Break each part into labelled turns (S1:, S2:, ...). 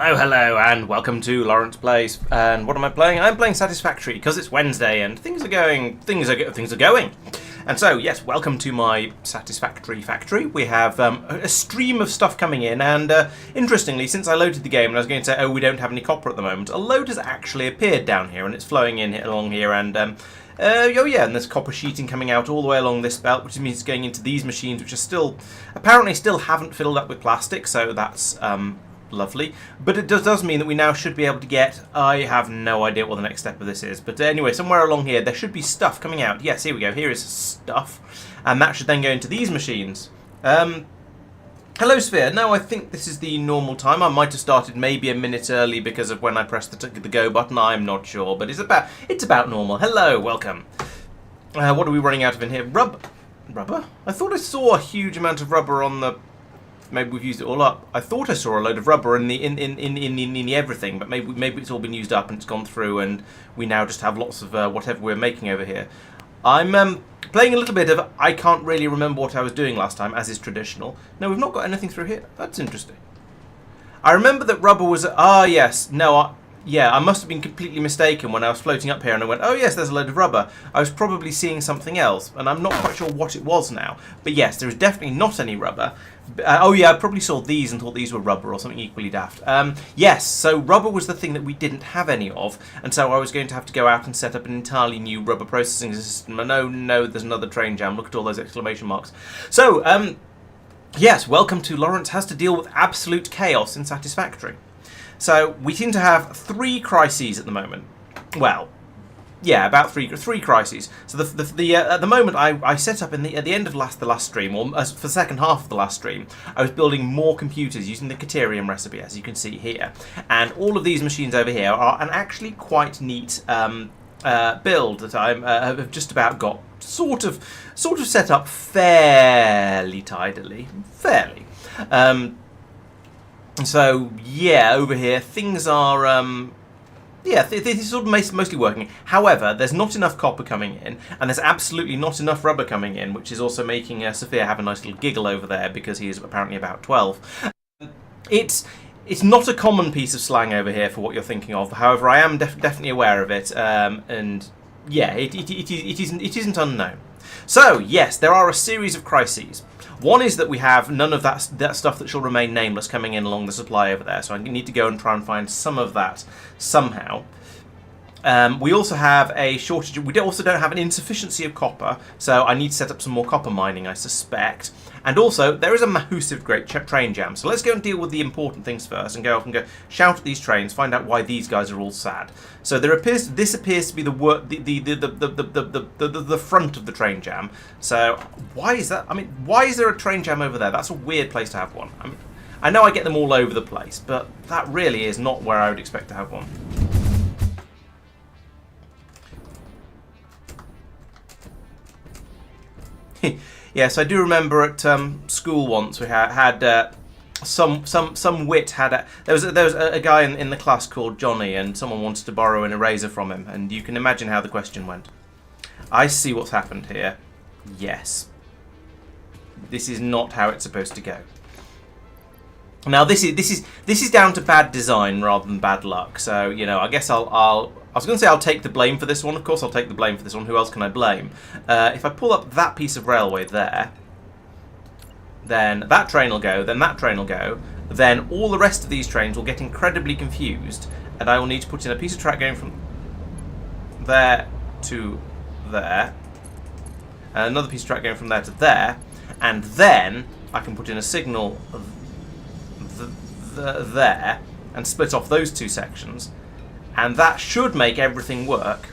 S1: Hello, and welcome to Laurence Plays. And what am I playing? I'm playing Satisfactory because it's Wednesday and things are going. And so, yes, welcome to my Satisfactory factory. We have a stream of stuff coming in, and interestingly, since I loaded the game and I was going to say, oh, we don't have any copper at the moment, a load has actually appeared down here and it's flowing in along here, and and there's copper sheeting coming out all the way along this belt, which means it's going into these machines, which are apparently still haven't filled up with plastic, so that's Lovely. But it does mean that we now should be able to get... I have no idea what the next step of this is. But anyway, somewhere along here, there should be stuff coming out. Yes, here we go. Here is stuff. And that should then go into these machines. Hello, Sphere. No, I think this is the normal time. I might have started maybe a minute early because of when I pressed the go button. I'm not sure. But it's about normal. Hello, welcome. What are we running out of in here? Rubber? I thought I saw a huge amount of rubber on the... Maybe we've used it all up. I thought I saw a load of rubber in the everything, but maybe it's all been used up and it's gone through, and we now just have lots of whatever we're making over here. I'm playing a little bit of... I can't really remember what I was doing last time, as is traditional. No, we've not got anything through here. That's interesting. I remember that rubber was... Ah, yes. No, yeah, I must have been completely mistaken when I was floating up here and I went, oh yes, there's a load of rubber. I was probably seeing something else, and I'm not quite sure what it was now. But yes, there is definitely not any rubber. Oh yeah, I probably saw these and thought these were rubber or something equally daft. Yes, so rubber was the thing that we didn't have any of, and so I was going to have to go out and set up an entirely new rubber processing system. No, there's another train jam. Look at all those exclamation marks. So, yes, welcome to Laurence Has to Deal with Absolute Chaos in Satisfactory. So we seem to have 3 crises at the moment. Well, yeah, about three crises. So at the moment, I set up at the end of the last stream, or for the second half of the last stream, I was building more computers using the Caterium recipe, as you can see here. And all of these machines over here are an actually quite neat build that I have just about got sort of set up fairly tidily, So, yeah, over here, things are, yeah, this is sort of mostly working. However, there's not enough copper coming in, and there's absolutely not enough rubber coming in, which is also making Sophia have a nice little giggle over there, because he is apparently about 12. It's not a common piece of slang over here for what you're thinking of. However, I am definitely aware of it, and, yeah, it isn't unknown. So, yes, there are a series of crises. One is that we have none of that stuff that shall remain nameless coming in along the supply over there, so I need to go and try and find some of that somehow. We also have a shortage. We also don't have an insufficiency of copper, so I need to set up some more copper mining, I suspect. And also, there is a massive great train jam. So let's go and deal with the important things first, and go off and go shout at these trains, find out why these guys are all sad. So this appears to be the front of the train jam. So why is that? I mean, why is there a train jam over there? That's a weird place to have one. I mean, I know I get them all over the place, but that really is not where I would expect to have one. Yes, I do remember at school once we had some wit had there was a guy in the class called Johnny, and someone wanted to borrow an eraser from him, and you can imagine how the question went. I see what's happened here. Yes, this is not how it's supposed to go. Now this is down to bad design rather than bad luck. So you know, I guess I was going to say I'll take the blame for this one. Of course I'll take the blame for this one. Who else can I blame? If I pull up that piece of railway there, then that train will go, then that train will go, then all the rest of these trains will get incredibly confused, and I will need to put in a piece of track going from there to there, and another piece of track going from there to there, and then I can put in a signal there and split off those two sections. And that should make everything work.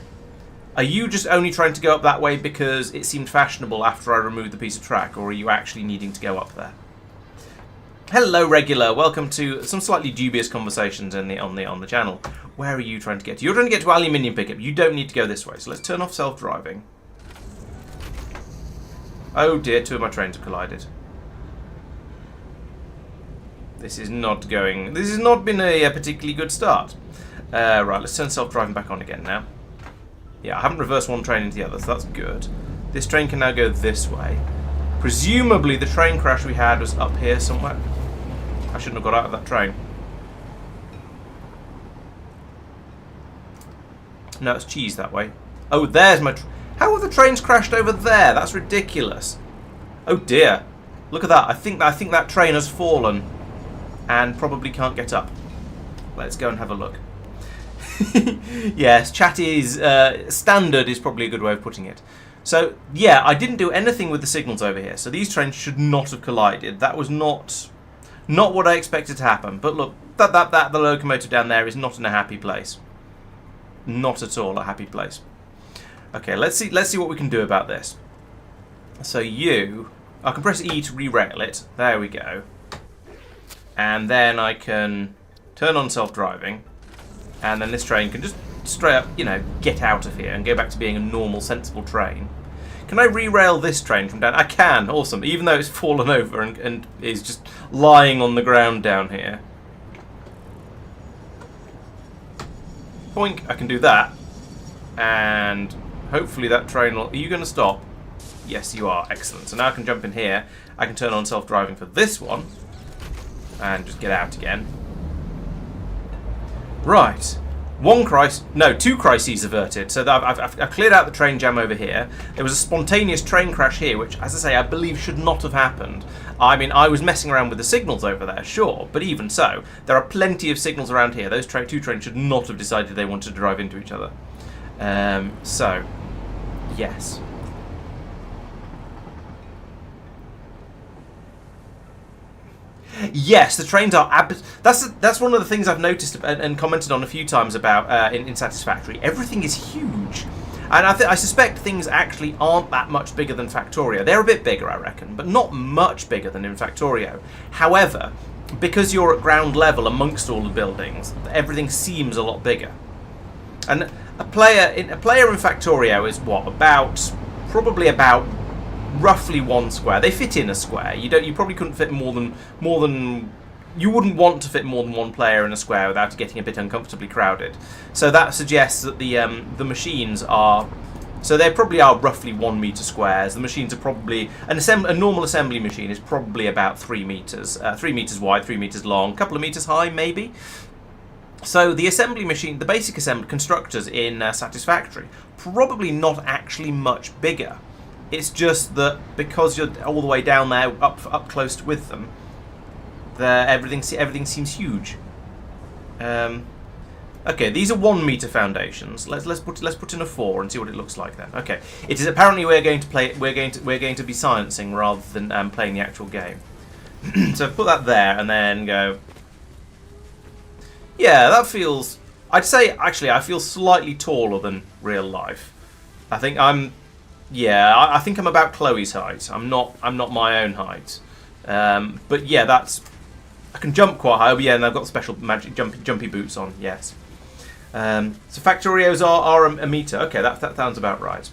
S1: Are you just only trying to go up that way because it seemed fashionable after I removed the piece of track, or are you actually needing to go up there? Hello, regular. Welcome to some slightly dubious conversations on the channel. Where are you trying to get to? You're trying to get to aluminium pickup. You don't need to go this way. So let's turn off self-driving. Oh dear, 2 of my trains have collided. This is not going. This has not been a particularly good start. Right, let's turn self-driving back on again now. Yeah, I haven't reversed one train into the other, so that's good. This train can now go this way. Presumably the train crash we had was up here somewhere. I shouldn't have got out of that train. No, it's cheese that way. Oh, there's my... How have the trains crashed over there? That's ridiculous. Oh dear. Look at that. I think that train has fallen and probably can't get up. Let's go and have a look. Yes, chat is standard is probably a good way of putting it. So yeah, I didn't do anything with the signals over here, so these trains should not have collided. That was not what I expected to happen. But look, the locomotive down there is not in a happy place. Not at all a happy place. Okay, let's see what we can do about this. So I can press E to re-rail it. There we go. And then I can turn on self-driving, and then this train can just straight up, get out of here and go back to being a normal, sensible train. Can I re-rail this train from down? I can. Awesome. Even though it's fallen over and is just lying on the ground down here. Boink. I can do that. And hopefully that train will... Are you going to stop? Yes, you are. Excellent. So now I can jump in here. I can turn on self-driving for this one. And just get out again. Right. Two crises averted. So I've cleared out the train jam over here. There was a spontaneous train crash here, which, as I say, I believe should not have happened. I mean, I was messing around with the signals over there, sure, but even so, there are plenty of signals around here. Those two trains should not have decided they wanted to drive into each other. So, yes. Yes, the trains are... That's one of the things I've noticed and commented on a few times about in Satisfactory. Everything is huge. And I suspect things actually aren't that much bigger than Factorio. They're a bit bigger, I reckon, but not much bigger than in Factorio. However, because you're at ground level amongst all the buildings, everything seems a lot bigger. And a player in Factorio is what? Probably about roughly one square. They fit in a square. You probably couldn't fit more than you wouldn't want to fit more than one player in a square without it getting a bit uncomfortably crowded. So that suggests that the machines are... So they probably are roughly 1 meter squares. The machines are probably... A normal assembly machine is probably about 3 meters. 3 meters wide, 3 meters long, a couple of meters high maybe. So the assembly machine, the basic assembly constructors in Satisfactory, probably not actually much bigger. It's just that because you're all the way down there, up close with them, everything seems huge. Okay, these are 1 meter foundations. Let's put in a 4 and see what it looks like then. Okay, it is apparently we're going to be sciencing rather than playing the actual game. So put that there and then go. Yeah, that feels... I'd say actually I feel slightly taller than real life. I think I'm... Yeah, I think I'm about Chloe's height. I'm not my own height. But yeah, that's... I can jump quite high. Oh, yeah, and I've got special magic jumpy boots on, yes. So Factorios are a meter. Okay, that sounds about right.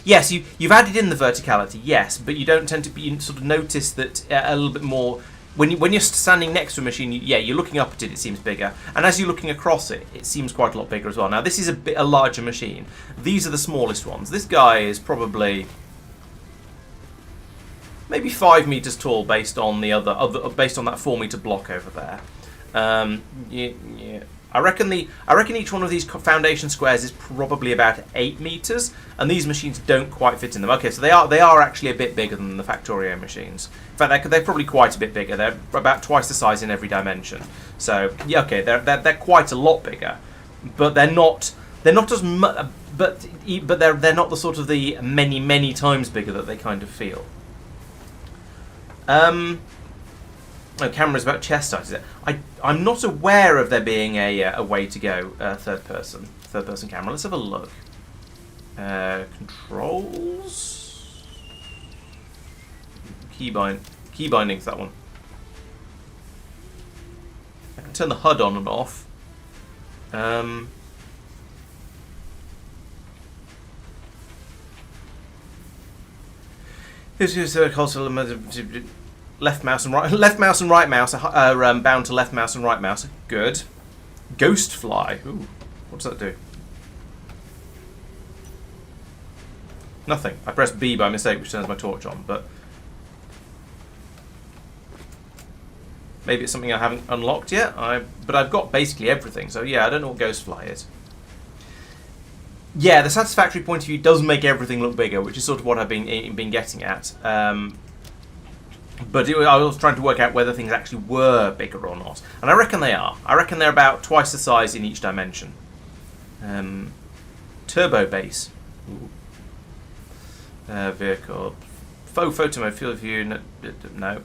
S1: Yes, you've added in the verticality, yes, but you don't tend to be sort of notice that a little bit more... When you're standing next to a machine, you're looking up at it, it seems bigger. And as you're looking across it, it seems quite a lot bigger as well. Now, this is a larger machine. These are the smallest ones. This guy is probably maybe 5 meters tall based on based on that 4 meter block over there. Yeah. I reckon each one of these foundation squares is probably about 8 meters, and these machines don't quite fit in them. Okay, so they are actually a bit bigger than the Factorio machines. In fact, they're probably quite a bit bigger. They're about twice the size in every dimension. So yeah, okay, they're quite a lot bigger, but they're not as much. But they're not the sort of the many times bigger that they kind of feel. Oh, camera's about chest height, is it? I'm not aware of there being a way to go third person camera. Let's have a look. Controls. Key bindings, that one. I can turn the HUD on and off. Here's the console. Left mouse and right mouse are bound to left mouse and right mouse. Good. Ghost fly. Ooh, what does that do? Nothing. I pressed B by mistake, which turns my torch on, but maybe it's something I haven't unlocked yet. But I've got basically everything, so yeah, I don't know what ghost fly is. Yeah, the Satisfactory point of view does make everything look bigger, which is sort of what I've been getting at. But I was trying to work out whether things actually were bigger or not. And I reckon they are. I reckon they're about twice the size in each dimension. Turbo base. Vehicle. Photo mode, field of view. No.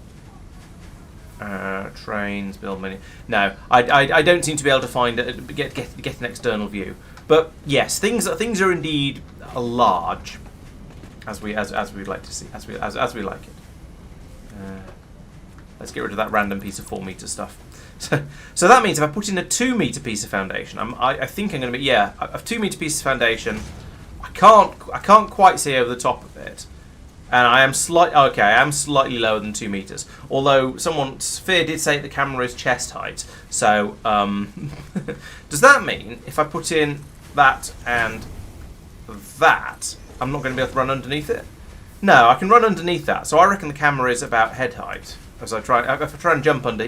S1: Trains, build menu. No, I don't seem to be able to find get an external view. But yes, things are indeed large, as we'd like to see, as we like it. Let's get rid of that random piece of 4 meter stuff. So that means if I put in a 2 meter piece of foundation, I think I'm going to be a 2 meter piece of foundation. I can't quite see over the top of it. And I am slightly lower than 2 meters. Although Sphere did say the camera is chest height. So does that mean if I put in that and that, I'm not going to be able to run underneath it? No, I can run underneath that. So I reckon the camera is about head height. If I try and jump under,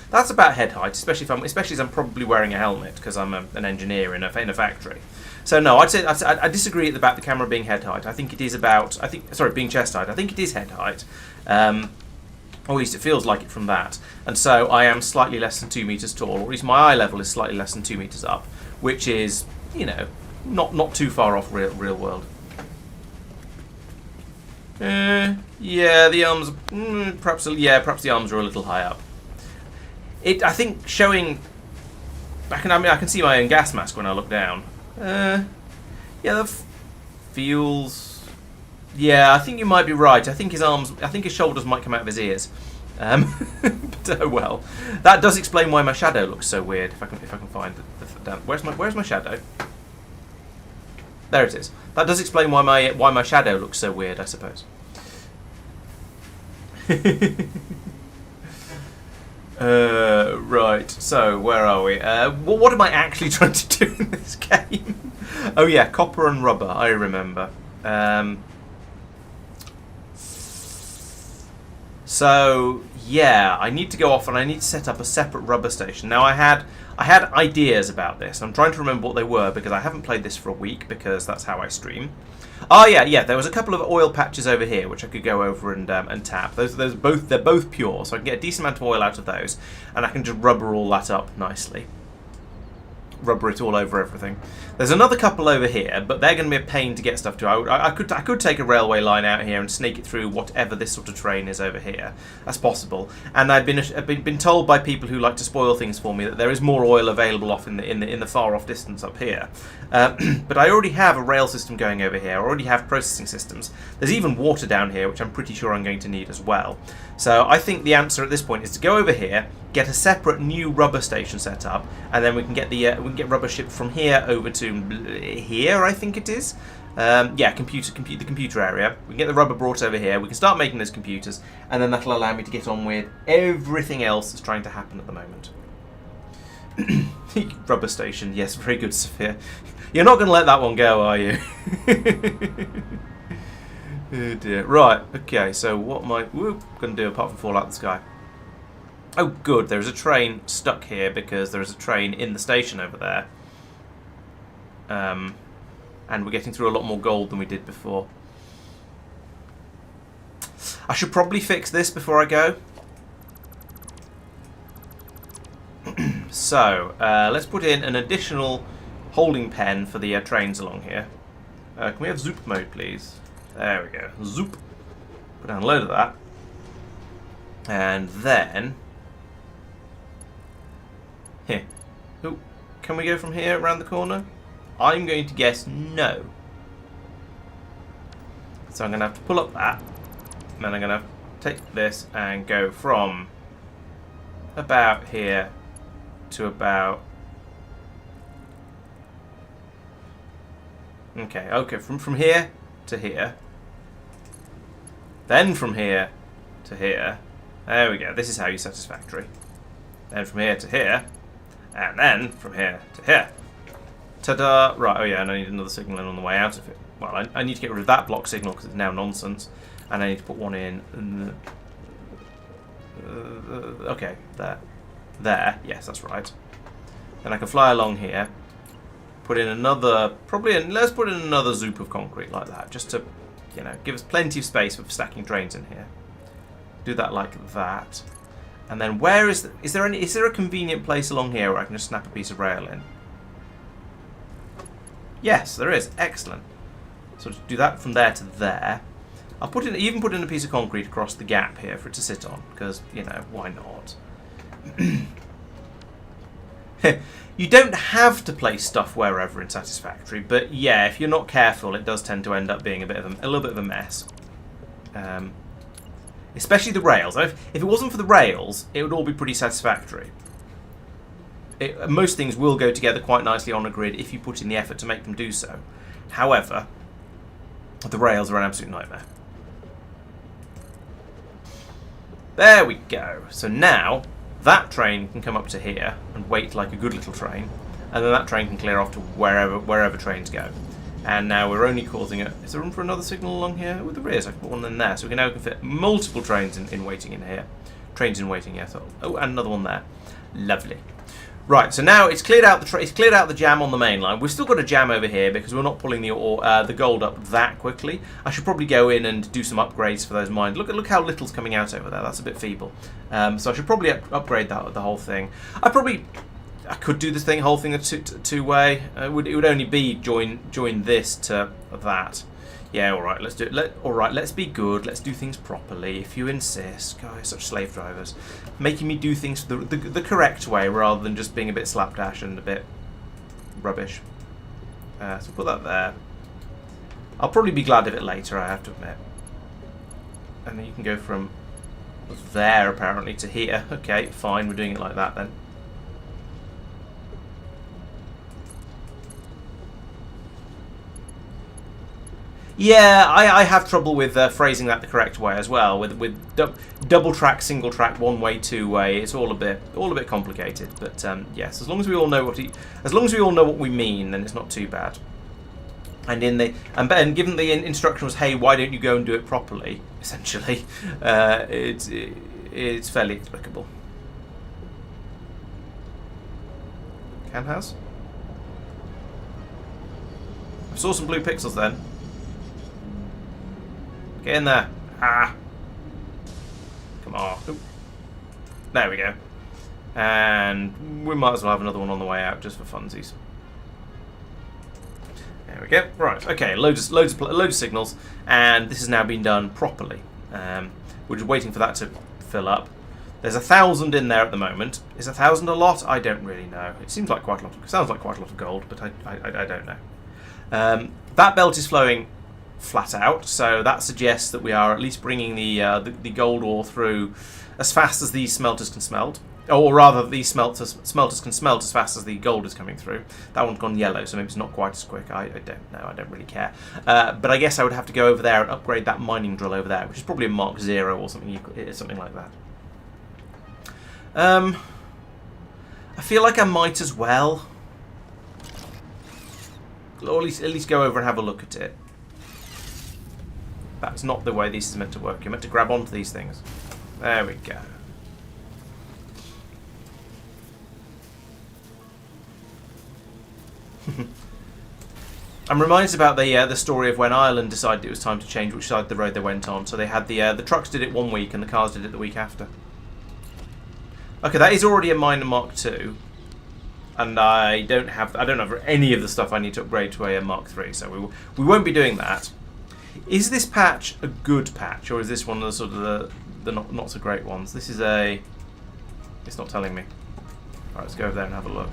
S1: that's about head height. Especially as I'm probably wearing a helmet because I'm an engineer in a factory. So no, I'd say I disagree about the camera being head height. I think it is being chest height. I think it is head height. Or at least it feels like it from that. And so I am slightly less than 2 meters tall, or at least my eye level is slightly less than 2 meters up, which is, not too far off real world. Yeah, the arms. Perhaps the arms are a little high up. I think showing. I can see my own gas mask when I look down. That feels. Yeah, I think you might be right. I think his shoulders might come out of his ears. But oh well. That does explain why my shadow looks so weird. If I can find it. Where's my shadow? There it is. That does explain why my shadow looks so weird, I suppose. Right, so where are we? What am I actually trying to do in this game? Oh yeah, copper and rubber, I remember. So yeah, I need to go off and I need to set up a separate rubber station. Now I had ideas about this. I'm trying to remember what they were because I haven't played this for a week because that's how I stream. Oh yeah. There was a couple of oil patches over here which I could go over and tap. They're both pure, so I can get a decent amount of oil out of those, and I can just rubber all that up nicely. Rubber it all over everything. There's another couple over here, but they're going to be a pain to get stuff to. I could take a railway line out here and snake it through whatever this sort of terrain is over here. That's possible. And I've been told by people who like to spoil things for me that there is more oil available off in the far off distance up here. But I already have a rail system going over here. I already have processing systems. There's even water down here, which I'm pretty sure I'm going to need as well. So I think the answer at this point is to go over here, get a separate new rubber station set up, and then we can get rubber shipped from here over to here, I think it is. The computer area. We can get the rubber brought over here. We can start making those computers, and then that'll allow me to get on with everything else that's trying to happen at the moment. Rubber station, yes, very good, Sophia. You're not going to let that one go, are you? Oh dear. Right, okay, so what am I going to do apart from fall out of the sky? Oh good, there's a train stuck here because there is a train in the station over there. And we're getting through a lot more gold than we did before. I should probably fix this before I go. So, let's put in an additional holding pen for the trains along here. Can we have zoop mode, please? There we go. Zoop. Put down a load of that. And then... Here. Oh, can we go from here around the corner? I'm going to guess no. So I'm going to have to pull up that. And then I'm going to take this and go from about here to about... Okay, from here to here. Then from here to here. There we go, this is how you Satisfactory. Then from here to here. And then from here to here. Ta-da! Right, oh yeah, and I need another signal in on the way out of it. Well, I need to get rid of that block signal because it's now nonsense. And I need to put one in... okay, there. There, yes, that's right. Then I can fly along here. Put in another... let's put in another zoop of concrete like that. Just to, give us plenty of space for stacking trains in here. Do that like that. And then where is there a convenient place along here where I can just snap a piece of rail in? Yes, there is. Excellent. So just do that from there to there. I'll even put in a piece of concrete across the gap here for it to sit on, because, you know, why not? You don't have to place stuff wherever in Satisfactory, but yeah, if you're not careful, it does tend to end up being a little bit of a mess. Especially the rails. If it wasn't for the rails, it would all be pretty satisfactory. Most things will go together quite nicely on a grid if you put in the effort to make them do so. However, the rails are an absolute nightmare. There we go. So now that train can come up to here and wait like a good little train, and then that train can clear off to wherever trains go. And now we're only causing it. Is there room for another signal along here? With the rears, I can put one in there, so we can now fit multiple trains in waiting in here. Trains in waiting, yes. Oh, and another one there. Lovely. Right, so now it's cleared out the jam on the main line. We've still got a jam over here because we're not pulling the gold up that quickly. I should probably go in and do some upgrades for those mines. Look how little's coming out over there. That's a bit feeble. So I should probably upgrade the whole thing. I could do this whole thing a two-way. It would only be join this to that. Yeah, all right. Let's do it. All right. Let's be good. Let's do things properly. If you insist, guys, such slave drivers, making me do things the correct way rather than just being a bit slapdash and a bit rubbish. So put that there. I'll probably be glad of it later, I have to admit. And then you can go from there apparently to here. Okay, fine. We're doing it like that then. Yeah, I have trouble with phrasing that the correct way as well. With double track, single track, one way, two way, it's all a bit complicated. But yes, as long as we all know what we mean, then it's not too bad. And given the instruction was, hey, why don't you go and do it properly? Essentially, it's fairly explicable. Can house. I saw some blue pixels then. Get in there. Ah. Come on. Ooh. There we go. And we might as well have another one on the way out just for funsies. There we go. Right. Okay. Loads of signals, and this has now been done properly. We're just waiting for that to fill up. There's 1,000 in there at the moment. Is 1,000 a lot? I don't really know. It seems like quite a lot. Sounds like quite a lot of gold, but I don't know. That belt is flowing flat out, so that suggests that we are at least bringing the gold ore through as fast as these smelters can smelt, or rather these smelters can smelt as fast as the gold is coming through. That one's gone yellow, so maybe it's not quite as quick. I don't know. I don't really care. But I guess I would have to go over there and upgrade that mining drill over there, which is probably a Mark 0 or something like that. I feel like I might as well, or at least go over and have a look at it. That's not the way this is meant to work. You're meant to grab onto these things. There we go. I'm reminded about the story of when Ireland decided it was time to change which side of the road they went on. So they had the trucks did it one week and the cars did it the week after. Okay, that is already a minor Mark II, and I don't have any of the stuff I need to upgrade to a Mark III. So we won't be doing that. Is this patch a good patch, or is this one of the sort of the not so great ones? This is it's not telling me. Alright, let's go over there and have a look.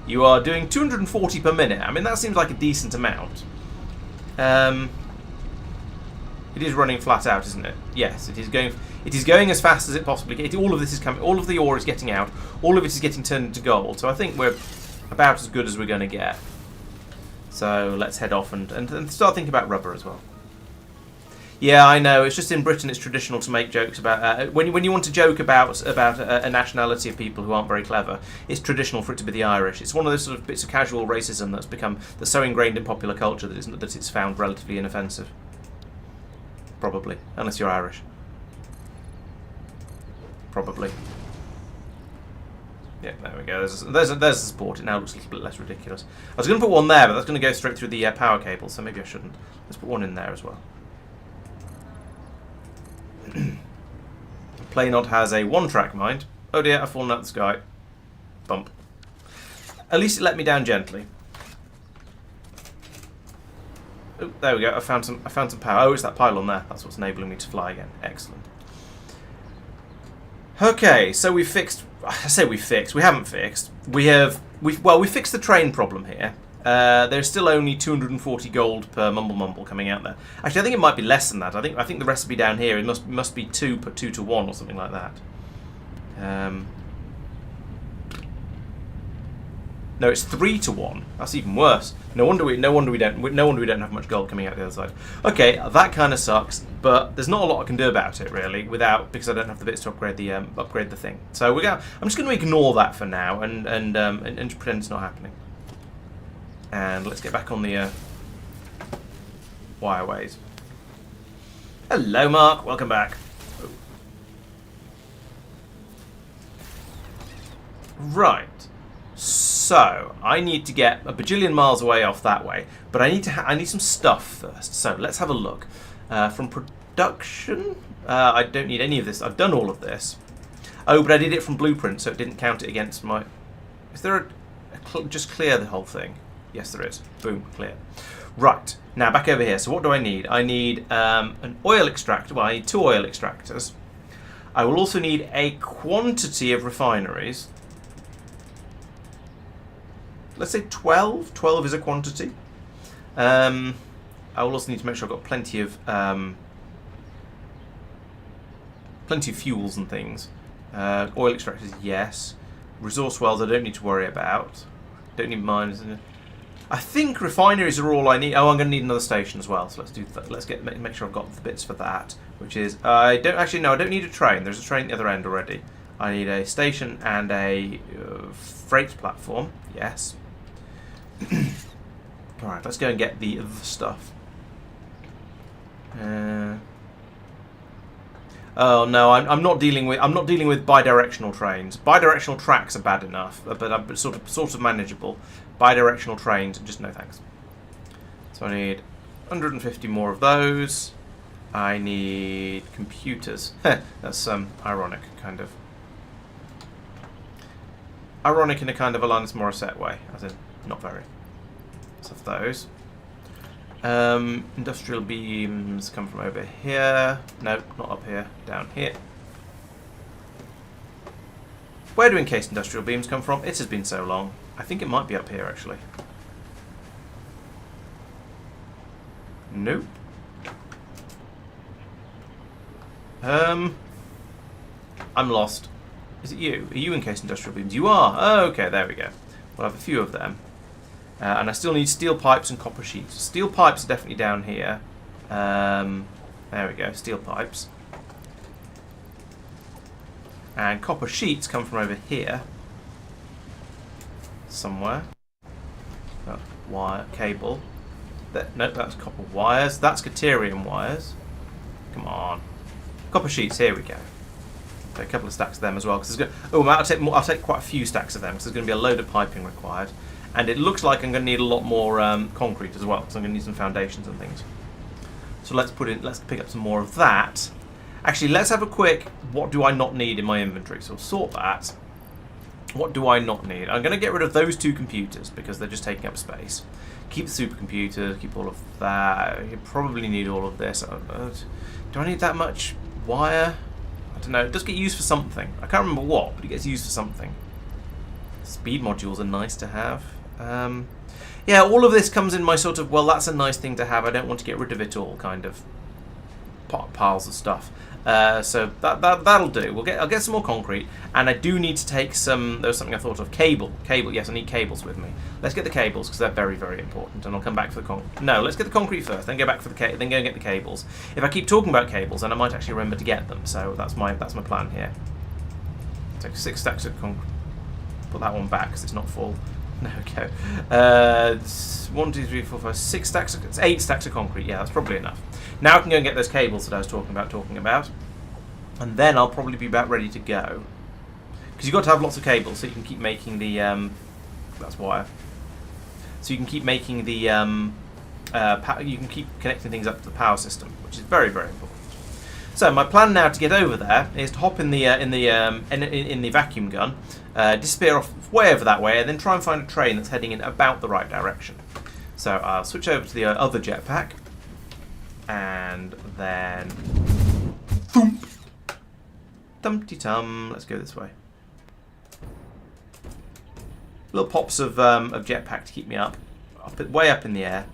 S1: You are doing 240 per minute. I mean, that seems like a decent amount. It is running flat out, isn't it? Yes, it is going. It is going as fast as it possibly can. All of this is coming. All of the ore is getting out. All of it is getting turned into gold. So I think we're about as good as we're going to get. So let's head off and start thinking about rubber as well. Yeah, I know. It's just in Britain it's traditional to make jokes about... when you want to joke about a nationality of people who aren't very clever, it's traditional for it to be the Irish. It's one of those sort of bits of casual racism that's so ingrained in popular culture that it's found relatively inoffensive. Probably. Unless you're Irish. Probably. Yeah, there we go. There's the support. It now looks a little bit less ridiculous. I was going to put one there, but that's going to go straight through the power cable, so maybe I shouldn't. Let's put one in there as well. Playnod has a one-track mind. Oh dear, I've fallen out of the sky. Bump. At least it let me down gently. Oh, there we go. I found some power. Oh, it's that pylon there. That's what's enabling me to fly again. Excellent. Okay, so we fixed. I say we fixed. We haven't fixed. We fixed the train problem here. There's still only 240 gold per mumble coming out there. Actually, I think it might be less than that. I think the recipe down here it must be 2 to 1 or something like that. No, it's 3 to 1. That's even worse. No wonder we don't have much gold coming out the other side. Okay, that kind of sucks, but there's not a lot I can do about it really, because I don't have the bits to upgrade the thing. So I'm just going to ignore that for now and just pretend it's not happening. And let's get back on the wireways. Hello, Mark. Welcome back. Oh. Right. So I need to get a bajillion miles away off that way, but I need some stuff first. So let's have a look. From production, I don't need any of this. I've done all of this. Oh, but I did it from blueprint, so it didn't count it against my. Is there just clear the whole thing? Yes, there is. Boom, clear. Right, now back over here. So what do I need? I need an oil extractor. Well, I need 2 oil extractors. I will also need a quantity of refineries. Let's say 12. 12 is a quantity. I will also need to make sure I've got plenty of fuels and things. Oil extractors, yes. Resource wells, I don't need to worry about. Don't need mines. I think refineries are all I need. Oh, I'm going to need another station as well. So let's do that. Let's make sure I've got the bits for that. Which is I don't need a train. There's a train at the other end already. I need a station and a freight platform. Yes. All right. Let's go and get the stuff. Oh no, I'm not dealing with bi-directional trains. Bi-directional tracks are bad enough, but sort of manageable. Bi-directional trains, just no thanks. So I need 150 more of those. I need computers. That's ironic, kind of. Ironic in a kind of Alanis Morissette way, as in not very. Let's have those. Industrial beams come from over here. No, not up here. Down here. Where do encased industrial beams come from? It has been so long. I think it might be up here, actually. Nope. I'm lost. Is it you? Are you encased industrial beams? You are. Oh, okay, there we go. We'll have a few of them. And I still need steel pipes and copper sheets. Steel pipes are definitely down here. There we go, steel pipes. And copper sheets come from over here. Somewhere. Oh, wire, cable. Nope, that's copper wires. That's Caterium wires. Come on. Copper sheets, here we go. A couple of stacks of them as well. I'll take quite a few stacks of them because there's going to be a load of piping required. And it looks like I'm going to need a lot more concrete as well, because I'm going to need some foundations and things. So let's pick up some more of that. Actually, let's have a quick, what do I not need in my inventory? So we'll sort that. What do I not need? I'm going to get rid of those 2 computers, because they're just taking up space. Keep the supercomputer, keep all of that. You probably need all of this. Do I need that much wire? I don't know. It does get used for something. I can't remember what, but it gets used for something. Speed modules are nice to have. Yeah, all of this comes in my sort of, well, that's a nice thing to have. I don't want to get rid of it all kind of piles of stuff. So that'll do. I'll get some more concrete, and I do need to take some. There was something I thought of. Cable. Yes, I need cables with me. Let's get the cables because they're very, very important. And I'll come back for the concrete. No, let's get the concrete first. Then go back for the then go and get the cables. If I keep talking about cables, then I might actually remember to get them. So that's my plan here. Take 6 stacks of concrete. Put that one back because it's not full. There we go. 1, 2, 3, 4, 5, 6 stacks. It's 8 stacks of concrete. Yeah, that's probably enough. Now I can go and get those cables that I was talking about, and then I'll probably be about ready to go. Because you've got to have lots of cables so you can keep making the. That's wire. So you can keep making the. You can keep connecting things up to the power system, which is very, very important. So my plan now to get over there is to hop in the vacuum gun, disappear off way over that way, and then try and find a train that's heading in about the right direction. So I'll switch over to the other jetpack. And then... Thump! Tum-ty-tum. Let's go this way. Little pops of jetpack to keep me up. Way up in the air.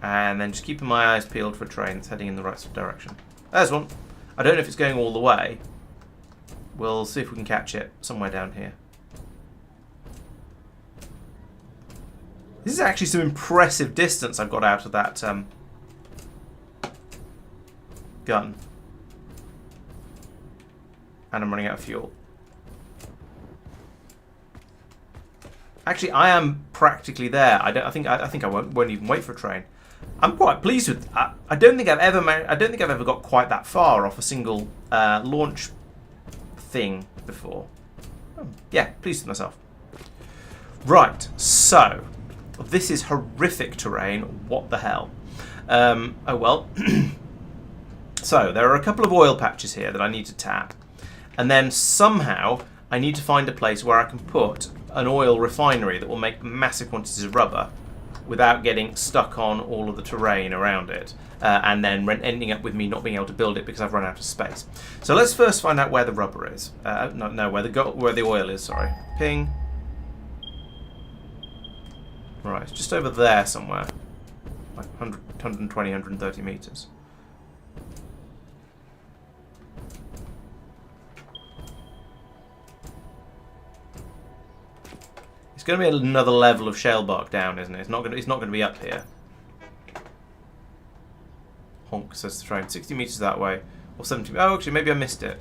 S1: And then just keeping my eyes peeled for a train that's heading in the right direction. There's one. I don't know if it's going all the way. We'll see if we can catch it somewhere down here. This is actually some impressive distance I've got out of that gun. And I'm running out of fuel. Actually, I am practically there. I think I won't even wait for a train. I'm quite pleased with that. I don't think I've ever got quite that far off a single launch thing before. Yeah, pleased with myself. Right, so this is horrific terrain. What the hell? Oh well. So there are a couple of oil patches here that I need to tap, and then somehow I need to find a place where I can put an oil refinery that will make massive quantities of rubber without getting stuck on all of the terrain around it, and then ending up with me not being able to build it because I've run out of space. So let's first find out where the rubber is. Where the oil is. Sorry, ping. Right, it's just over there somewhere, like 120, 130 meters. It's going to be another level of shale bark down, isn't it? It's not going to be up here. Honk, says the train. 60 meters that way, or 70. Oh, actually, maybe I missed it.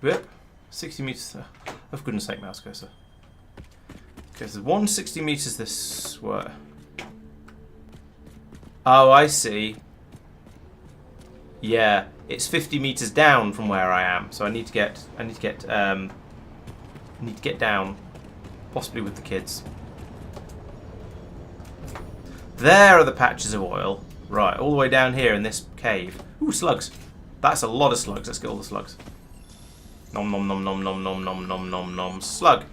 S1: Whip. 60 meters. Oh, for goodness sake, mouse cursor. Okay, so 160 meters this way. Oh, I see. Yeah, it's 50 meters down from where I am, so I need to get down, possibly with the kids. There are the patches of oil. Right, all the way down here in this cave. Ooh, slugs. That's a lot of slugs. Let's get all the slugs. Nom nom nom nom nom nom nom nom nom nom. Slug.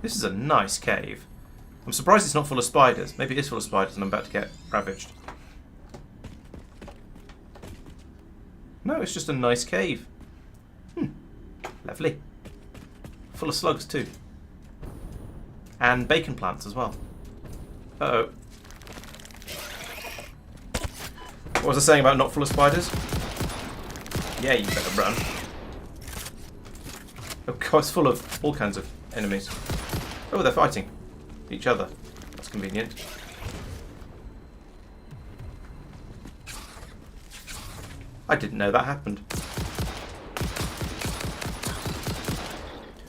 S1: This is a nice cave. I'm surprised it's not full of spiders. Maybe it is full of spiders and I'm about to get ravaged. No, it's just a nice cave. Lovely. Full of slugs too. And bacon plants as well. Uh-oh. What was I saying about not full of spiders? Yeah, you better run. Oh god, it's full of all kinds of enemies. Oh, they're fighting each other. That's convenient. I didn't know that happened.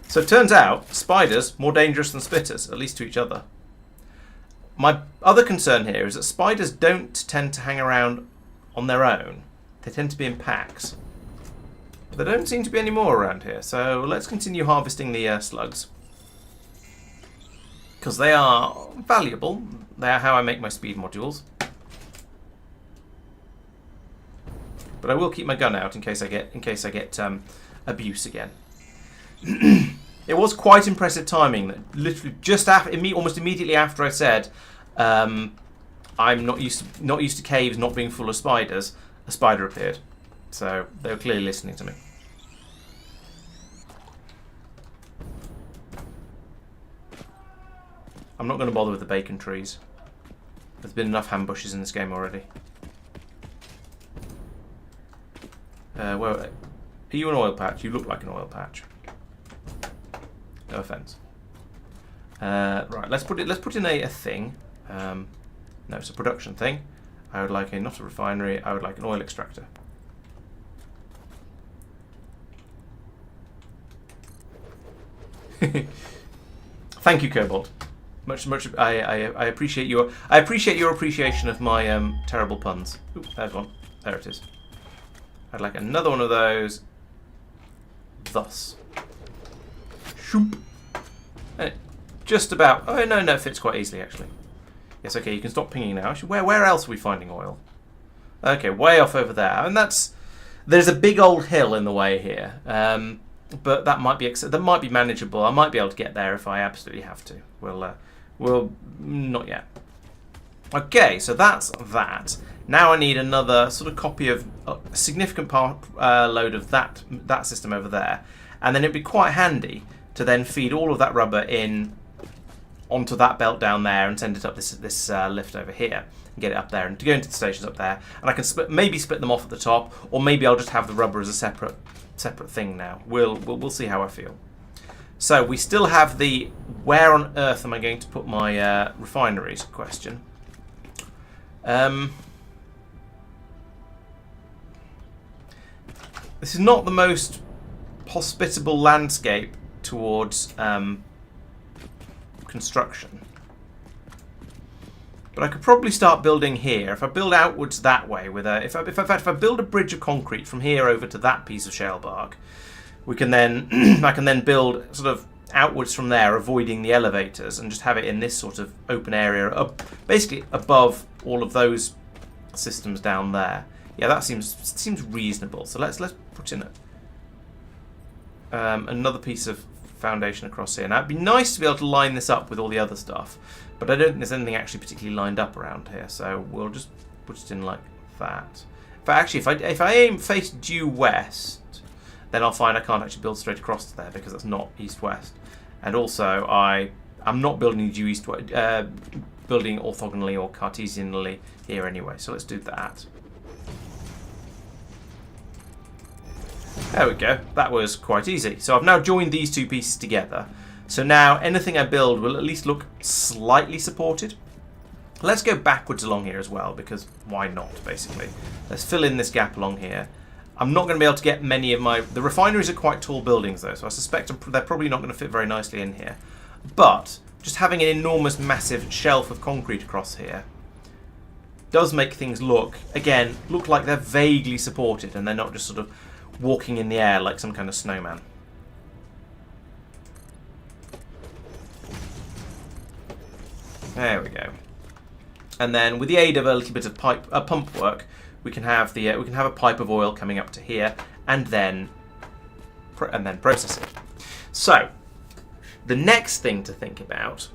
S1: So it turns out, spiders more dangerous than spitters, at least to each other. My other concern here is that spiders don't tend to hang around on their own. They tend to be in packs. But there don't seem to be any more around here, so let's continue harvesting the slugs. Because they are valuable. They are how I make my speed modules. But I will keep my gun out in case I get abuse again. It was quite impressive timing that literally just after, almost immediately after I said I'm not used to caves not being full of spiders, a spider appeared. So they were clearly listening to me. I'm not going to bother with the bacon trees. There's been enough ambushes in this game already. Well, are you an oil patch? You look like an oil patch. No offense. Right, let's put in a thing. No, it's a production thing. I would like not a refinery. I would like an oil extractor. Thank you, Cobalt. Much. I appreciate your appreciation of my terrible puns. Ooh, there's one. There it is. I'd like another one of those. Thus. Shoop. And it just about... Oh, no, it fits quite easily, actually. Yes, okay, you can stop pinging now. Actually, where else are we finding oil? Okay, way off over there. And that's... There's a big old hill in the way here. But that might be manageable. I might be able to get there if I absolutely have to. We'll not yet. Okay, so that's that. Now I need another sort of copy of a significant load of that system over there, and then it'd be quite handy to then feed all of that rubber in onto that belt down there and send it up this lift over here and get it up there and to go into the stations up there. And I can maybe split them off at the top, or maybe I'll just have the rubber as a separate thing now. We'll see how I feel. So we still have the where on earth am I going to put my refineries question. This is not the most hospitable landscape towards construction. But I could probably start building here. If I build outwards that way, with if I build a bridge of concrete from here over to that piece of shale bark, we can then I can then build sort of outwards from there, avoiding the elevators, and just have it in this sort of open area, basically above all of those systems down there. Yeah, that seems reasonable. So let's put in another piece of foundation across here. Now it'd be nice to be able to line this up with all the other stuff, but I don't think there's anything actually particularly lined up around here. So we'll just put it in like that. But actually, if I aim face due west, then I'll find I can't actually build straight across to there because that's not east-west. And also, I'm not building due east, building orthogonally or Cartesianly here anyway. So let's do that. There we go. That was quite easy. So I've now joined these two pieces together. So now anything I build will at least look slightly supported. Let's go backwards along here as well, because why not, basically. Let's fill in this gap along here. I'm not going to be able to get many of my... The refineries are quite tall buildings, though, so I suspect they're probably not going to fit very nicely in here. But just having an enormous, massive shelf of concrete across here does make things look like they're vaguely supported, and they're not just sort of walking in the air like some kind of snowman. There we go. And then, with the aid of a little bit of pump work, we can have a pipe of oil coming up to here, and then process it. So, the next thing to think about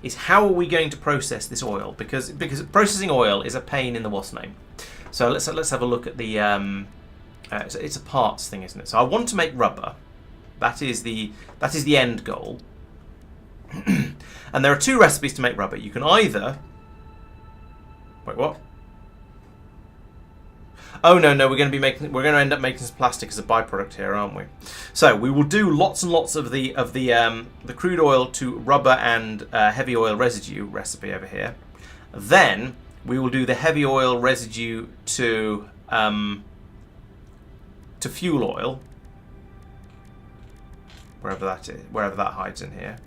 S1: is how are we going to process this oil? Because processing oil is a pain in the what's name. So let's have a look at the. It's a parts thing, isn't it? So I want to make rubber. That is the end goal. And there are two recipes to make rubber. You can either... Wait, what? Oh no, we're going to end up making some plastic as a byproduct here, aren't we? So we will do lots and lots of the crude oil to rubber and heavy oil residue recipe over here. Then we will do the heavy oil residue to fuel oil, wherever that hides in here.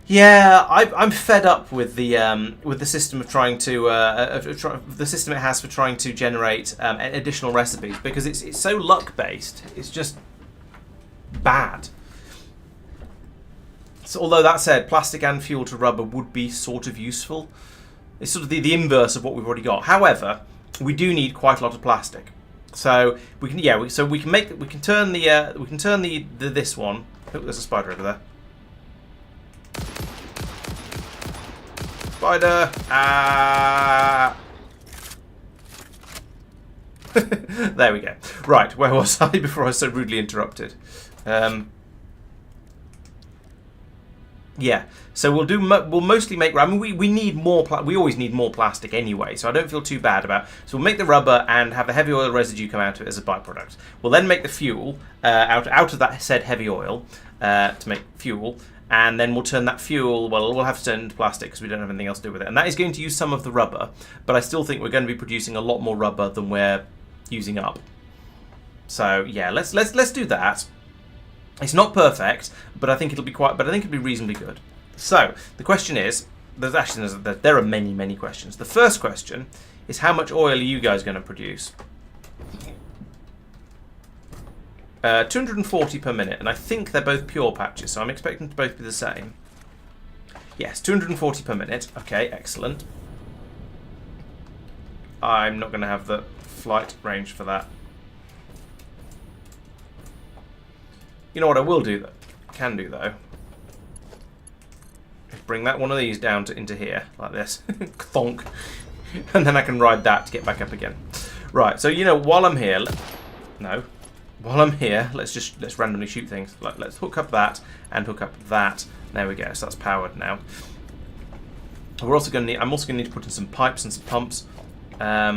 S1: Yeah, I'm fed up with the system of trying to the system it has for trying to generate additional recipes, because it's so luck based. It's just bad. So, although that said, plastic and fuel to rubber would be sort of useful. It's sort of the inverse of what we've already got. However, we do need quite a lot of plastic, so we can turn this one. Oh, there's a spider over there. Spider! Ah! There we go. Right, where was I before I was so rudely interrupted? Yeah, so we'll mostly make. I mean, we need more. We always need more plastic anyway, so I don't feel too bad about. So we'll make the rubber and have the heavy oil residue come out of it as a byproduct. We'll then make the fuel out of that said heavy oil to make fuel, and then we'll turn that fuel. Well, we'll have to turn it into plastic because we don't have anything else to do with it, and that is going to use some of the rubber. But I still think we're going to be producing a lot more rubber than we're using up. So yeah, let's do that. It's not perfect, but I think it'll be reasonably good. So the question is, there are many questions. The first question is, how much oil are you guys going to produce? 240 per minute, and I think they're both pure patches, so I'm expecting them to both be the same. Yes, 240 per minute. Okay, excellent. I'm not going to have the flight range for that. You know what I will do, though? Can do, though. Bring that one of these down into here, like this. Thonk. And then I can ride that to get back up again. Right, so, you know, while I'm here... No. While I'm here, let's randomly shoot things. Like, let's hook up that and hook up that. There we go, so that's powered now. We're also going to need... I'm also going to need to put in some pipes and some pumps. I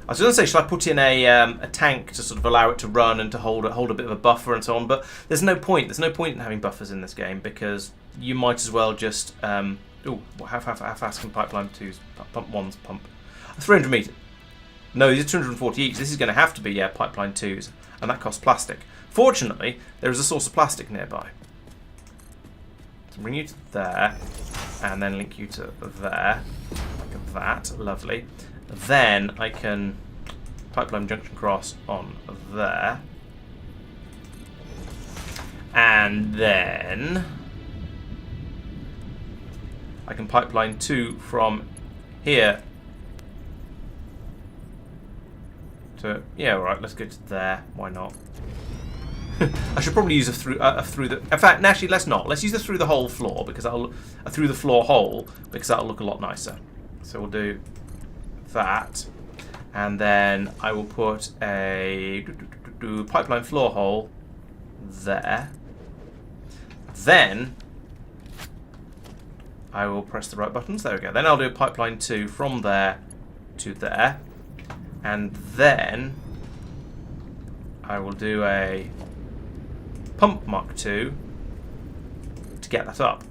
S1: was going to say, should I put in a tank to sort of allow it to run and to hold a bit of a buffer and so on? But there's no point. There's no point in having buffers in this game because you might as well just... how fast can pipeline 2s pump 1s pump? 300 metres. No, these are 240 each. This is going to have to be pipeline 2s, and that costs plastic. Fortunately, there is a source of plastic nearby. So bring you to there, and then link you to there. Like that. Lovely. Then I can pipeline junction cross on there. And then I can pipeline 2 from here to... Yeah, all right, let's go to there. Why not? I should probably use a through the... In fact, actually, let's not. Let's use a through the whole floor, because that'll... A through the floor hole, because that'll look a lot nicer. So we'll do that. And then I will put a pipeline floor hole there. Then I will press the right buttons. There we go. Then I'll do a pipeline 2 from there to there. And then I will do a pump Mark 2 to get that up.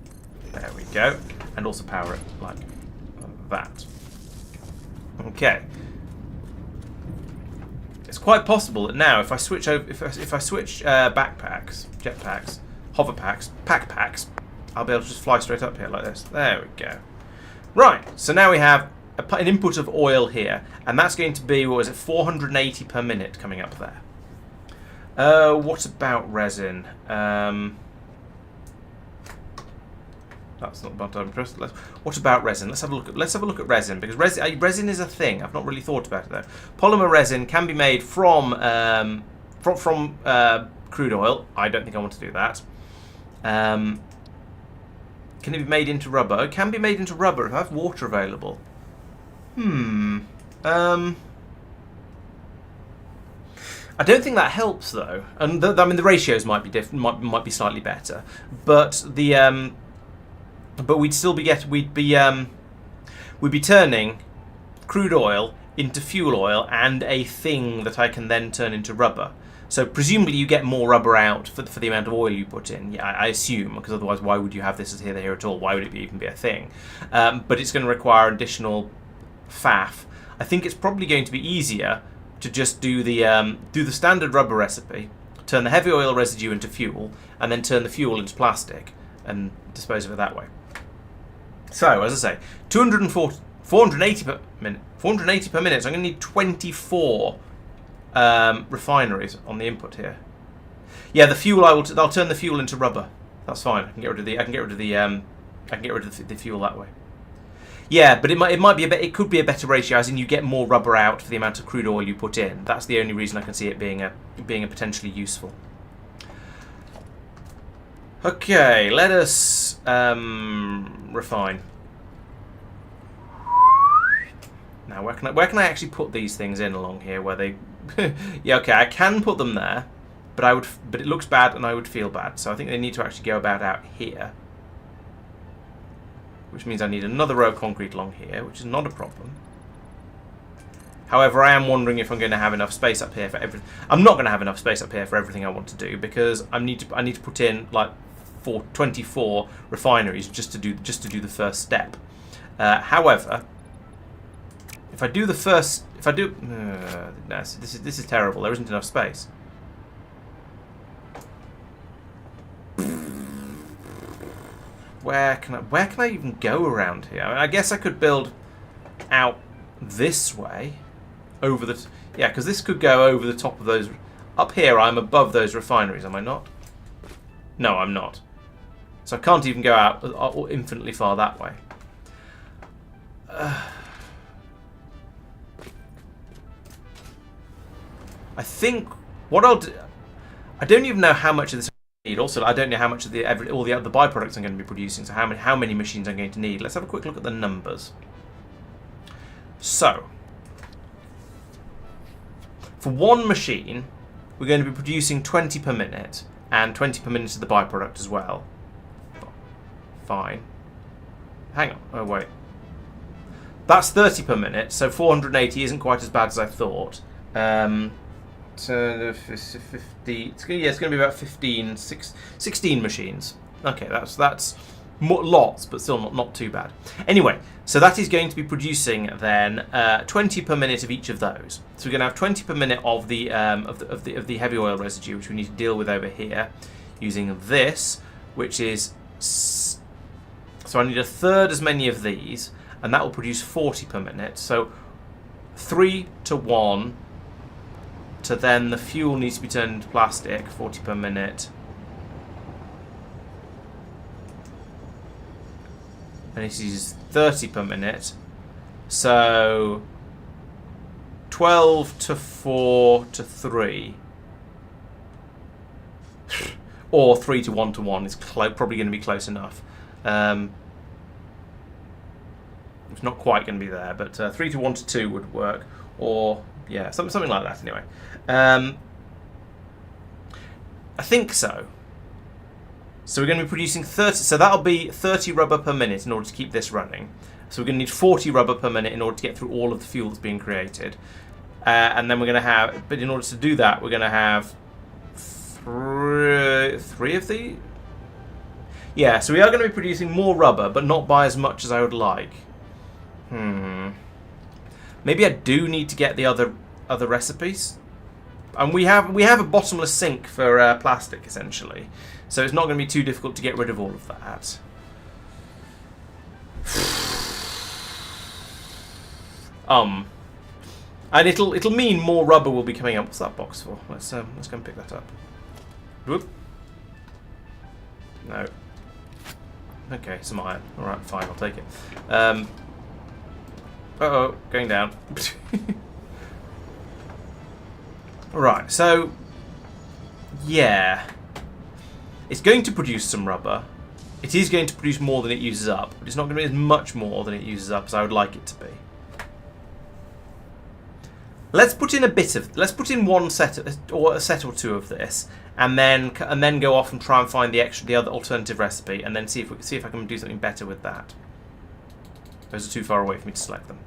S1: There we go. And also power it like that. Okay. It's quite possible that now if I switch over, if I switch backpacks, jetpacks, hoverpacks, packpacks, I'll be able to just fly straight up here like this. There we go. Right, so now we have an input of oil here, and that's going to be, what was it, 480 per minute coming up there. What about resin? That's not bad. What about resin? Let's have a look at resin, because resin is a thing. I've not really thought about it though. Polymer resin can be made from crude oil. I don't think I want to do that. Can it be made into rubber? It can be made into rubber if I have water available. I don't think that helps though, and I mean the ratios might be different, might be slightly better, but the but we'd be turning crude oil into fuel oil and a thing that I can then turn into rubber. So presumably you get more rubber out for the amount of oil you put in. Yeah, I assume, because otherwise why would you have this as here at all? Why would it even be a thing? But it's going to require additional faff. I think it's probably going to be easier to just do the standard rubber recipe, turn the heavy oil residue into fuel, and then turn the fuel into plastic and dispose of it that way. So, as I say, 480 per minute. 480 per minute. So I'm going to need 24 refineries on the input here. Yeah, the fuel I'll turn the fuel into rubber. That's fine. I can get rid of the fuel that way. Yeah, but it could be a better ratio, as in you get more rubber out for the amount of crude oil you put in. That's the only reason I can see it being a potentially useful. Okay, let us refine. Now, where can I actually put these things in along here? Where they? Yeah, okay, I can put them there, but it looks bad, and I would feel bad. So I think they need to actually go about out here, which means I need another row of concrete along here, which is not a problem. However, I am wondering if I'm going to have enough space up here for everything. I'm not going to have enough space up here for everything I want to do, because I need to put in like 24 refineries just to do the first step. However, if I do the first, no, this is terrible. There isn't enough space. Where can I even go around here? I mean, I guess I could build out this way, over the... Yeah, because this could go over the top of those... Up here, I'm above those refineries, am I not? No, I'm not. So I can't even go out infinitely far that way. I think what I'll do... I don't even know how much of this I need. Also, I don't know how much of all the other byproducts I'm going to be producing, so how many machines I'm going to need. Let's have a quick look at the numbers. So, for one machine, we're going to be producing 20 per minute, and 20 per minute of the byproduct as well. Fine. Hang on. Oh, wait. That's 30 per minute, so 480 isn't quite as bad as I thought. So 50. It's going to be about 16 machines. Okay, that's more, lots, but still not too bad. Anyway, so that is going to be producing then 20 per minute of each of those. So we're going to have 20 per minute of the heavy oil residue, which we need to deal with over here, using this, which is so I need a third as many of these, and that will produce 40 per minute. So 3 to 1. To then the fuel needs to be turned into plastic, 40 per minute. And this is 30 per minute. So 12 to 4 to 3. Or 3 to 1 to 1 is probably going to be close enough. It's not quite going to be there, but 3 to 1 to 2 would work. Or, yeah, something like that anyway. I think so. So we're going to be producing 30, so that'll be 30 rubber per minute in order to keep this running. So we're going to need 40 rubber per minute in order to get through all of the fuel that's being created. And then we're going to have, but in order to do that, we're going to have three of the... Yeah, so we are going to be producing more rubber, but not by as much as I would like. Maybe I do need to get the other recipes. And we have a bottomless sink for plastic, essentially. So it's not going to be too difficult to get rid of all of that. And it'll mean more rubber will be coming up. What's that box for? Let's go and pick that up. Whoop. No. Okay, some iron. All right, fine, I'll take it. Uh-oh, going down. Right, so yeah, it's going to produce some rubber. It is going to produce more than it uses up, but it's not going to be as much more than it uses up as I would like it to be. Let's put in let's put in one set or a set or two of this, and then go off and try and find the other alternative recipe, and then see if I can do something better with that. Those are too far away for me to select them.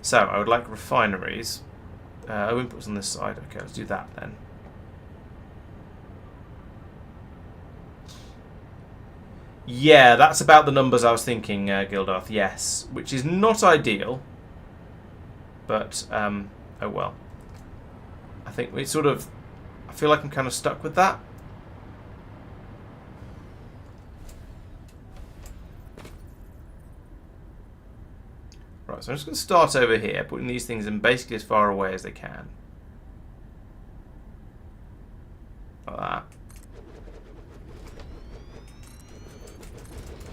S1: So I would like refineries. Inputs on this side. Okay, let's do that then. Yeah, that's about the numbers I was thinking, Gildarth. Yes, which is not ideal, but oh well. I think we sort of... I feel like I'm kind of stuck with that. Right, so I'm just going to start over here, putting these things in basically as far away as they can. Like that.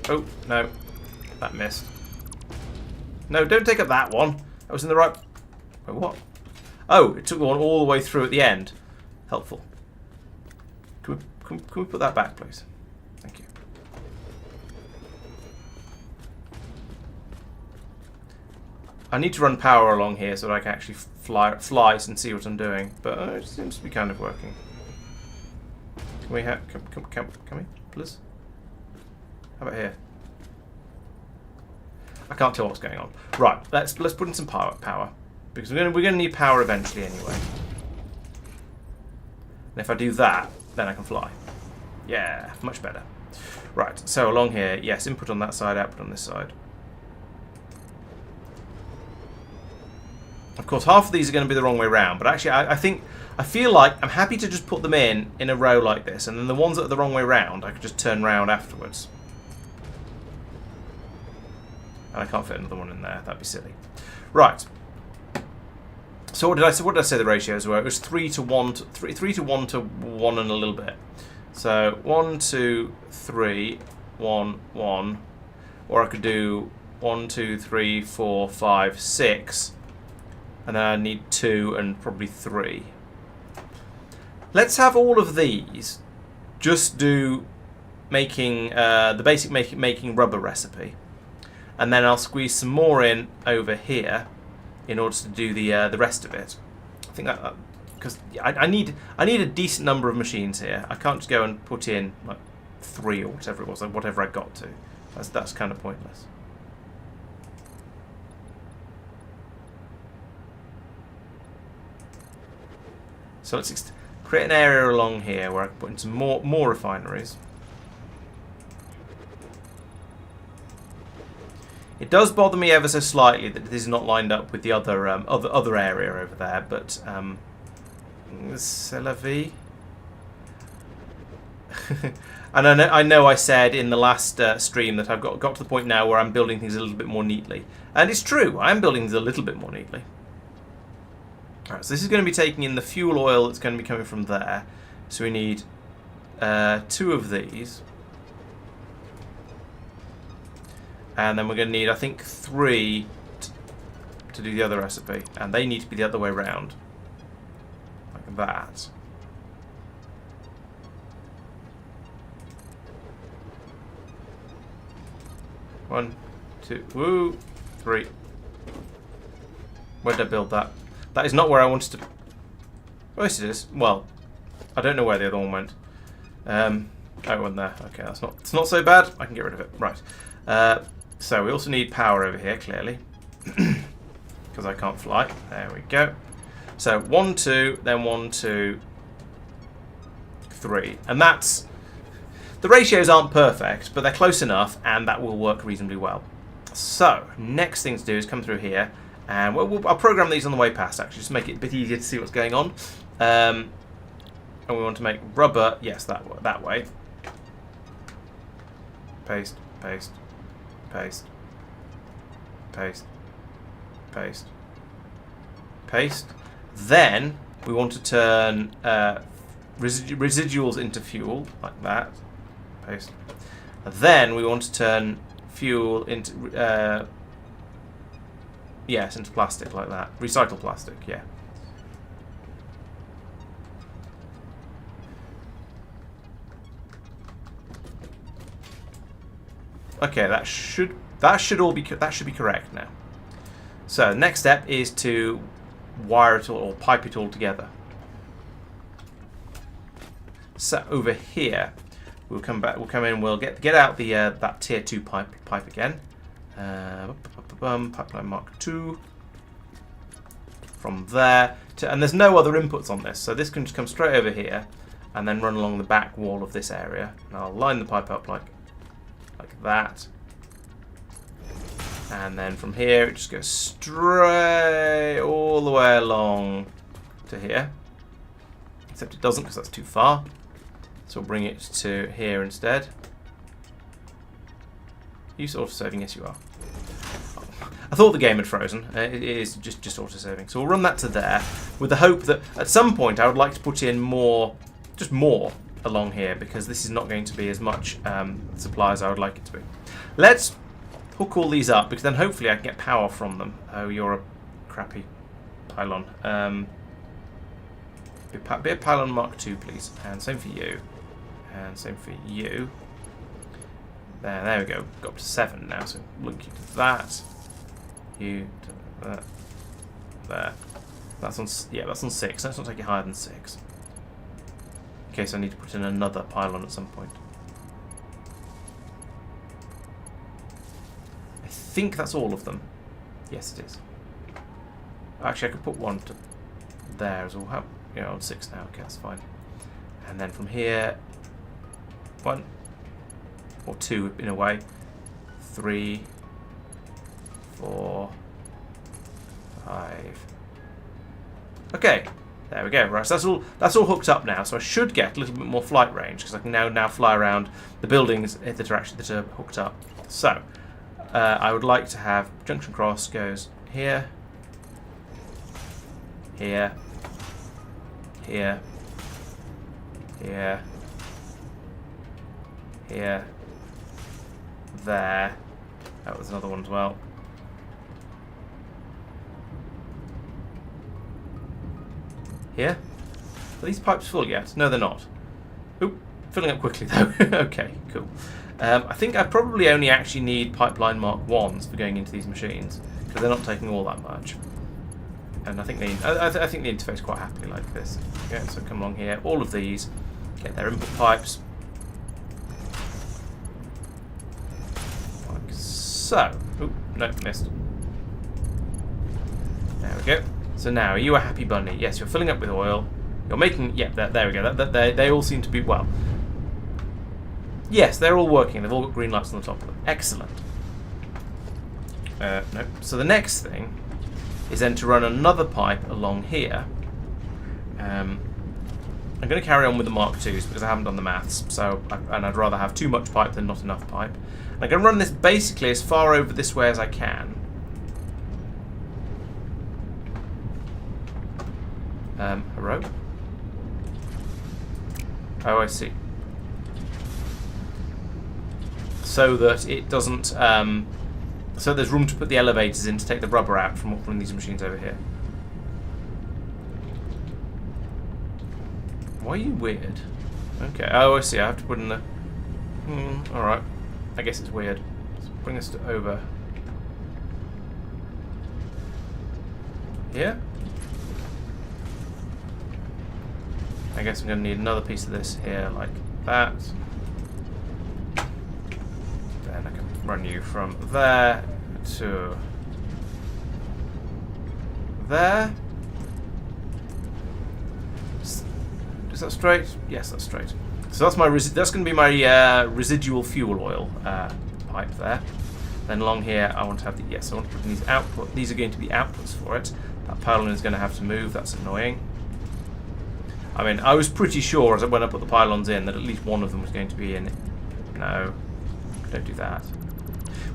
S1: Oh, no. That missed. No, don't take up that one. I was in the right... Wait, what? Oh, it took one all the way through at the end. Helpful. Can we put that back, please? Thank you. I need to run power along here so that I can actually fly and see what I'm doing. But it seems to be kind of working. Can we have... Can we, please? How about here? I can't tell what's going on. Right, let's put in some power because we're gonna need power eventually anyway. And if I do that, then I can fly. Yeah, much better. Right, so along here, yes, input on that side, output on this side. Of course, half of these are going to be the wrong way round, but actually I feel like I'm happy to just put them in a row like this, and then the ones that are the wrong way round, I could just turn round afterwards. And I can't fit another one in there, that'd be silly. Right. So what did I say? What did I say the ratios were? It was 3 to 1 to 3 to 1 to 1 and a little bit. So 1, 2, 3, 1, 1, or I could do 1, 2, 3, 4, 5, 6, and then I need 2 and probably 3. Let's have all of these just do making the basic making rubber recipe, and then I'll squeeze some more in over here in order to do the rest of it. I think that because I need a decent number of machines here. I can't just go and put in like 3 or whatever it was, like whatever I got to. That's kind of pointless. So let's create an area along here where I can put in some more refineries. It does bother me ever so slightly that this is not lined up with the other other area over there, but c'est la vie. And I know I said in the last stream that I've got to the point now where I'm building things a little bit more neatly, and it's true. I am building things a little bit more neatly. All right, so this is going to be taking in the fuel oil that's going to be coming from there. So we need 2 of these. And then we're going to need, I think, 3 to do the other recipe. And they need to be the other way around. Like that. One, 2, woo, 3. Where did I build that? That is not where I wanted to... Oh, yes it is. Well, I don't know where the other one went. Oh, it went there. Okay, it's not so bad. I can get rid of it. Right. So we also need power over here, clearly. Because I can't fly. There we go. So 1, 2, then 1, 2, 3. And that's... The ratios aren't perfect, but they're close enough, and that will work reasonably well. So, next thing to do is come through here. And I'll program these on the way past, actually, just to make it a bit easier to see what's going on. And we want to make rubber, yes, that way. Paste, paste, paste, paste, paste, paste. Then we want to turn residuals into fuel, like that. Paste. And then we want to turn fuel into... yes, into plastic like that. Recycle plastic, yeah. Okay, that should be correct now. So next step is to wire it all or pipe it all together. So over here, we'll come in. We'll get out the that tier 2 pipe again. Pipeline Mark II. From there and there's no other inputs on this, so this can just come straight over here and then run along the back wall of this area. And I'll line the pipe up like that, and then from here it just goes straight all the way along to here. Except it doesn't, because that's too far. So we'll bring it to here instead. Are you auto-saving? Yes, you are. I thought the game had frozen. It is just auto-saving. So we'll run that to there, with the hope that at some point I would like to put in more, just more along here, because this is not going to be as much supply as I would like it to be. Let's hook all these up, because then hopefully I can get power from them. Oh, you're a crappy pylon. Be a pylon Mark II, please. And same for you. And same for you. There we go. Got up to 7 now, so link you to that. You to that. There. That's on, yeah, that's on 6. Let's not take it higher than 6. In case I need to put in another pylon at some point. I think that's all of them. Yes, it is. Actually, I could put one to there as well. You know, on 6 now. Okay, that's fine. And then from here, 1 or 2 in a way. 3, 4, 5. Okay, there we go. Right, so that's all hooked up now. So I should get a little bit more flight range, because I can now fly around the buildings that are hooked up. So I would like to have junction cross goes here, Here. Here. Here. Here. There. That was another one as well. Here? Are these pipes full yet? No, they're not. Oop, filling up quickly though. Okay, cool. I think I probably only actually need pipeline Mark 1s for going into these machines, because they're not taking all that much. And I think I think the interface quite happily like this. Okay, so come along here. All of these get their input pipes. Like so. Oop, no, missed. There we go. So now, are you a happy bunny? Yes, you're filling up with oil. You're making... Yeah, there we go. They all seem to be... Well... Yes, they're all working. They've all got green lights on the top of them. Excellent. No. So the next thing is then to run another pipe along here. I'm going to carry on with the Mark IIs because I haven't done the maths. And I'd rather have too much pipe than not enough pipe. I'm going to run this basically as far over this way as I can. Hello? Oh, I see. So that it doesn't... so there's room to put the elevators in to take the rubber out from these machines over here. Why are you weird? Okay. Oh, I see. I have to put in the... alright. I guess it's weird. Let's bring this over... Here? I guess I'm going to need another piece of this here, like that. Then I can run you from there to there. Is that straight? Yes, that's straight. So that's my that's going to be my residual fuel oil pipe there. Then along here, I want to have the I want to put in these output. These are going to be outputs for it. That pylon is going to have to move. That's annoying. I mean, I was pretty sure when I put the pylons in that at least one of them was going to be in... No, don't do that.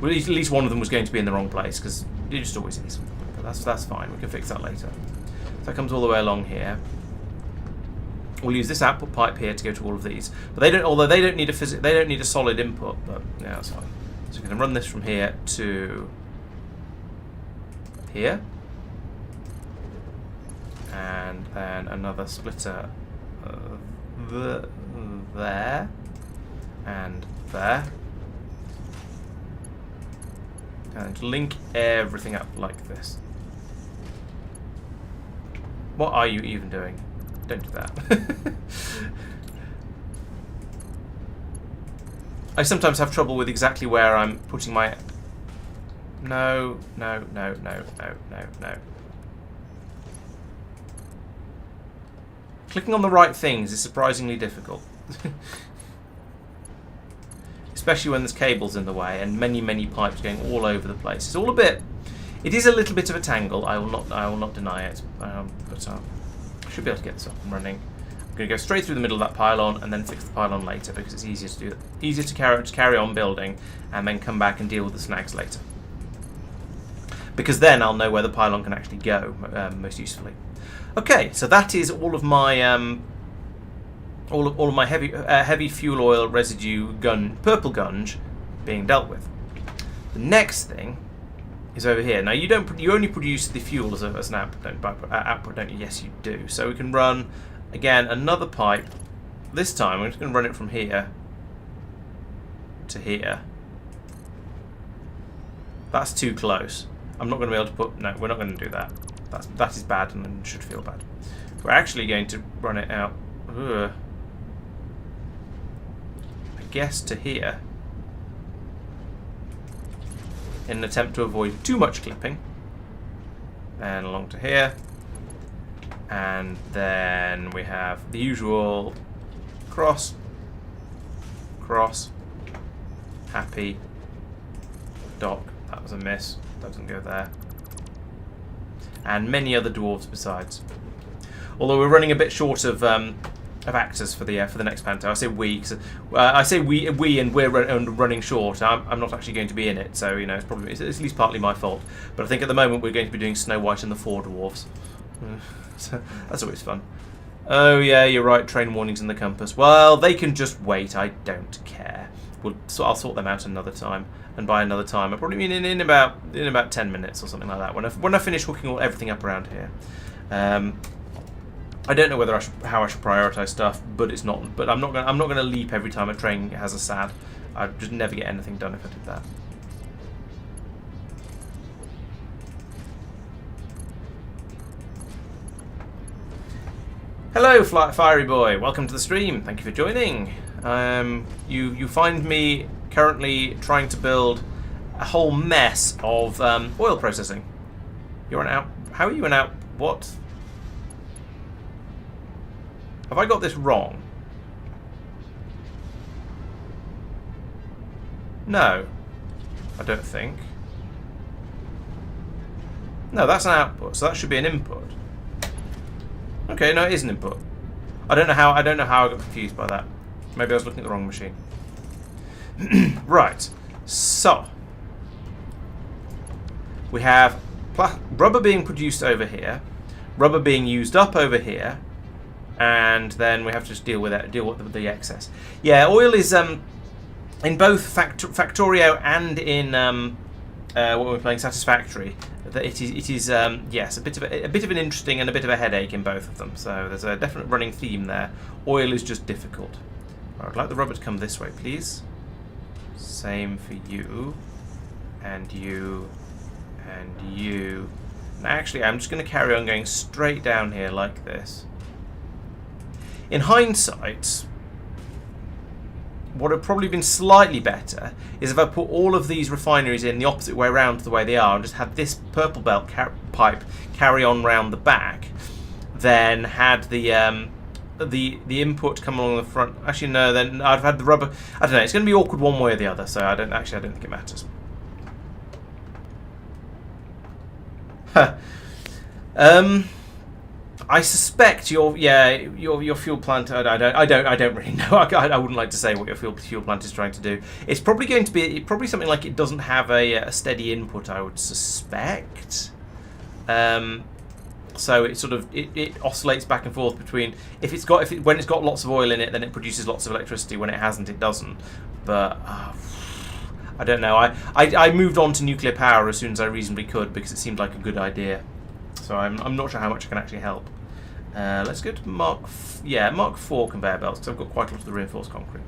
S1: Well, at least one of them was going to be in the wrong place, because it just always is. But that's fine, we can fix that later. So that comes all the way along here. We'll use this output pipe here to go to all of these. But they don't, although they don't need a solid input, but yeah, that's fine. So we're going to run this from here to here. And then another splitter there and there, and link everything up like this. What are you even doing? Don't do that. I sometimes have trouble with exactly where I'm putting my... No. Clicking on the right things is surprisingly difficult. Especially when there's cables in the way and many pipes going all over the place. It's all a bit... It is a little bit of a tangle, I will not deny it. But I should be able to get this up and running. I'm going to go straight through the middle of that pylon and then fix the pylon later because it's easier to do. Easier to carry on building and then come back and deal with the snags later. Because then I'll know where the pylon can actually go most usefully. Okay, so that is all of my all of my heavy fuel oil residue purple gunge being dealt with. The next thing is over here. Now you only produce the fuel as an output, don't you? Yes, you do. So we can run again another pipe. This time I'm just going to run it from here to here. That's too close. I'm not going to be able to put... No, we're not going to do that. That is bad and should feel bad. We're actually going to run it out, I guess, to here. In an attempt to avoid too much clipping. And along to here. And then we have the usual cross, happy, dock. That was a miss. Doesn't go there. And many other dwarves besides. Although we're running a bit short of actors for the next panto. I say we, cause, I say we, and we're running short. I'm not actually going to be in it, so you know it's at least partly my fault. But I think at the moment we're going to be doing Snow White and the 4 dwarves. So that's always fun. Oh yeah, you're right. Train warnings in the compass. Well, they can just wait. I don't care. I'll sort them out another time. And by another time, I probably mean in about 10 minutes or something like that. When I finish hooking everything up around here. I don't know whether how I should prioritize stuff, but it's not. But I'm not gonna leap every time a train has a SAD. I'd just never get anything done if I did that. Hello, Fiery Boy. Welcome to the stream. Thank you for joining. You find me currently trying to build a whole mess of oil processing. You're an out. How are you an out? What? Have I got this wrong? No, I don't think. No, that's an output, so that should be an input. Okay, no, it is an input. I don't know how I got confused by that. Maybe I was looking at the wrong machine. Right. So we have rubber being produced over here, rubber being used up over here, and then we have to just deal with the excess. Yeah, oil is in both Factorio and in what we're playing Satisfactory. That it is yes, a bit of an interesting and a bit of a headache in both of them. So there's a definite running theme there. Oil is just difficult. I'd like the rubber to come this way, please. Same for you, and you, and you. And actually, I'm just going to carry on going straight down here like this. In hindsight, what would have probably been slightly better is if I put all of these refineries in the opposite way around to the way they are and just had this purple belt pipe carry on round the back, then had the input come along the front. Actually, no, then I'd have had the rubber. I don't know. It's going to be awkward one way or the other, so I don't think it matters. I suspect your fuel plant. I don't really know. I wouldn't like to say what your fuel plant is trying to do. It's probably going to be something like it doesn't have a steady input. I would suspect. So it sort of it oscillates back and forth between when it's got lots of oil in it, then it produces lots of electricity. When it hasn't, it doesn't. But I don't know. I moved on to nuclear power as soon as I reasonably could because it seemed like a good idea. So I'm not sure how much I can actually help. Let's go to Mark 4 conveyor belts because I've got quite a lot of the reinforced concrete.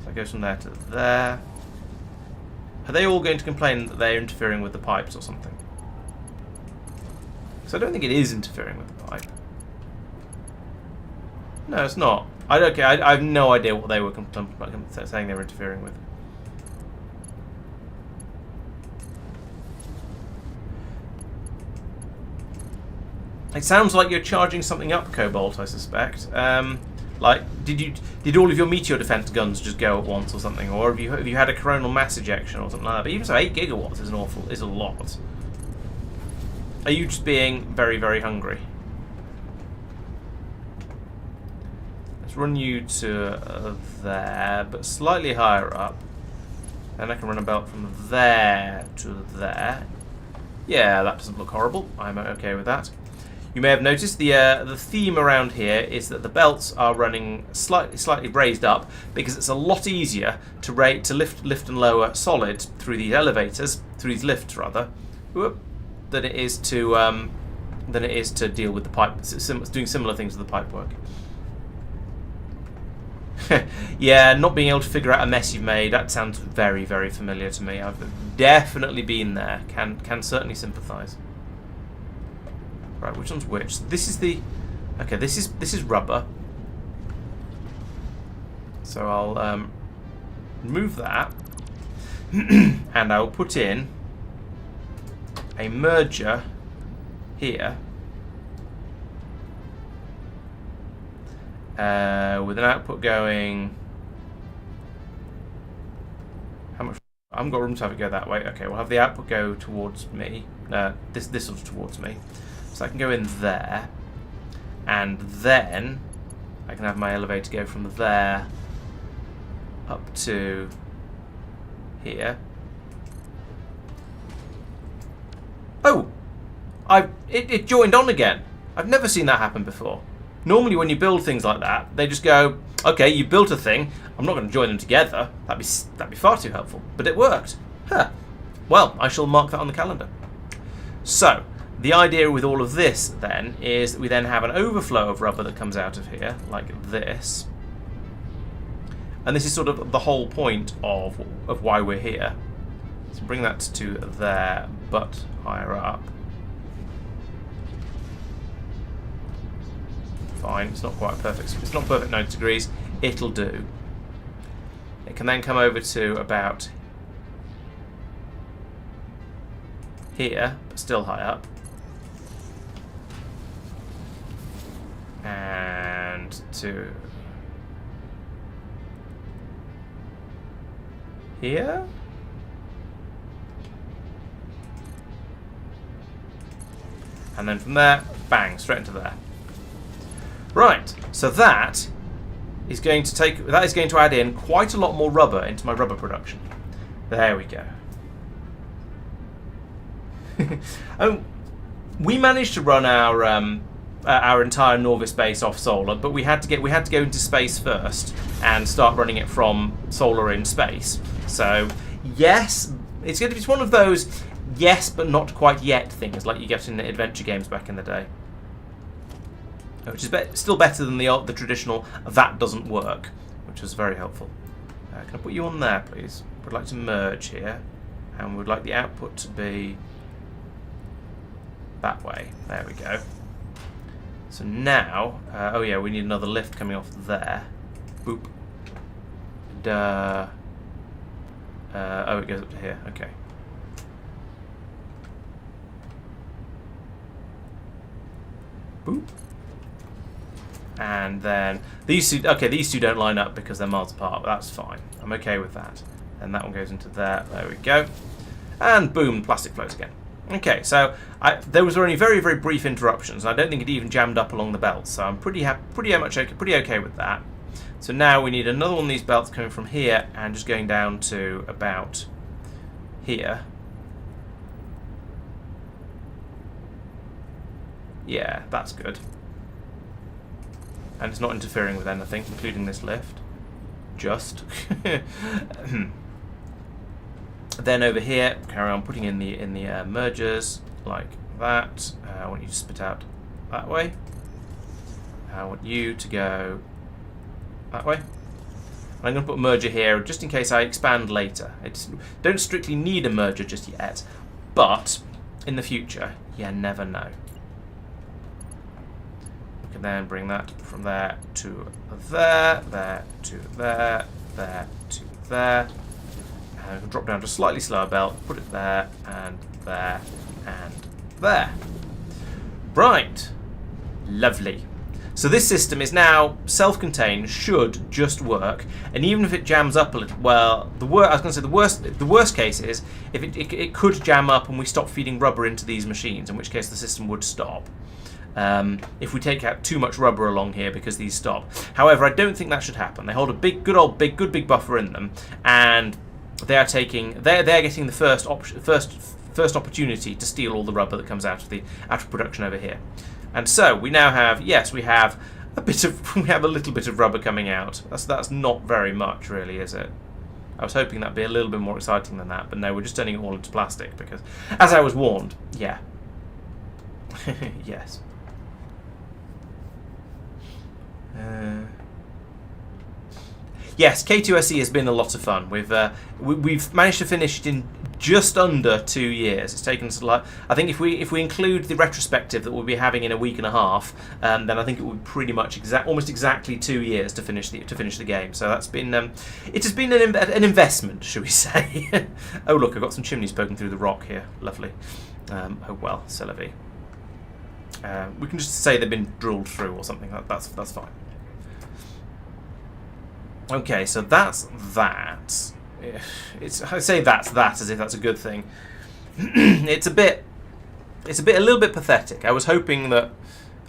S1: So it goes from there to there. Are they all going to complain that they're interfering with the pipes or something? Because I don't think it is interfering with the pipe. No, it's not. I have no idea what they were saying they were interfering with. It sounds like you're charging something up, Cobalt, I suspect. Like, did all of your meteor defense guns just go at once or something, or have you had a coronal mass ejection or something like that? But even so, 8 gigawatts is a lot. Are you just being very, very hungry? Let's run you to there, but slightly higher up. Then I can run a belt from there to there. Yeah, that doesn't look horrible. I'm okay with that. You may have noticed the theme around here is that the belts are running slightly raised up because it's a lot easier to lift and lower solid through these lifts rather, than it is to deal with the pipe. It's doing similar things with the pipe work. Yeah, not being able to figure out a mess you've made, that sounds very, very familiar to me. I've definitely been there. Can certainly sympathise. Right, which one's which? So this is this is rubber. So I'll remove that, and I'll put in a merger here with an output going. How much? I haven't got room to have it go that way. Okay, we'll have the output go towards me. This sort of towards me. So I can go in there, and then I can have my elevator go from there up to here. Oh, it joined on again. I've never seen that happen before. Normally when you build things like that, they just go, okay, you built a thing, I'm not going to join them together. That'd be far too helpful. But it worked. Huh. Well, I shall mark that on the calendar. So, the idea with all of this then is that we then have an overflow of rubber that comes out of here, like this. And this is sort of the whole point of why we're here. So bring that to there, but higher up. Fine, it's not quite perfect. It's not perfect 90 degrees. It'll do. It can then come over to about here, but still high up. And to here. And then from there, bang, straight into there. Right, so that is going to add in quite a lot more rubber into my rubber production. There we go. We managed to run our entire Norvis base off solar, but we had to go into space first and start running it from solar in space. So yes, it's one of those yes but not quite yet things like you get in adventure games back in the day, which is still better than the traditional that doesn't work, which was very helpful. Can I put you on there, please? We'd like to merge here, and we'd like the output to be that way. There we go. So now, oh yeah, we need another lift coming off there. Boop. Duh. Oh, it goes up to here. Okay. Boop. And then these two. Okay, these two don't line up because they're miles apart, but that's fine. I'm okay with that. And that one goes into there. There we go. And boom, plastic flows again. Okay, so there was only very, very brief interruptions, and I don't think it even jammed up along the belts, so I'm pretty okay with that. So now we need another one of these belts coming from here and just going down to about here. Yeah, that's good. And it's not interfering with anything, including this lift. Just. Then over here, carry on putting in the mergers like that. I want you to spit out that way. I want you to go that way. And I'm going to put a merger here just in case I expand later. I don't strictly need a merger just yet, but in the future, you never know. We can then bring that from there to there, there to there, there to there. And drop down to a slightly slower belt, put it there, and there, and there. Right. Lovely. So this system is now self-contained, should just work, and even if it jams up a little, well, the worst case is if it could jam up and we stop feeding rubber into these machines, in which case the system would stop. If we take out too much rubber along here because these stop. However, I don't think that should happen. They hold a good big buffer in them, and they're getting the first opportunity to steal all the rubber that comes out of production over here. And so we now have, yes, we have a little bit of rubber coming out. That's not very much, really, is it? I was hoping that'd be a little bit more exciting than that, but no, we're just turning it all into plastic because, as I was warned, yeah. Yes. Yes, K2SE has been a lot of fun. We've managed to finish it in just under 2 years. It's taken us I think if we include the retrospective that we'll be having in a week and a half, then I think it will be pretty much almost exactly 2 years to finish the game. So that's been it has been an investment, should we say? Oh look, I've got some chimneys poking through the rock here. Lovely. Oh well, c'est la vie. We can just say they've been drilled through or something. That's fine. Okay, so that's that. I say that's that as if that's a good thing. It's a little bit pathetic. I was hoping that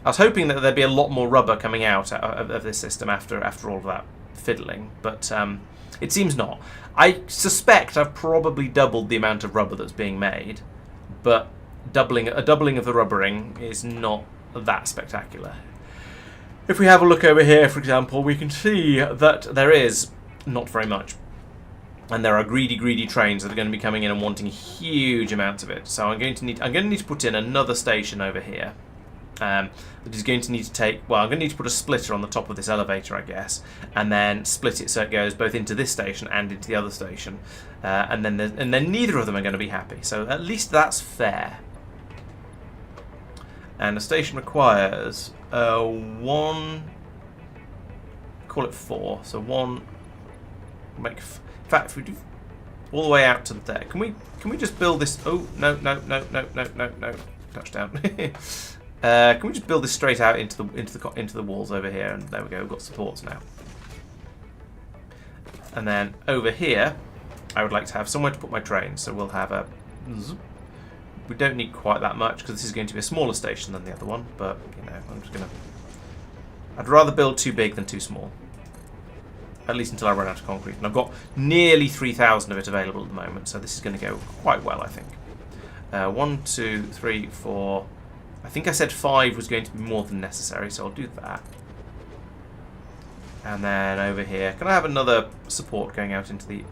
S1: there'd be a lot more rubber coming out of this system after all of that fiddling, but it seems not. I suspect I've probably doubled the amount of rubber that's being made, but a doubling of the rubbering is not that spectacular. If we have a look over here, for example, we can see that there is not very much. And there are greedy trains that are going to be coming in and wanting huge amounts of it. So I'm going to need to put in another station over here. That is going to need to take. Well, I'm going to need to put a splitter on the top of this elevator, I guess, and then split it so it goes both into this station and into the other station. And then neither of them are going to be happy. So at least that's fair. And a station requires one. Call it 4. So one. Make. In fact, if we do all the way out to there, can we just build this? Oh no! Touchdown. Can we just build this straight out into the walls over here? And there we go. We've got supports now. And then over here, I would like to have somewhere to put my trains. So we'll have a. We don't need quite that much because this is going to be a smaller station than the other one. But you know, I'm just gonna. I'd rather build too big than too small. At least until I run out of concrete. And I've got nearly 3,000 of it available at the moment, so this is going to go quite well, I think. 1, 2, 3, 4. I think I said 5 was going to be more than necessary, so I'll do that. And then over here, can I have another support going out into the...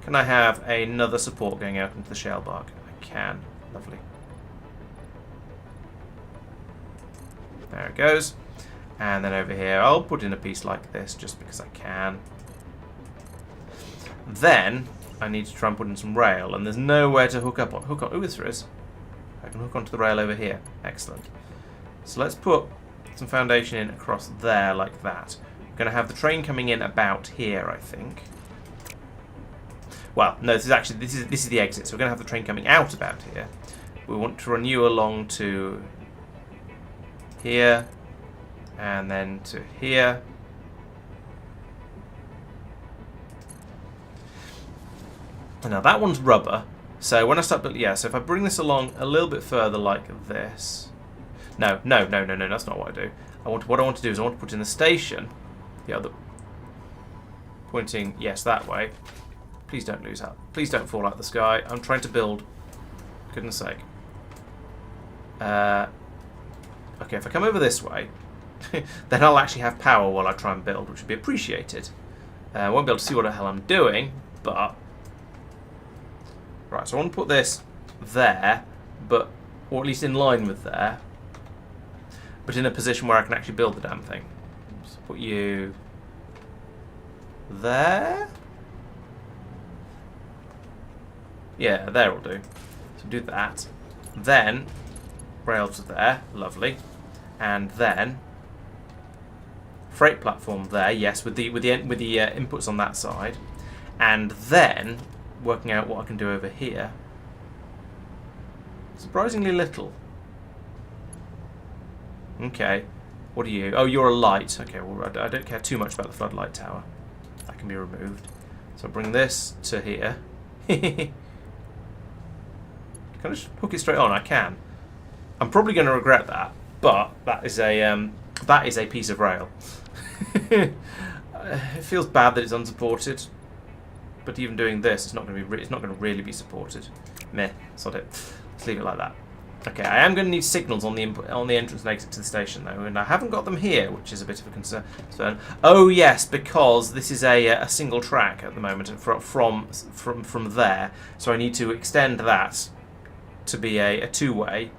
S1: Can I have another support going out into the shell bark? I can. Lovely. There it goes. And then over here, I'll put in a piece like this just because I can. Then I need to try and put in some rail, and there's nowhere to hook on. Oh, there is. I can hook onto the rail over here. Excellent. So let's put some foundation in across there like that. I'm going to have the train coming in about here, I think. Well, no, this is the exit. So we're going to have the train coming out about here. We want to run you along to here. And then to here. Now that one's rubber. So when I start building, yeah. So if I bring this along a little bit further, like this. No. That's not what I do. What I want to do is I want to put in the station. The other. Pointing, yes, that way. Please don't lose out. Please don't fall out of the sky. I'm trying to build. Goodness sake. Okay, if I come over this way. Then I'll actually have power while I try and build, which would be appreciated. I won't be able to see what the hell I'm doing, but... Right, so I want to put this there, but... Or at least in line with there. But in a position where I can actually build the damn thing. So put you... There? Yeah, there will do. So do that. Then, rail to there. Lovely. And then... Freight platform there, yes, with the inputs on that side, and then working out what I can do over here. Surprisingly little. Okay, what are you? Oh, you're a light. Okay, well I don't care too much about the floodlight tower. That can be removed. So I'll bring this to here. Can I just hook it straight on? I can. I'm probably going to regret that, but that is a piece of rail. It feels bad that it's unsupported, but even doing this, it's not going to really be supported. Meh, sod it. Let's leave it like that. Okay, I am going to need signals on the entrance and exit to the station though, and I haven't got them here, which is a bit of a concern. Oh yes, because this is a single track at the moment from there, so I need to extend that to be a two-way,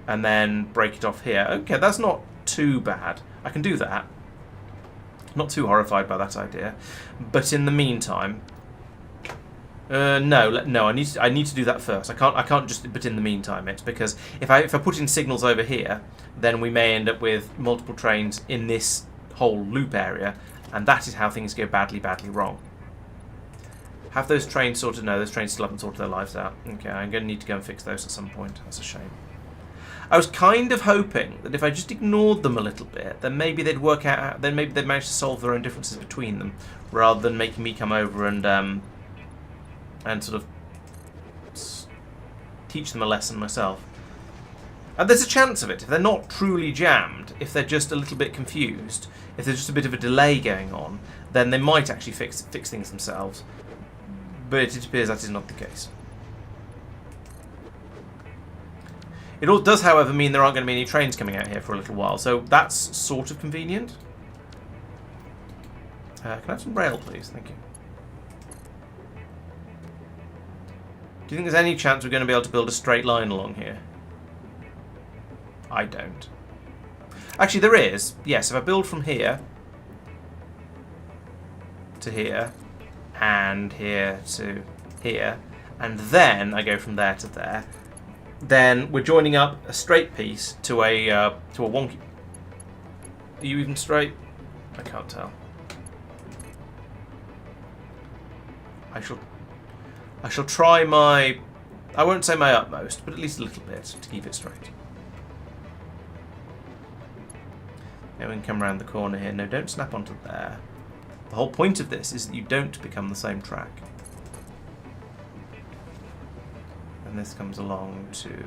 S1: and then break it off here. Okay, that's not too bad. I can do that. Not too horrified by that idea, but in the meantime, no. I need to do that first. I can't just. But in the meantime, it's because if I put in signals over here, then we may end up with multiple trains in this whole loop area, and that is how things go badly wrong. Have those trains sorted? No, those trains still haven't sorted their lives out. Okay, I'm going to need to go and fix those at some point. That's a shame. I was kind of hoping that if I just ignored them a little bit, then maybe they'd work out. Then maybe they'd manage to solve their own differences between them, rather than making me come over and sort of teach them a lesson myself. And there's a chance of it if they're not truly jammed. If they're just a little bit confused, if there's just a bit of a delay going on, then they might actually fix things themselves. But it appears that is not the case. It all does, however, mean there aren't going to be any trains coming out here for a little while, so that's sort of convenient. Can I have some rail, please? Thank you. Do you think there's any chance we're going to be able to build a straight line along here? I don't. Actually, there is. Yes, if I build from here to here, and here to here, and then I go from there to there, then we're joining up a straight piece to a wonky. Are you even straight? I can't tell. I shall try my, I won't say my utmost, but at least a little bit to keep it straight. Now we can come around the corner here. No, don't snap onto there. The whole point of this is that you don't become the same track. And this comes along to...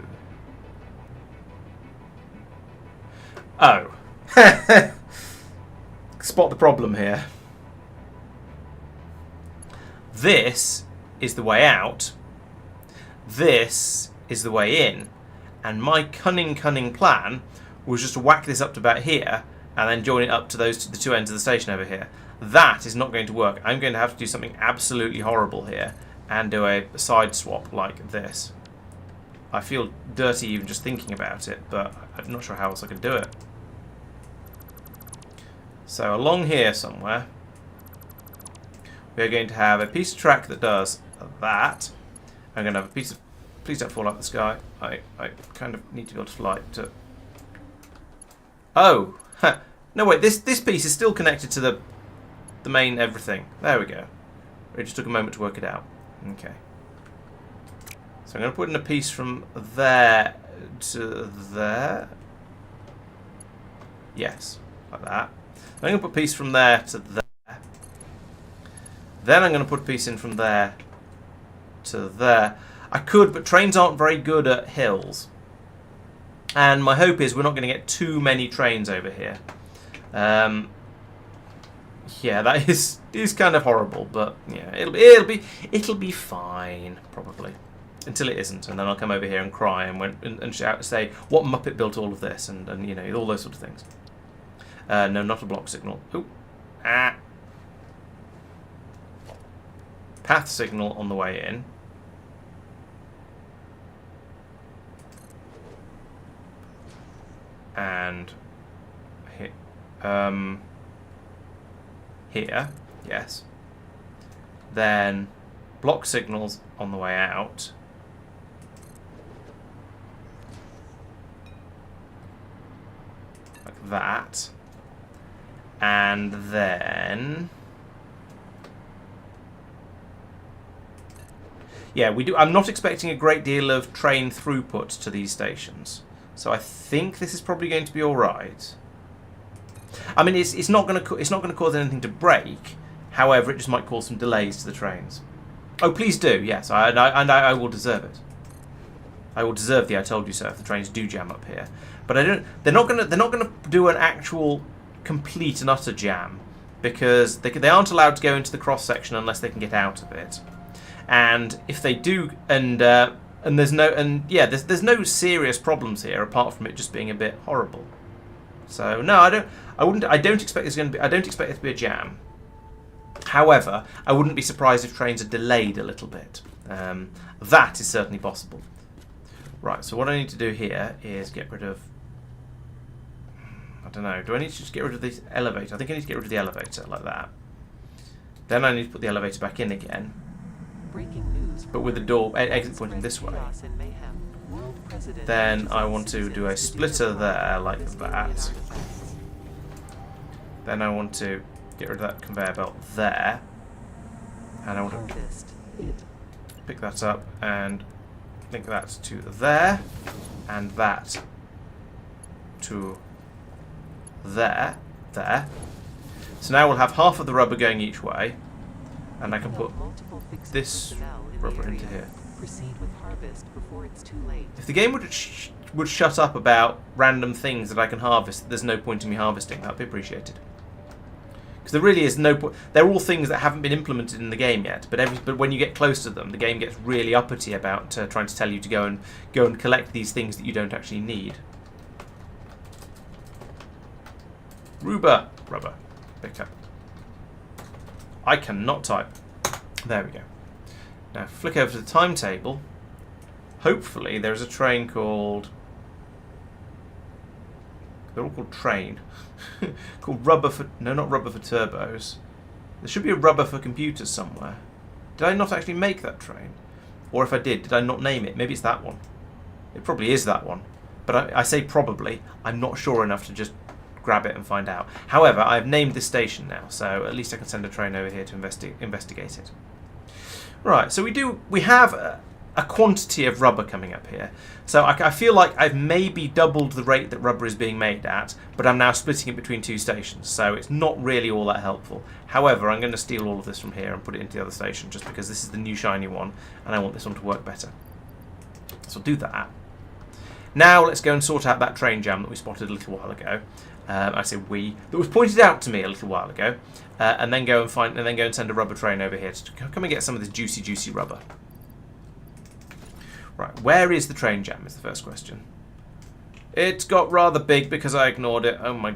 S1: Oh. Spot the problem here. This is the way out. This is the way in. And my cunning plan was just to whack this up to about here and then join it up to the two ends of the station over here. That is not going to work. I'm going to have to do something absolutely horrible here and do a side swap like this. I feel dirty even just thinking about it, but I'm not sure how else I can do it. So along here somewhere, we're going to have a piece of track that does that. I'm going to have a piece of... Please don't fall out of the sky. I kind of need to be able to fly to... Oh! No, wait, this piece is still connected to the main everything. There we go. It just took a moment to work it out. Okay. So I'm going to put in a piece from there to there. Yes, like that. I'm going to put a piece from there to there. Then I'm going to put a piece in from there to there. I could, but trains aren't very good at hills. And my hope is we're not going to get too many trains over here. Yeah, that is kind of horrible, but yeah, it'll be fine probably until it isn't, and then I'll come over here and cry and shout and say what Muppet built all of this, and you know, all those sort of things. No, not a block signal. Ooh, path signal on the way in. And here, yes. Then block signals on the way out. Like that. And then... Yeah, we do. I'm not expecting a great deal of train throughput to these stations. So I think this is probably going to be all right. I mean, it's not going to cause anything to break. However, it just might cause some delays to the trains. Oh, please do. Yes, I will deserve it. I will deserve the "I told you so" if the trains do jam up here. But I don't. They're not going to do an actual complete and utter jam because they aren't allowed to go into the cross section unless they can get out of it. And if they do, and there's no serious problems here apart from it just being a bit horrible. So no, I don't expect it to be a jam. However, I wouldn't be surprised if trains are delayed a little bit. That is certainly possible. Right. So what I need to do here is get rid of. I don't know. Do I need to just get rid of the elevator? I think I need to get rid of the elevator like that. Then I need to put the elevator back in again. But with the door exit pointing this way. Then I want to do a splitter there like that. Then I want to get rid of that conveyor belt there. And I want to pick that up and link that to there. And that to there. There. So now we'll have half of the rubber going each way. And I can put this rubber into here. If the game would shut up about random things that I can harvest, there's no point in me harvesting. That'd be appreciated. Because there really is no point. They're all things that haven't been implemented in the game yet. But when you get close to them, the game gets really uppity about trying to tell you to go and collect these things that you don't actually need. Rubber. Picked up. I cannot type. There we go. Now flick over to the timetable. Hopefully there is a train called... They're all called train. Called rubber for... No, not rubber for turbos. There should be a rubber for computers somewhere. Did I not actually make that train? Or if I did I not name it? Maybe it's that one. It probably is that one. But I say probably. I'm not sure enough to just grab it and find out. However, I've named this station now, so at least I can send a train over here to investigate it. Right, so we have a quantity of rubber coming up here. So I feel like I've maybe doubled the rate that rubber is being made at, but I'm now splitting it between two stations, so it's not really all that helpful. However, I'm going to steal all of this from here and put it into the other station, just because this is the new shiny one, and I want this one to work better. So I'll do that. Now let's go and sort out that train jam that we spotted a little while ago. I say we, that was pointed out to me a little while ago, and then go and send a rubber train over here to come and get some of this juicy rubber. Right, where is the train jam is the first question. It's got rather big because I ignored it. Oh my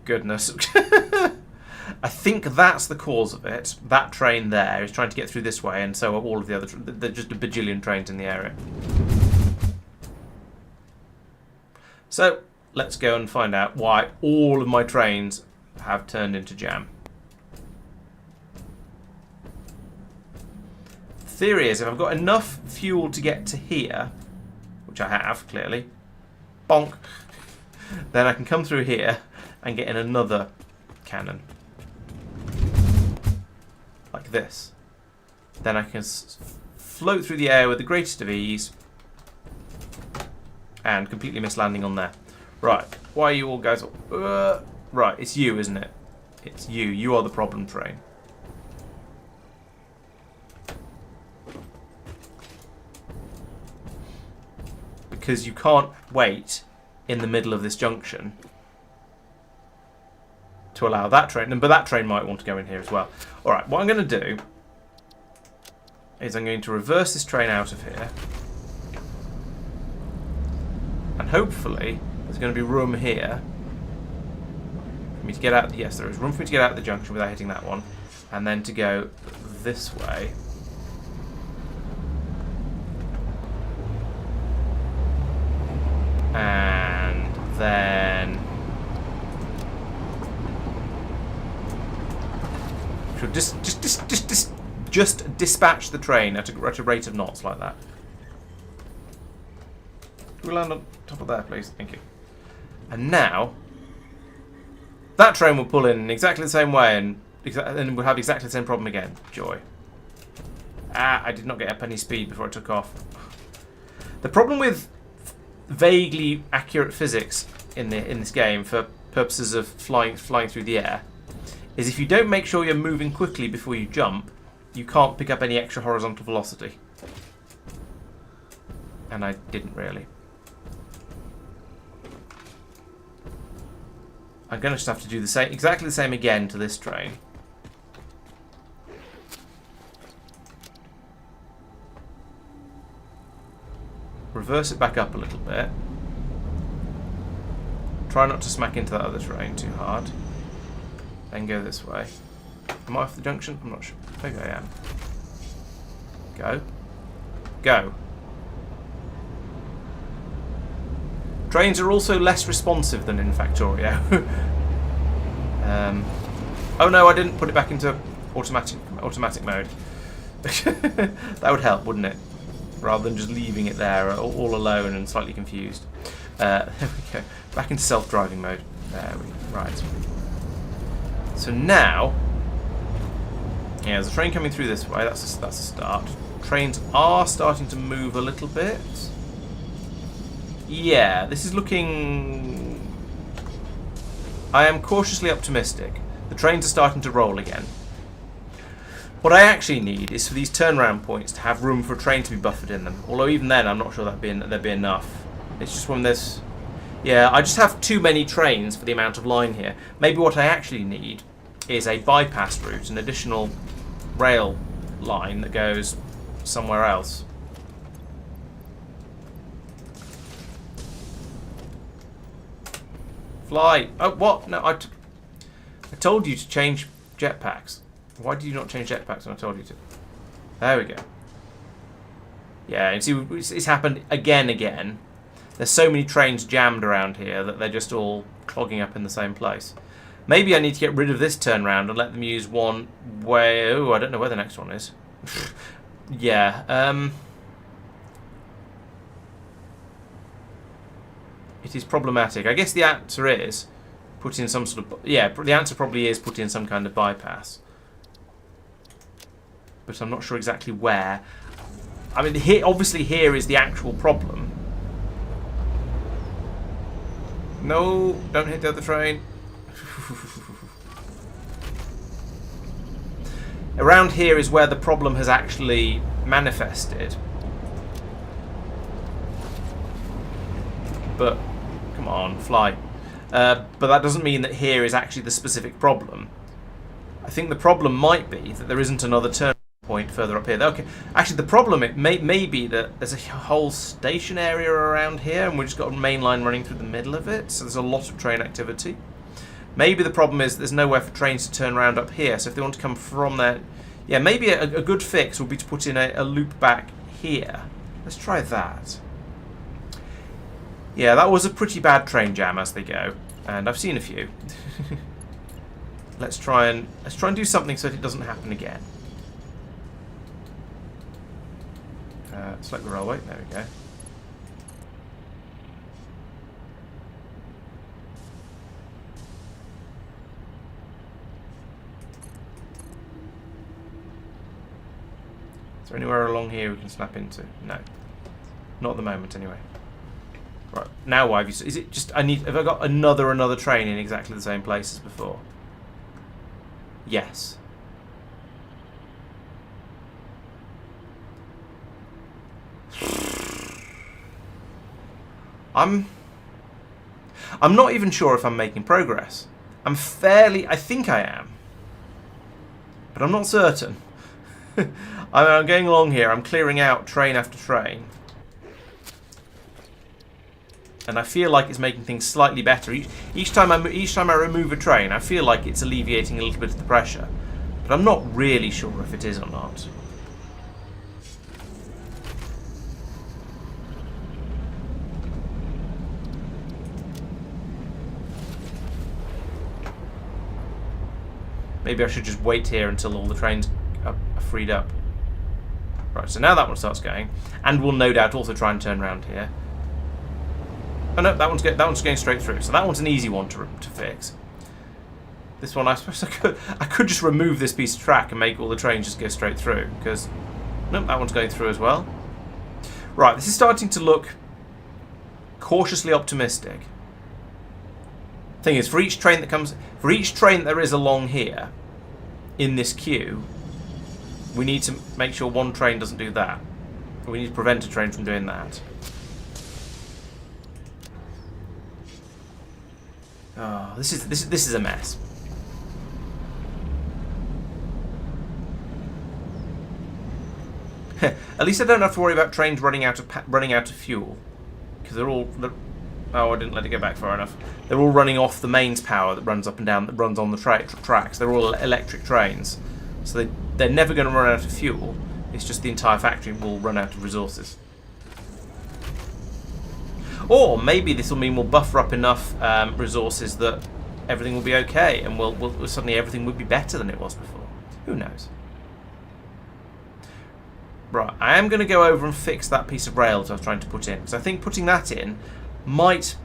S1: goodness. I think that's the cause of it. That train there is trying to get through this way, and so are all of the other... There's just a bajillion trains in the area. So let's go and find out why all of my trains have turned into jam. The theory is if I've got enough fuel to get to here, which I have, clearly, bonk, then I can come through here and get in another cannon. Like this. Then I can float through the air with the greatest of ease and completely miss landing on there. Right, why are you all guys... right, it's you, isn't it? It's you. You are the problem train. Because you can't wait in the middle of this junction to allow that train... But that train might want to go in here as well. Alright, what I'm going to do is I'm going to reverse this train out of here. And hopefully... There's going to be room here for me to get out. Yes, there is room for me to get out of the junction without hitting that one, and then to go this way. And then should just dispatch the train at a rate of knots like that. Can we land on top of there, please? Thank you. And now, that train will pull in exactly the same way and we'll have exactly the same problem again. Joy. Ah, I did not get up any speed before it took off. The problem with vaguely accurate physics in this game for purposes of flying through the air is if you don't make sure you're moving quickly before you jump, you can't pick up any extra horizontal velocity. And I didn't really. I'm going to just have to do the same, exactly the same again to this train. Reverse it back up a little bit. Try not to smack into that other train too hard. Then go this way. Am I off the junction? I'm not sure. Maybe I am. Go. Go. Trains are also less responsive than in Factorio. Oh no, I didn't put it back into automatic mode. That would help, wouldn't it? Rather than just leaving it there all alone and slightly confused. There we go. Back into self-driving mode. There we go. Right. So now, yeah, there's a train coming through this way. That's a start. Trains are starting to move a little bit. Yeah, this is looking... I am cautiously optimistic. The trains are starting to roll again. What I actually need is for these turnaround points to have room for a train to be buffered in them. Although even then, I'm not sure there'd be enough. It's just when there's... Yeah, I just have too many trains for the amount of line here. Maybe what I actually need is a bypass route, an additional rail line that goes somewhere else. Fly! Oh, what? No, I told you to change jetpacks. Why did you not change jetpacks when I told you to? There we go. Yeah, you see, it's happened again. There's so many trains jammed around here that they're just all clogging up in the same place. Maybe I need to get rid of this turnaround and let them use one way. Oh, I don't know where the next one is. Yeah. It is problematic. I guess the answer is put in some sort of... Yeah, the answer probably is put in some kind of bypass. But I'm not sure exactly where. I mean, here, obviously here is the actual problem. No, don't hit the other train. Around here is where the problem has actually manifested. But, come on, fly. But that doesn't mean that here is actually the specific problem. I think the problem might be that there isn't another turn point further up here. Okay, actually the problem it may be that there's a whole station area around here and we've just got a main line running through the middle of it, so there's a lot of train activity. Maybe the problem is there's nowhere for trains to turn around up here, so if they want to come from there... Yeah, maybe a good fix would be to put in a loop back here. Let's try that. Yeah, that was a pretty bad train jam as they go, and I've seen a few. Let's try and do something so that it doesn't happen again. Select the railway. There we go. Is there anywhere along here we can snap into? No, not at the moment anyway. Right, now why have you... Is it just... Have I got another train in exactly the same place as before? Yes. I'm not even sure if I'm making progress. I think I am. But I'm not certain. I'm going along here, I'm clearing out train after train. And I feel like it's making things slightly better. Each time I remove a train, I feel like it's alleviating a little bit of the pressure. But I'm not really sure if it is or not. Maybe I should just wait here until all the trains are freed up. Right, so now that one starts going. And we'll no doubt also try and turn around here. Oh no, that one's going straight through. So that one's an easy one to fix. This one, I suppose I could just remove this piece of track and make all the trains just go straight through. Because, nope, that one's going through as well. Right, this is starting to look cautiously optimistic. Thing is, for each train that there is along here, in this queue, we need to make sure one train doesn't do that. We need to prevent a train from doing that. Oh, this is a mess. At least I don't have to worry about trains running out of fuel, because oh, I didn't let it go back far enough. They're all running off the mains power that runs up and down, that runs on the tracks. They're all electric trains, so they're never going to run out of fuel. It's just the entire factory will run out of resources. Or maybe this will mean we'll buffer up enough resources that everything will be okay, and suddenly everything would be better than it was before. Who knows? Right, I am going to go over and fix that piece of rail that I was trying to put in, because I think putting that in might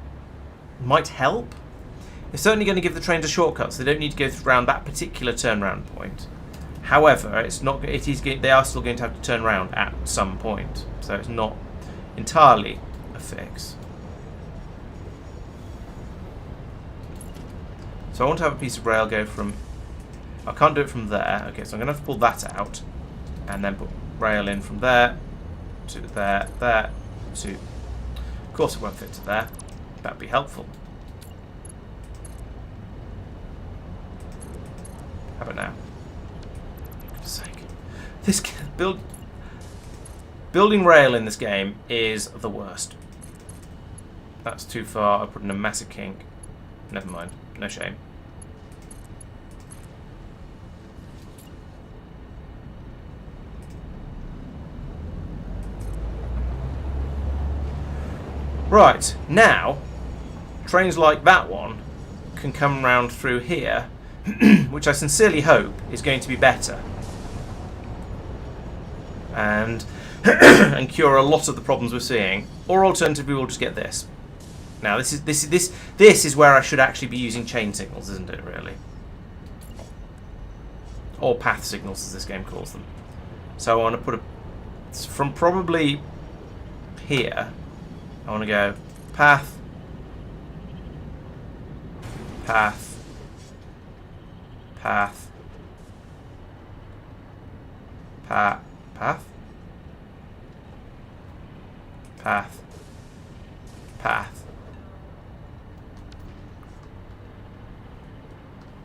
S1: help. It's certainly going to give the trains a shortcut, so they don't need to go around that particular turnaround point. However, they are still going to have to turn around at some point, so it's not entirely a fix. So I want to have a piece of rail go from... I can't do it from there. Okay, so I'm going to have to pull that out and then put rail in from there to there, there to... Of course it won't fit to there. That'd be helpful. How about now? For goodness sake. This building rail in this game is the worst. That's too far. I put in a massive kink. Never mind. No shame. Right, now, trains like that one can come round through here, which I sincerely hope is going to be better. And and cure a lot of the problems we're seeing. Or alternatively, we'll just get this. Now, this is where I should actually be using chain signals, isn't it, really? Or path signals, as this game calls them. So I want to put from probably here, I want to go path, path, path, path, path, path.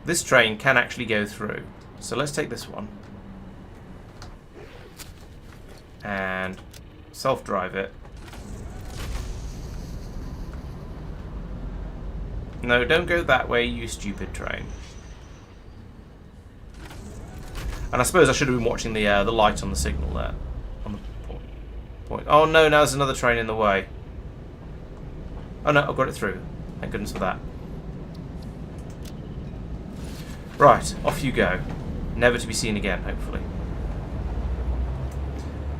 S1: This train can actually go through. So let's take this one and self-drive it. No, don't go that way, you stupid train. And I suppose I should have been watching the light on the signal there. On the point. Oh no, now there's another train in the way. Oh no, I've got it through. Thank goodness for that. Right, off you go. Never to be seen again, hopefully.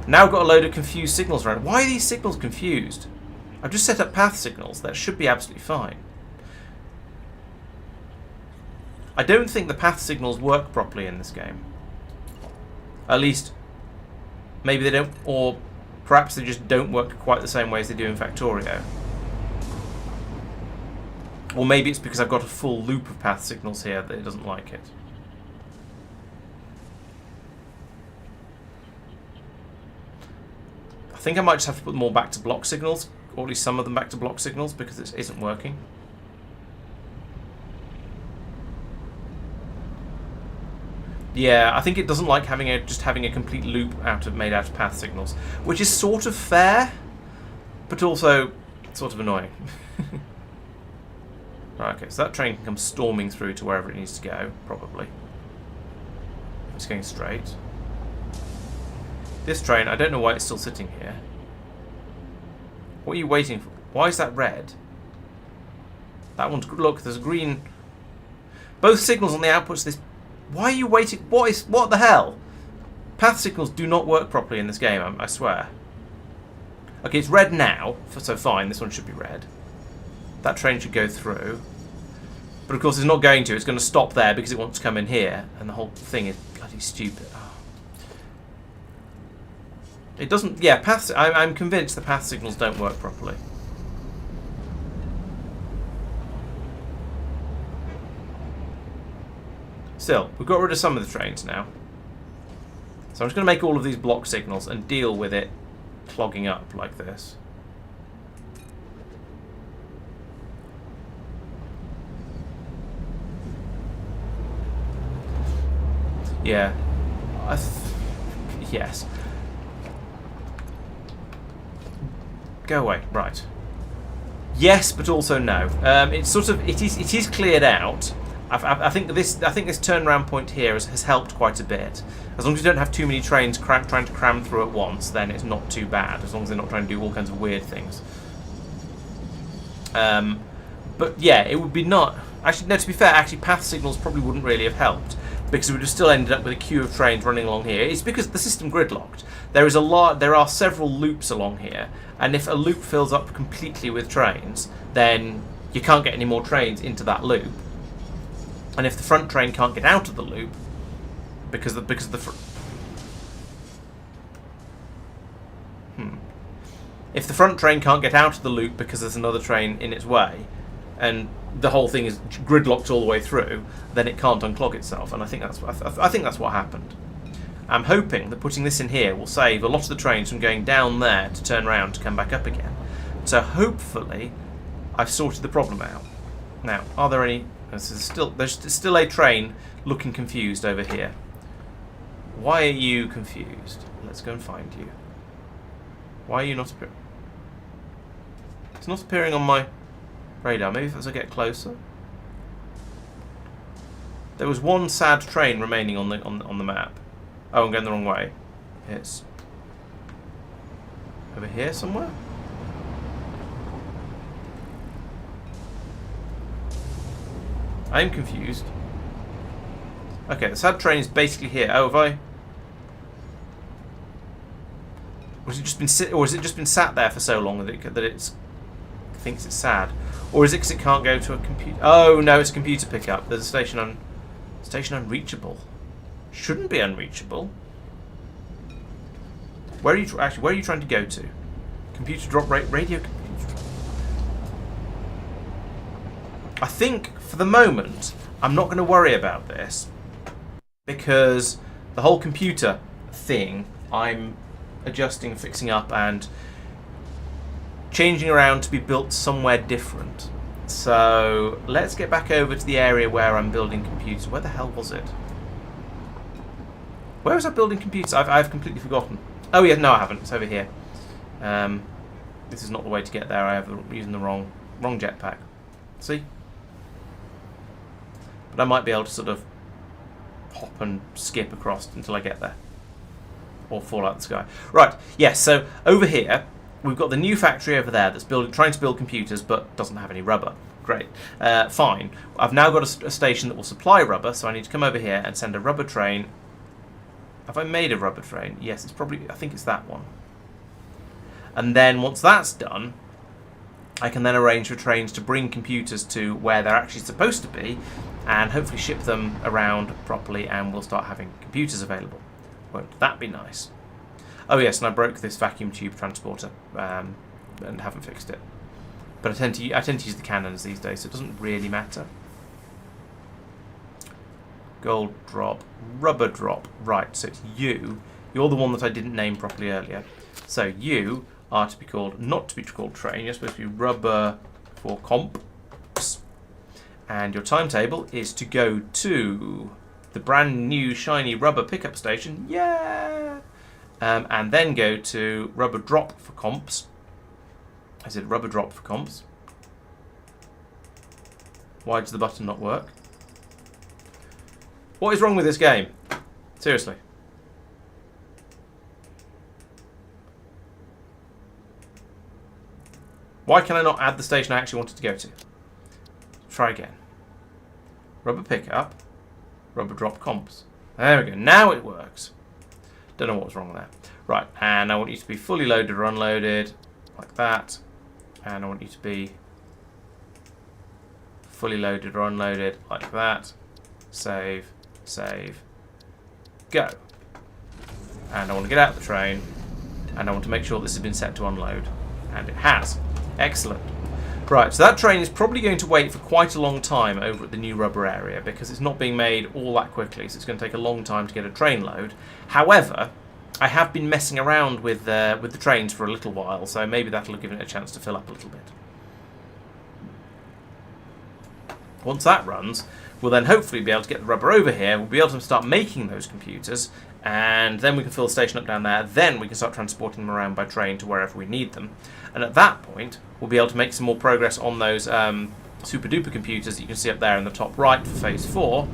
S1: Now I've got a load of confused signals around. Why are these signals confused? I've just set up path signals. That should be absolutely fine. I don't think the path signals work properly in this game. At least, maybe they don't, or perhaps they just don't work quite the same way as they do in Factorio. Or maybe it's because I've got a full loop of path signals here that it doesn't like it. I think I might just have to put them all back to block signals, or at least some of them back to block signals, because it isn't working. Yeah, I think it doesn't like having just having a complete loop made out of path signals, which is sort of fair, but also sort of annoying. Right, okay, so that train can come storming through to wherever it needs to go, probably. It's going straight. This train, I don't know why it's still sitting here. What are you waiting for? Why is that red? That one's... Look, there's a green... Both signals on the outputs of this... Why are you waiting? What the hell? Path signals do not work properly in this game, I swear. Okay, it's red now, so fine, this one should be red. That train should go through. But of course it's not going to, it's going to stop there because it wants to come in here, and the whole thing is bloody stupid. Oh. It doesn't, yeah, I'm convinced the path signals don't work properly. Still, we've got rid of some of the trains now. So I'm just going to make all of these block signals and deal with it clogging up like this. Yeah. Yes. Go away. Right. Yes, but also no. It's sort of it is cleared out. I think this turnaround point here has helped quite a bit. As long as you don't have too many trains trying to cram through at once, then it's not too bad. As long as they're not trying to do all kinds of weird things. But yeah, it would be not. Actually, no. To be fair, actually, path signals probably wouldn't really have helped because we would have still ended up with a queue of trains running along here. It's because the system gridlocked. There are several loops along here, and if a loop fills up completely with trains, then you can't get any more trains into that loop. And if the front train can't get out of the loop, because if the front train can't get out of the loop because there's another train in its way, and the whole thing is gridlocked all the way through, then it can't unclog itself. And I think that's what happened. I'm hoping that putting this in here will save a lot of the trains from going down there to turn around to come back up again. So hopefully, I've sorted the problem out. Now, are there any? There's still a train looking confused over here. Why are you confused? Let's go and find you. Why are you not appearing? It's not appearing on my radar. Maybe as I get closer. There was one sad train remaining on the map. Oh, I'm going the wrong way. It's over here somewhere. I'm confused. Okay, the sad train is basically here. Oh, have I? Or has it just been sat there for so long that it thinks it's sad, or is it because it can't go to a computer? Oh no, it's a computer pickup. There's a station unreachable. Shouldn't be unreachable. Where are you where are you trying to go to? Computer drop radio. I think for the moment I'm not going to worry about this because the whole computer thing I'm adjusting, fixing up, and changing around to be built somewhere different. So let's get back over to the area where I'm building computers. Where the hell was it? Where was I building computers? I've completely forgotten. Oh yeah, no I haven't. It's over here. This is not the way to get there. I'm using the wrong jetpack. See? But I might be able to sort of hop and skip across until I get there. Or fall out of the sky. Right, yes, so over here, we've got the new factory over there that's trying to build computers but doesn't have any rubber. Great. Fine. I've now got a station that will supply rubber, so I need to come over here and send a rubber train. Have I made a rubber train? Yes, it's probably, I think it's that one. And then once that's done, I can then arrange for trains to bring computers to where they're actually supposed to be and hopefully ship them around properly, and we'll start having computers available. Won't that be nice? Oh yes, and I broke this vacuum tube transporter and haven't fixed it. But I tend to use the cannons these days, so it doesn't really matter. Gold drop, rubber drop. Right, so it's you. You're the one that I didn't name properly earlier. So you are to be called, not to be called train. You're supposed to be rubber for comps. And your timetable is to go to the brand new shiny rubber pickup station, yeah, and then go to rubber drop for comps. I said rubber drop for comps. Why does the button not work? What is wrong with this game? Seriously. Why can I not add the station I actually wanted to go to? Try again. Rubber pickup. Rubber drop comps. There we go. Now it works. Don't know what's wrong there. Right, and I want you to be fully loaded or unloaded, like that. And I want you to be fully loaded or unloaded, like that. Save, save, go. And I want to get out of the train, and I want to make sure this has been set to unload. And it has. Excellent. Right, so that train is probably going to wait for quite a long time over at the new rubber area because it's not being made all that quickly, so it's going to take a long time to get a train load. However, I have been messing around with the trains for a little while, so maybe that'll give it a chance to fill up a little bit. Once that runs, we'll then hopefully be able to get the rubber over here, we'll be able to start making those computers, and then we can fill the station up down there, then we can start transporting them around by train to wherever we need them. And at that point, we'll be able to make some more progress on those super duper computers that you can see up there in the top right for phase 4,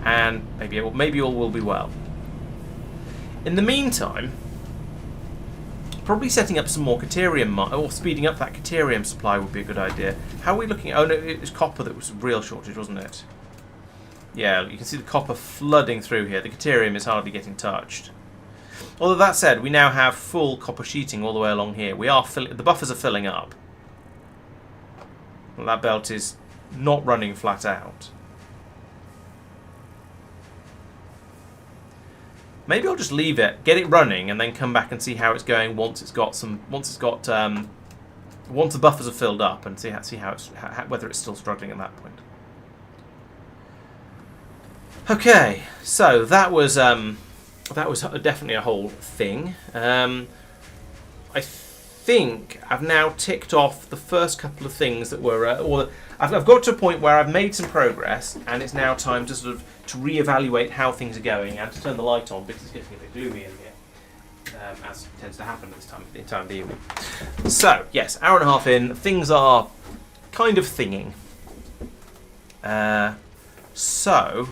S1: and maybe all will be well. In the meantime, probably setting up some more Caterium, or speeding up that Caterium supply would be a good idea. How are we looking? Oh no, it was copper that was a real shortage, wasn't it? Yeah, you can see the copper flooding through here. The Caterium is hardly getting touched. Although that said, we now have full copper sheeting all the way along here. The buffers are filling up. Well, that belt is not running flat out. Maybe I'll just leave it, get it running, and then come back and see how it's going once the buffers are filled up, and see whether it's still struggling at that point. Okay, so that was definitely a whole thing. I think I've now ticked off the first couple of things that were, I've got to a point where I've made some progress, and it's now time to sort of to reevaluate how things are going and to turn the light on because it's getting a bit gloomy in here, as tends to happen at this time of the evening. So yes, hour and a half in, things are kind of thinging. So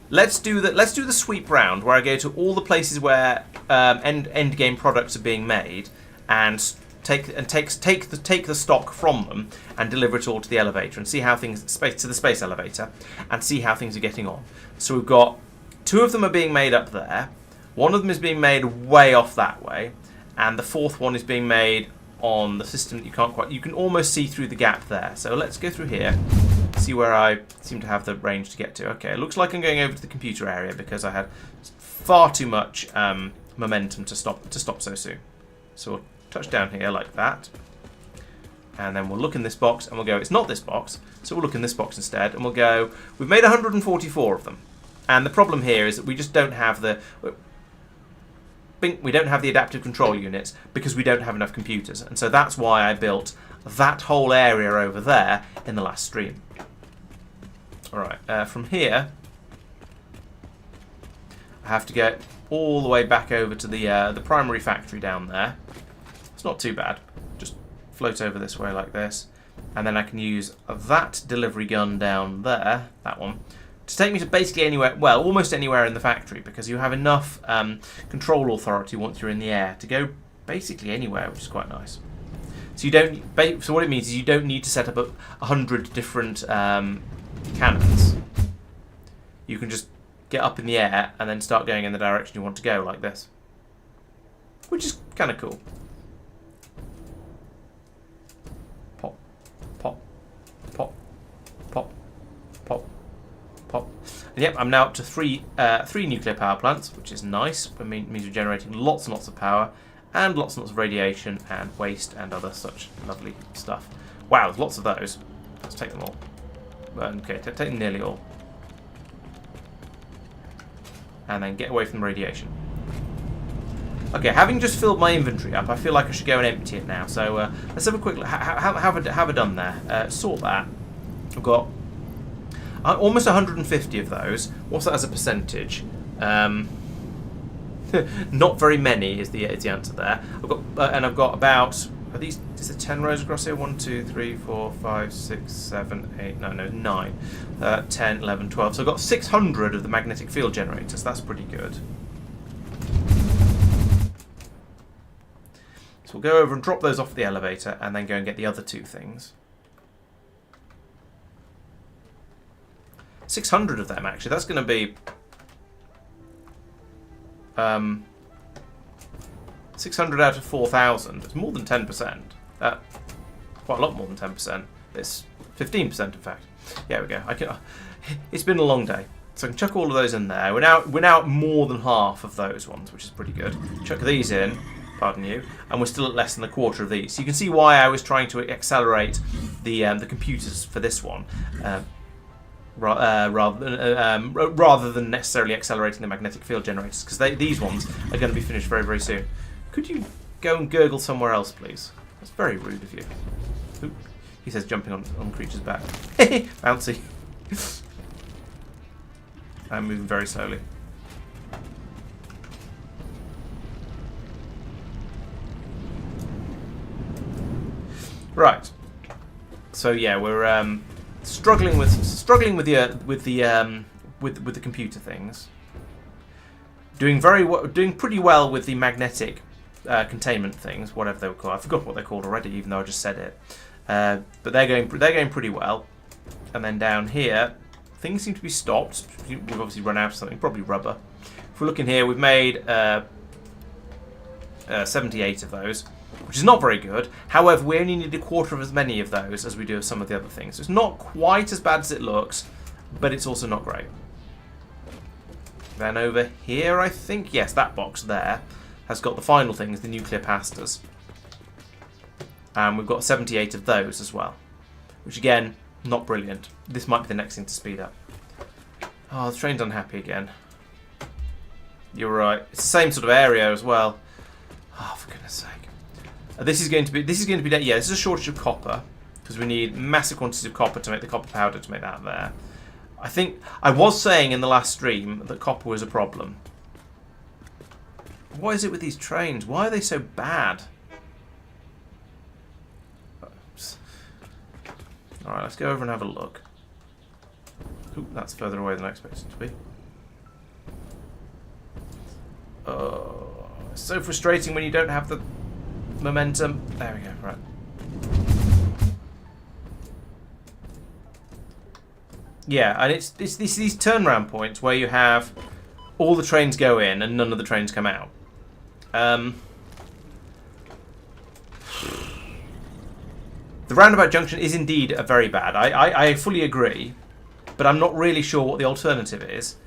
S1: let's do the sweep round where I go to all the places where end game products are being made and take the stock from them and deliver it all to the elevator and see how things to the space elevator and see how things are getting on. So we've got 2 of them are being made up there, 1 of them is being made way off that way, and the 4th one is being made on the system that you can almost see through the gap there. So let's go through here, see where I seem to have the range to get to. Okay, it looks like I'm going over to the computer area because I had far too much momentum to stop so soon. So we'll touch down here like that, and then we'll look in this box and we'll go, it's not this box, so we'll look in this box instead, and we'll go, we've made 144 of them, and the problem here is that we just don't have the adaptive control units because we don't have enough computers, and so that's why I built that whole area over there in the last stream. Alright, from here I have to get all the way back over to the primary factory down there. It's not too bad, just float over this way like this, and then I can use that delivery gun down there, that one, to take me to basically anywhere, well, almost anywhere in the factory, because you have enough control authority once you're in the air to go basically anywhere, which is quite nice. So you don't. So what it means is you don't need to set up 100 different cannons. You can just get up in the air and then start going in the direction you want to go, like this, which is kind of cool. Pop, pop, pop, pop, pop. Pop. And yep, I'm now up to three nuclear power plants, which is nice. It means we're generating lots and lots of power and lots of radiation and waste and other such lovely stuff. Wow, there's lots of those. Let's take them all. Okay, take them nearly all. And then get away from the radiation. Okay, having just filled my inventory up, I feel like I should go and empty it now. So let's have a quick look. Have I done there? Sort that. I've got almost 150 of those. What's that as a percentage? Not very many is the answer there. I've got about, are these, is it 10 rows across here? 1, 2, 3, 4, 5, 6, 7, 8, no, 9, 10, 11, 12. So I've got 600 of the magnetic field generators. That's pretty good. So we'll go over and drop those off the elevator and then go and get the other 2 things. 600 of them, actually. That's going to be 600 out of 4,000. It's more than 10%. Quite a lot more than 10%. It's 15%, in fact. Yeah, we go. It's been a long day, so I can chuck all of those in there. We're now at more than half of those ones, which is pretty good. Chuck these in. Pardon you, and we're still at less than a quarter of these. So you can see why I was trying to accelerate the computers for this one. Rather than necessarily accelerating the magnetic field generators, because these ones are going to be finished very, very soon. Could you go and gurgle somewhere else, please? That's very rude of you. Oop. He says jumping on creature's back. Bouncy. I'm moving very slowly. Right. So yeah, we're struggling with the computer things. Doing pretty well with the magnetic containment things, whatever they were called. I forgot what they're called already, even though I just said it. But they're going pretty well. And then down here, things seem to be stopped. We've obviously run out of something, probably rubber. If we're looking here, we've made 78 of those, which is not very good. However, we only need a quarter of as many of those as we do of some of the other things. So it's not quite as bad as it looks, but it's also not great. Then over here, I think, yes, that box there has got the final things, the nuclear pastas. And we've got 78 of those as well, which again, not brilliant. This might be the next thing to speed up. Oh, the train's unhappy again. You're right. It's the same sort of area as well. Oh, for goodness sake. This is going to be yeah, this is a shortage of copper because we need massive quantities of copper to make the copper powder to make that there. I think I was saying in the last stream that copper was a problem. What is it with these trains? Why are they so bad? Alright, let's go over and have a look. Ooh, that's further away than I expected it to be. Oh, it's so frustrating when you don't have the momentum. There we go, right. Yeah, and it's these turnaround points where you have all the trains go in and none of the trains come out. The roundabout junction is indeed a very bad. I fully agree, but I'm not really sure what the alternative is,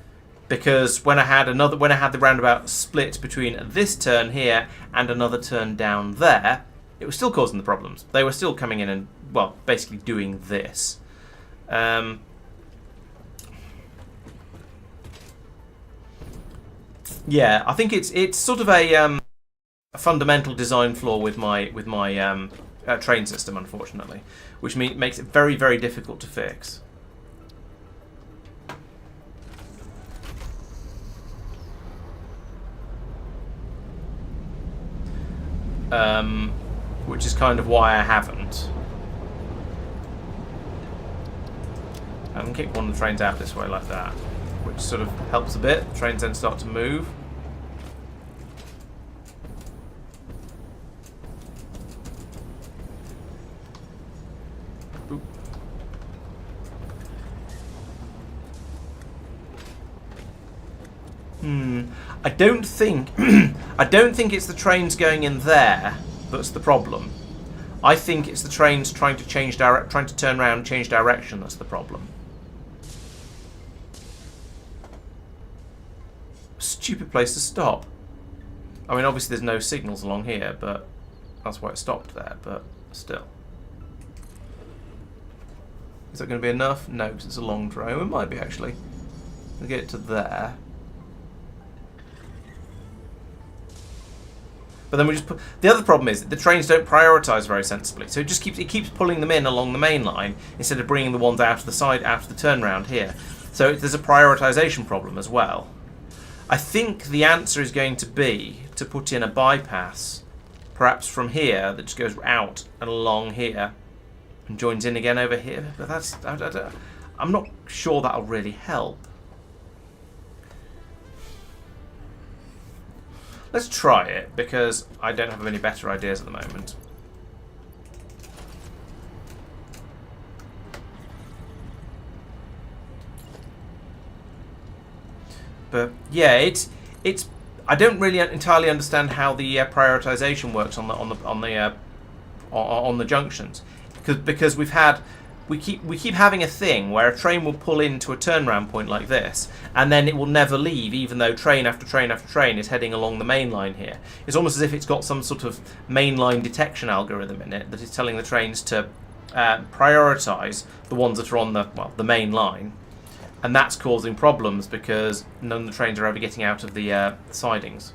S1: because when I had the roundabout split between this turn here and another turn down there, it was still causing the problems. They were still coming in and, well, basically doing this. Yeah, I think it's sort of a fundamental design flaw with my train system, unfortunately, which makes it very, very difficult to fix. Which is kind of why I haven't. I can kick one of the trains out this way like that, which sort of helps a bit. The trains then start to move. Oop. I don't think I don't think it's the trains going in there that's the problem. I think it's the trains trying to turn around and change direction that's the problem. Stupid place to stop. I mean, obviously there's no signals along here, but that's why it stopped there, but still. Is that going to be enough? No, because it's a long drone. It might be, actually. We'll get it to there. But then we just put... The other problem is that the trains don't prioritise very sensibly. So it keeps pulling them in along the main line instead of bringing the ones out of the side after the turnaround here. So there's a prioritisation problem as well. I think the answer is going to be to put in a bypass, perhaps from here, that just goes out and along here and joins in again over here. But that's... I'm not sure that'll really help. Let's try it, because I don't have any better ideas at the moment. But yeah, it's. I don't really entirely understand how the prioritization works on the junctions, because we keep having a thing where a train will pull into a turnaround point like this, and then it will never leave, even though train after train after train is heading along the main line here. It's almost as if it's got some sort of mainline detection algorithm in it that is telling the trains to prioritise the ones that are on the main line, and that's causing problems because none of the trains are ever getting out of the sidings.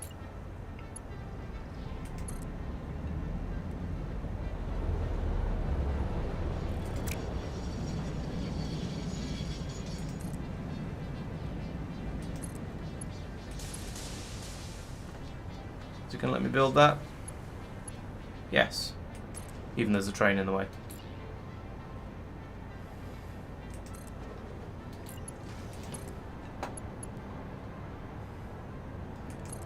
S1: Is it going to let me build that? Yes. Even there's a train in the way.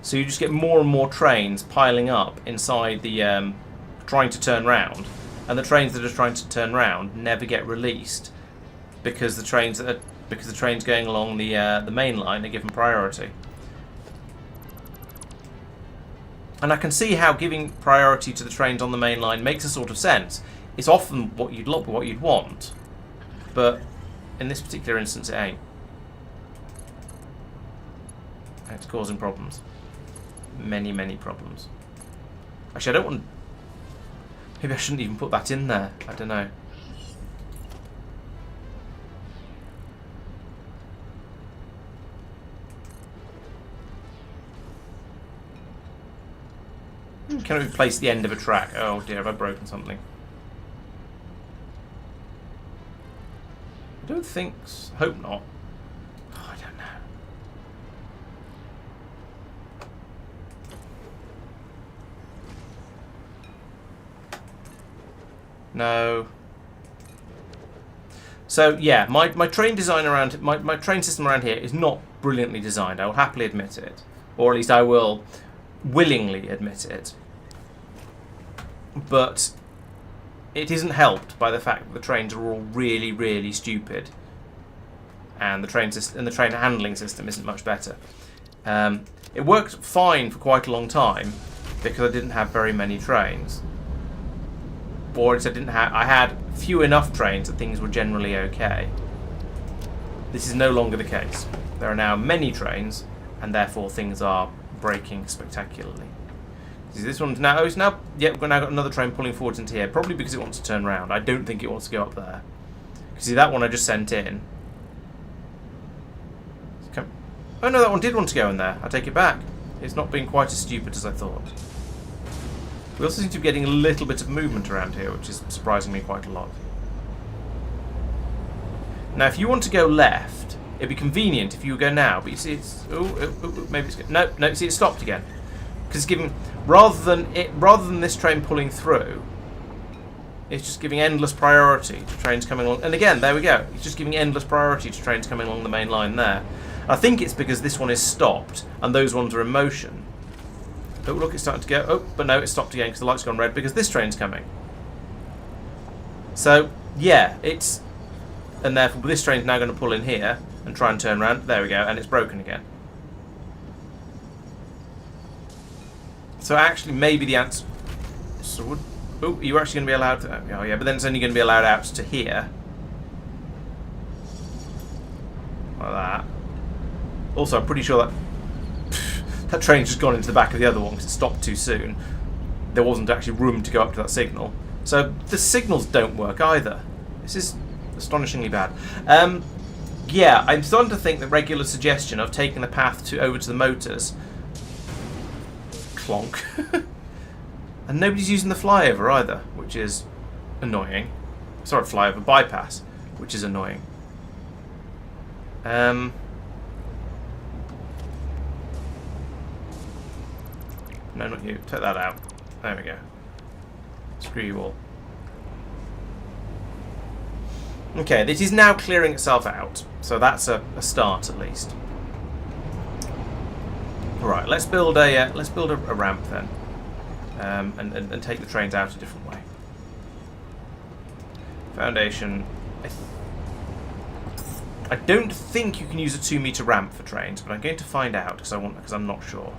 S1: So you just get more and more trains piling up inside the trying to turn round, and the trains that are trying to turn round never get released because the trains going along the main line are given priority. And I can see how giving priority to the trains on the main line makes a sort of sense. It's often what you'd want, but in this particular instance it ain't. And it's causing problems. Many, many problems. Actually, I don't want... Maybe I shouldn't even put that in there. I don't know. Can I replace the end of a track? Oh dear, have I broken something? I don't think so. Hope not. Oh, I don't know. No. So yeah, my train design around my train system around here is not brilliantly designed. I will happily admit it, or at least I will willingly admit it. But it isn't helped by the fact that the trains are all really, really stupid, and the train handling system isn't much better. It worked fine for quite a long time because I didn't have very many trains. Or I had few enough trains that things were generally okay. This is no longer the case. There are now many trains, and therefore things are breaking spectacularly. See, this one's now, we've now got another train pulling forwards into here, probably because it wants to turn around. I don't think it wants to go up there. See, that one I just sent in. Oh no, that one did want to go in there. I take it back. It's not been quite as stupid as I thought. We also seem to be getting a little bit of movement around here, which is surprising me quite a lot. Now, if you want to go left, it'd be convenient if you go now, but you see it's... maybe it's... No, see, it stopped again. Because it's giving... Rather than this train pulling through, it's just giving endless priority to trains coming along. And again, there we go. It's just giving endless priority to trains coming along the main line there. I think it's because this one is stopped, and those ones are in motion. Oh, look, it's starting to go. Oh, but no, it stopped again because the light's gone red because this train's coming. So, yeah, it's... And therefore, this train's now going to pull in here and try and turn around. There we go, and it's broken again. So, actually, maybe the answer... So, oh, you're actually going to be allowed to... Oh, yeah, but then it's only going to be allowed out to here. Like that. Also, I'm pretty sure that... That train's just gone into the back of the other one because it stopped too soon. There wasn't actually room to go up to that signal. So the signals don't work either. This is astonishingly bad. Yeah, I'm starting to think that regular suggestion of taking the path over to the motors... Clonk. And nobody's using the flyover either, which is annoying. Sorry, flyover, bypass, which is annoying. No, not you. Take that out. There we go. Screw you all. Okay, this is now clearing itself out, so that's a start at least. Right, let's build a ramp then, and take the trains out a different way. Foundation. I don't think you can use a 2-meter ramp for trains, but I'm going to find out because I'm not sure.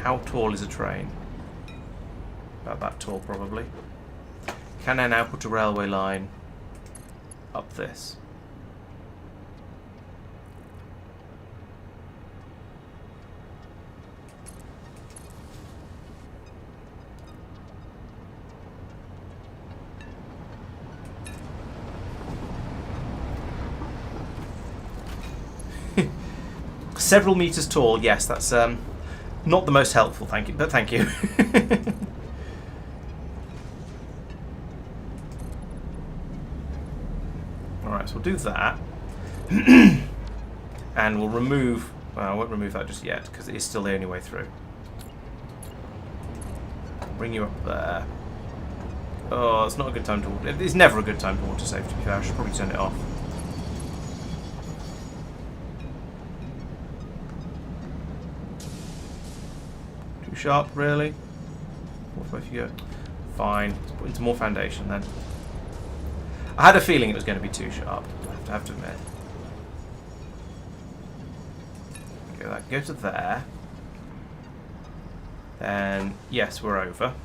S1: How tall is a train? About that tall, probably. Can I now put a railway line up this? Several meters tall, yes, that's not the most helpful, thank you, but thank you. Alright, so we'll do that. And we'll remove... Well, I won't remove that just yet, because it is still the only way through. Bring you up there. Oh, it's not a good time to... It's never a good time to water safety. I should probably turn it off. Sharp, really? What if you go? Fine. Let's put into more foundation then. I had a feeling it was going to be too sharp. I have to admit. Go to there. Then yes, we're over.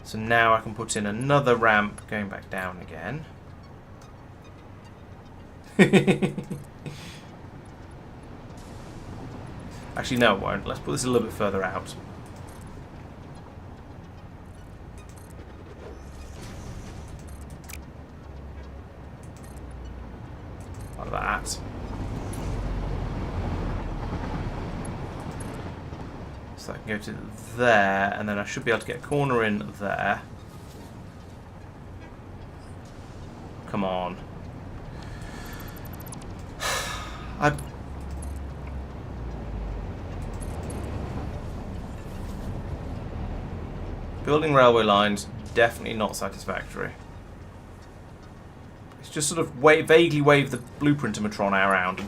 S1: So now I can put in another ramp going back down again. Actually, no, it won't. Let's put this a little bit further out. Like that. So I can go to there, and then I should be able to get a corner in there. Come on. Building railway lines, definitely not satisfactory. It's just sort of vaguely wave the blueprint animatron around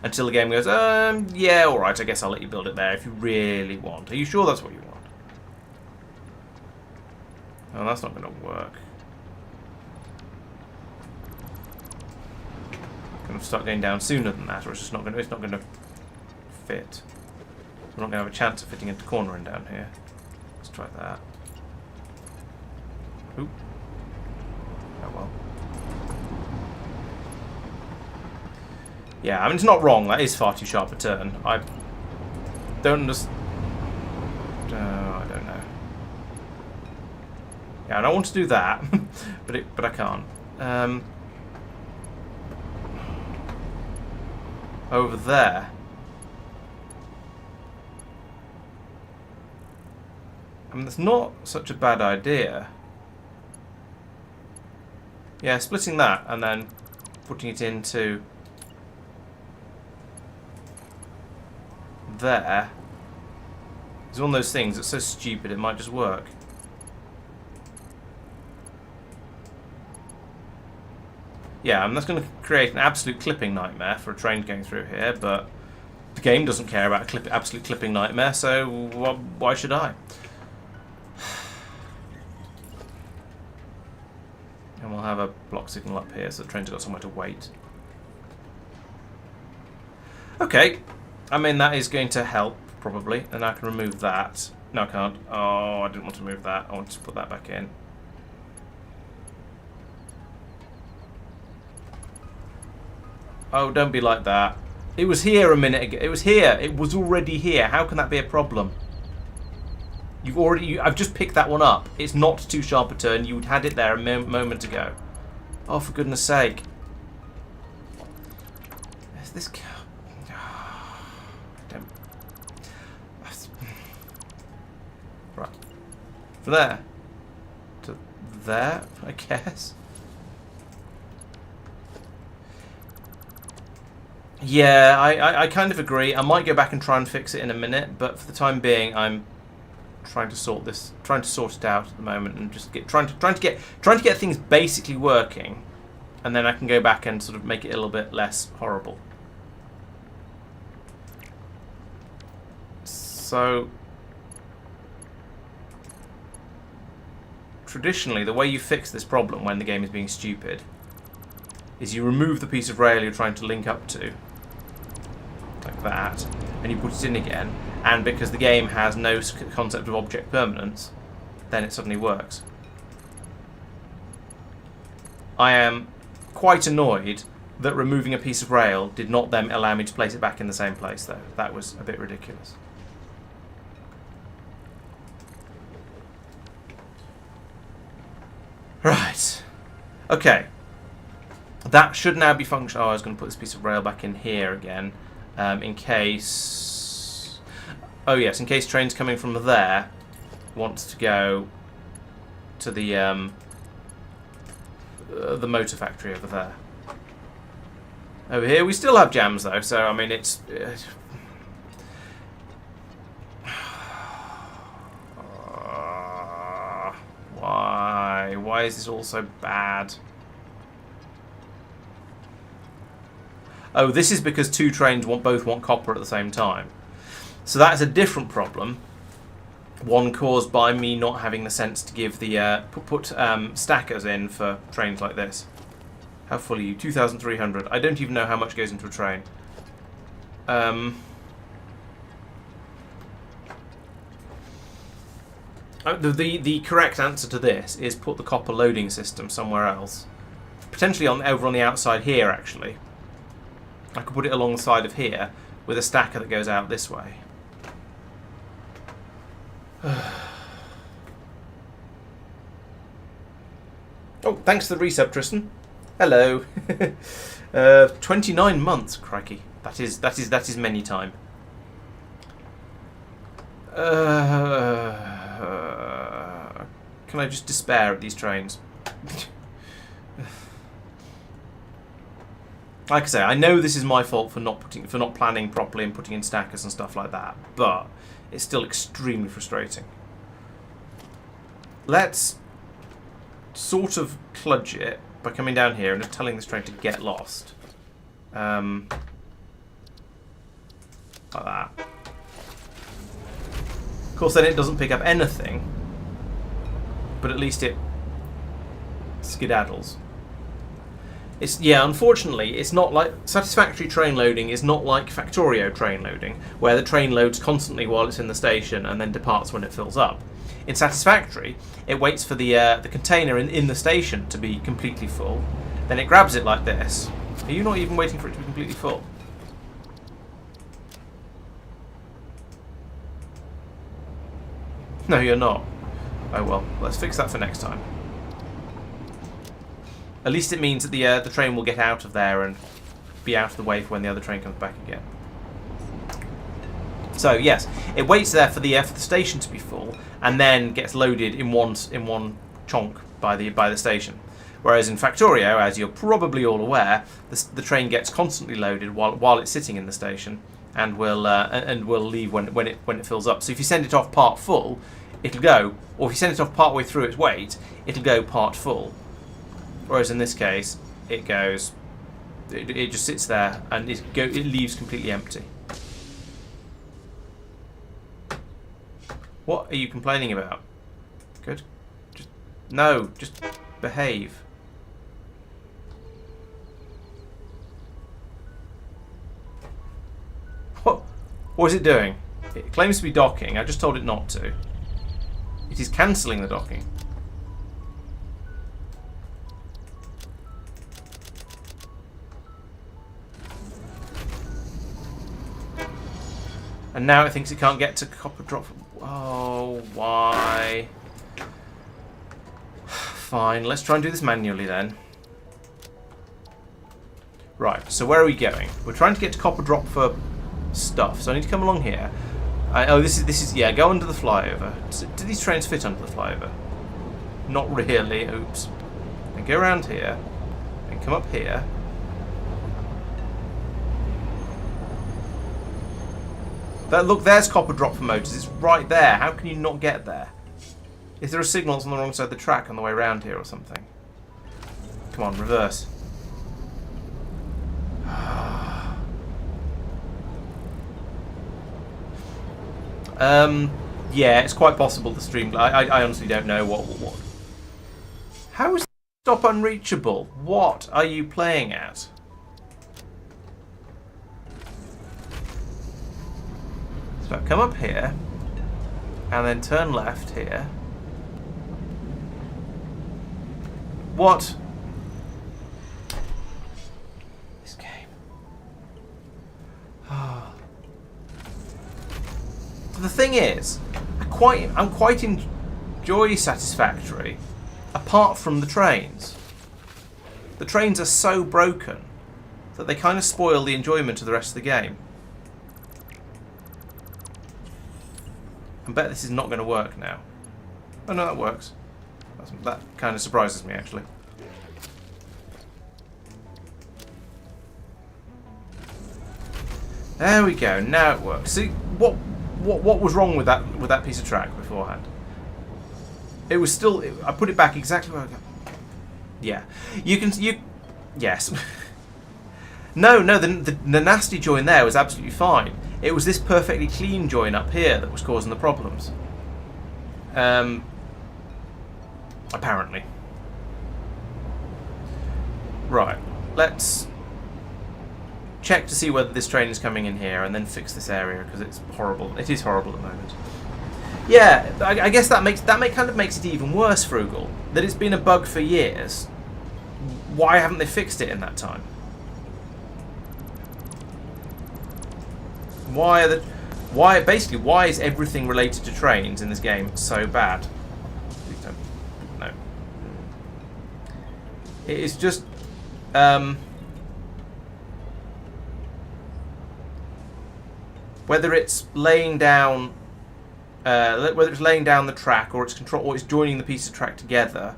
S1: until the game goes, yeah, all right, I guess I'll let you build it there if you really want. Are you sure that's what you want? Oh, that's not going to work. Going to start going down sooner than that, or it's just not going to. It's not going to fit. We're not going to have a chance of fitting into cornering down here. Let's try that. Oop. Oh well. Yeah, I mean, it's not wrong. That is far too sharp a turn. I don't understand. I don't know. Yeah, I don't want to do that, but I can't. Over there. I mean, that's not such a bad idea. Yeah, splitting that and then putting it into there is one of those things that's so stupid it might just work. Yeah, and that's going to create an absolute clipping nightmare for a train going through here, but the game doesn't care about absolute clipping nightmare, so why should I? And we'll have a block signal up here so the train's got somewhere to wait. Okay, I mean that is going to help, probably, and I can remove that. No, I can't. Oh, I didn't want to move that. I want to put that back in. Oh, don't be like that. It was here a minute ago. It was here. It was already here. How can that be a problem? I've just picked that one up. It's not too sharp a turn. You had it there a moment ago. Oh, for goodness sake. Is this... Don't... Right. From there. To there, I guess. Yeah, I kind of agree. I might go back and try and fix it in a minute, but for the time being, I'm trying to sort it out at the moment, and just trying to get things basically working, and then I can go back and sort of make it a little bit less horrible. So traditionally, the way you fix this problem when the game is being stupid is you remove the piece of rail you're trying to link up to, like that, and you put it in again, and because the game has no concept of object permanence, then it suddenly works. I am quite annoyed that removing a piece of rail did not then allow me to place it back in the same place, though. That was a bit ridiculous. Right. Okay. That should now be functional. Oh, I was going to put this piece of rail back in here again, in case... Oh yes, in case trains coming from there wants to go to the motor factory over there. Over here we still have jams though, so I mean it's... Why? Why is this all so bad? Oh, this is because two trains both want copper at the same time. So that is a different problem. One caused by me not having the sense to give the put stackers in for trains like this. How full are you? 2,300. I don't even know how much goes into a train. The correct answer to this is put the copper loading system somewhere else. Potentially over on the outside here, actually. I could put it along the side of here with a stacker that goes out this way. Oh, thanks for the resub, Tristan. Hello. 29 months, crikey. That is many time. Can I just despair at these trains? Like I say, I know this is my fault for not planning properly and putting in stackers and stuff like that, but it's still extremely frustrating. Let's sort of kludge it by coming down here and just telling this train to get lost. Like that. Of course, then it doesn't pick up anything, but at least it skedaddles. Unfortunately, it's not like Satisfactory train loading is not like Factorio train loading, where the train loads constantly while it's in the station and then departs when it fills up. In Satisfactory, it waits for the container in the station to be completely full, then it grabs it like this. Are you not even waiting for it to be completely full? No, you're not. Oh well, let's fix that for next time. At least it means that the train will get out of there and be out of the way for when the other train comes back again. So yes, it waits there for the station to be full, and then gets loaded in one chonk by the station. Whereas in Factorio, as you're probably all aware, the train gets constantly loaded while it's sitting in the station, and will leave when it fills up. So if you send it off part full, it'll go, or if you send it off part way through its wait, it'll go part full. Whereas in this case, it goes, it just sits there and it leaves completely empty. What are you complaining about? Good. Just behave. What is it doing? It claims to be docking. I just told it not to. It is cancelling the docking. And now it thinks it can't get to copper drop. Oh, why? Fine, let's try and do this manually then. Right, so where are we going? We're trying to get to copper drop for stuff, so I need to come along here. This is yeah, go under the flyover. Do these trains fit under the flyover? Not really, oops. And go around here, and come up here. Look, there's copper drop for motors. It's right there. How can you not get there? Is there a signal that's on the wrong side of the track on the way around here or something? Come on, reverse. Yeah, it's quite possible the stream. I honestly don't know what. How is stop unreachable? What are you playing at? So come up here, and then turn left here. What? This game. The thing is, I'm quite enjoy Satisfactory, apart from the trains. The trains are so broken that they kind of spoil the enjoyment of the rest of the game. I bet this is not going to work now. Oh no, that works. That kind of surprises me, actually. There we go. Now it works. See what was wrong with that piece of track beforehand? It was still. I put it back exactly where I got. Yeah, yes. No, the nasty join there was absolutely fine. It was this perfectly clean join up here that was causing the problems. Apparently. Right, let's check to see whether this train is coming in here and then fix this area, because it's horrible. It is horrible at the moment. Yeah, I guess that kind of makes it even worse, Frugal. That it's been a bug for years. Why haven't they fixed it in that time? Why is everything related to trains in this game so bad? Please don't. No. It is just whether it's laying down whether it's laying down the track or it's joining the pieces of track together,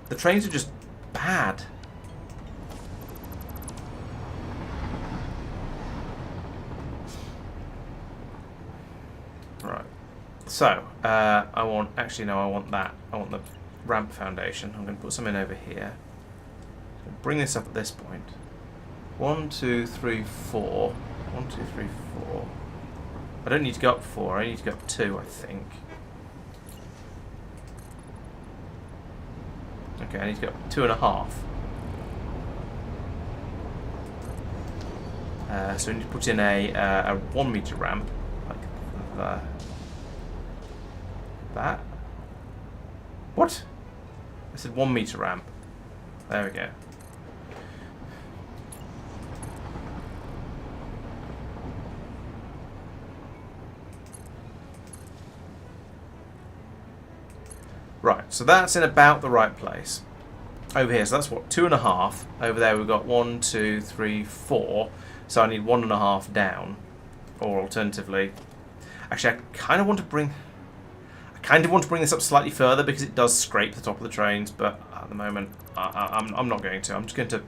S1: the trains are just bad. Right. So I want that. I want the ramp foundation. I'm going to put some in over here. Bring this up at this point. 1, 2, 3, 4. 1, 2, 3, 4. I don't need to go up 4. I need to go up 2, I think. Okay, I need to go up 2.5. So we need to put in a 1 meter ramp, like that. What? I said 1 meter ramp. There we go. Right, so that's in about the right place. Over here, so that's what, 2.5. Over there we've got 1, 2, 3, 4. So I need 1.5 down. Or alternatively, actually I kind of want to bring this up slightly further because it does scrape the top of the trains, but at the moment I'm not going to. I'm just going to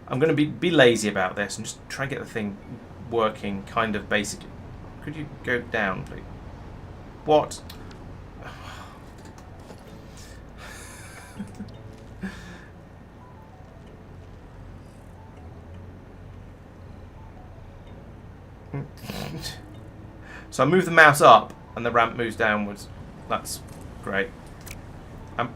S1: I'm going to be lazy about this and just try and get the thing working kind of basically. Could you go down, please? What? So I move the mouse up and the ramp moves downwards. That's great. I mean,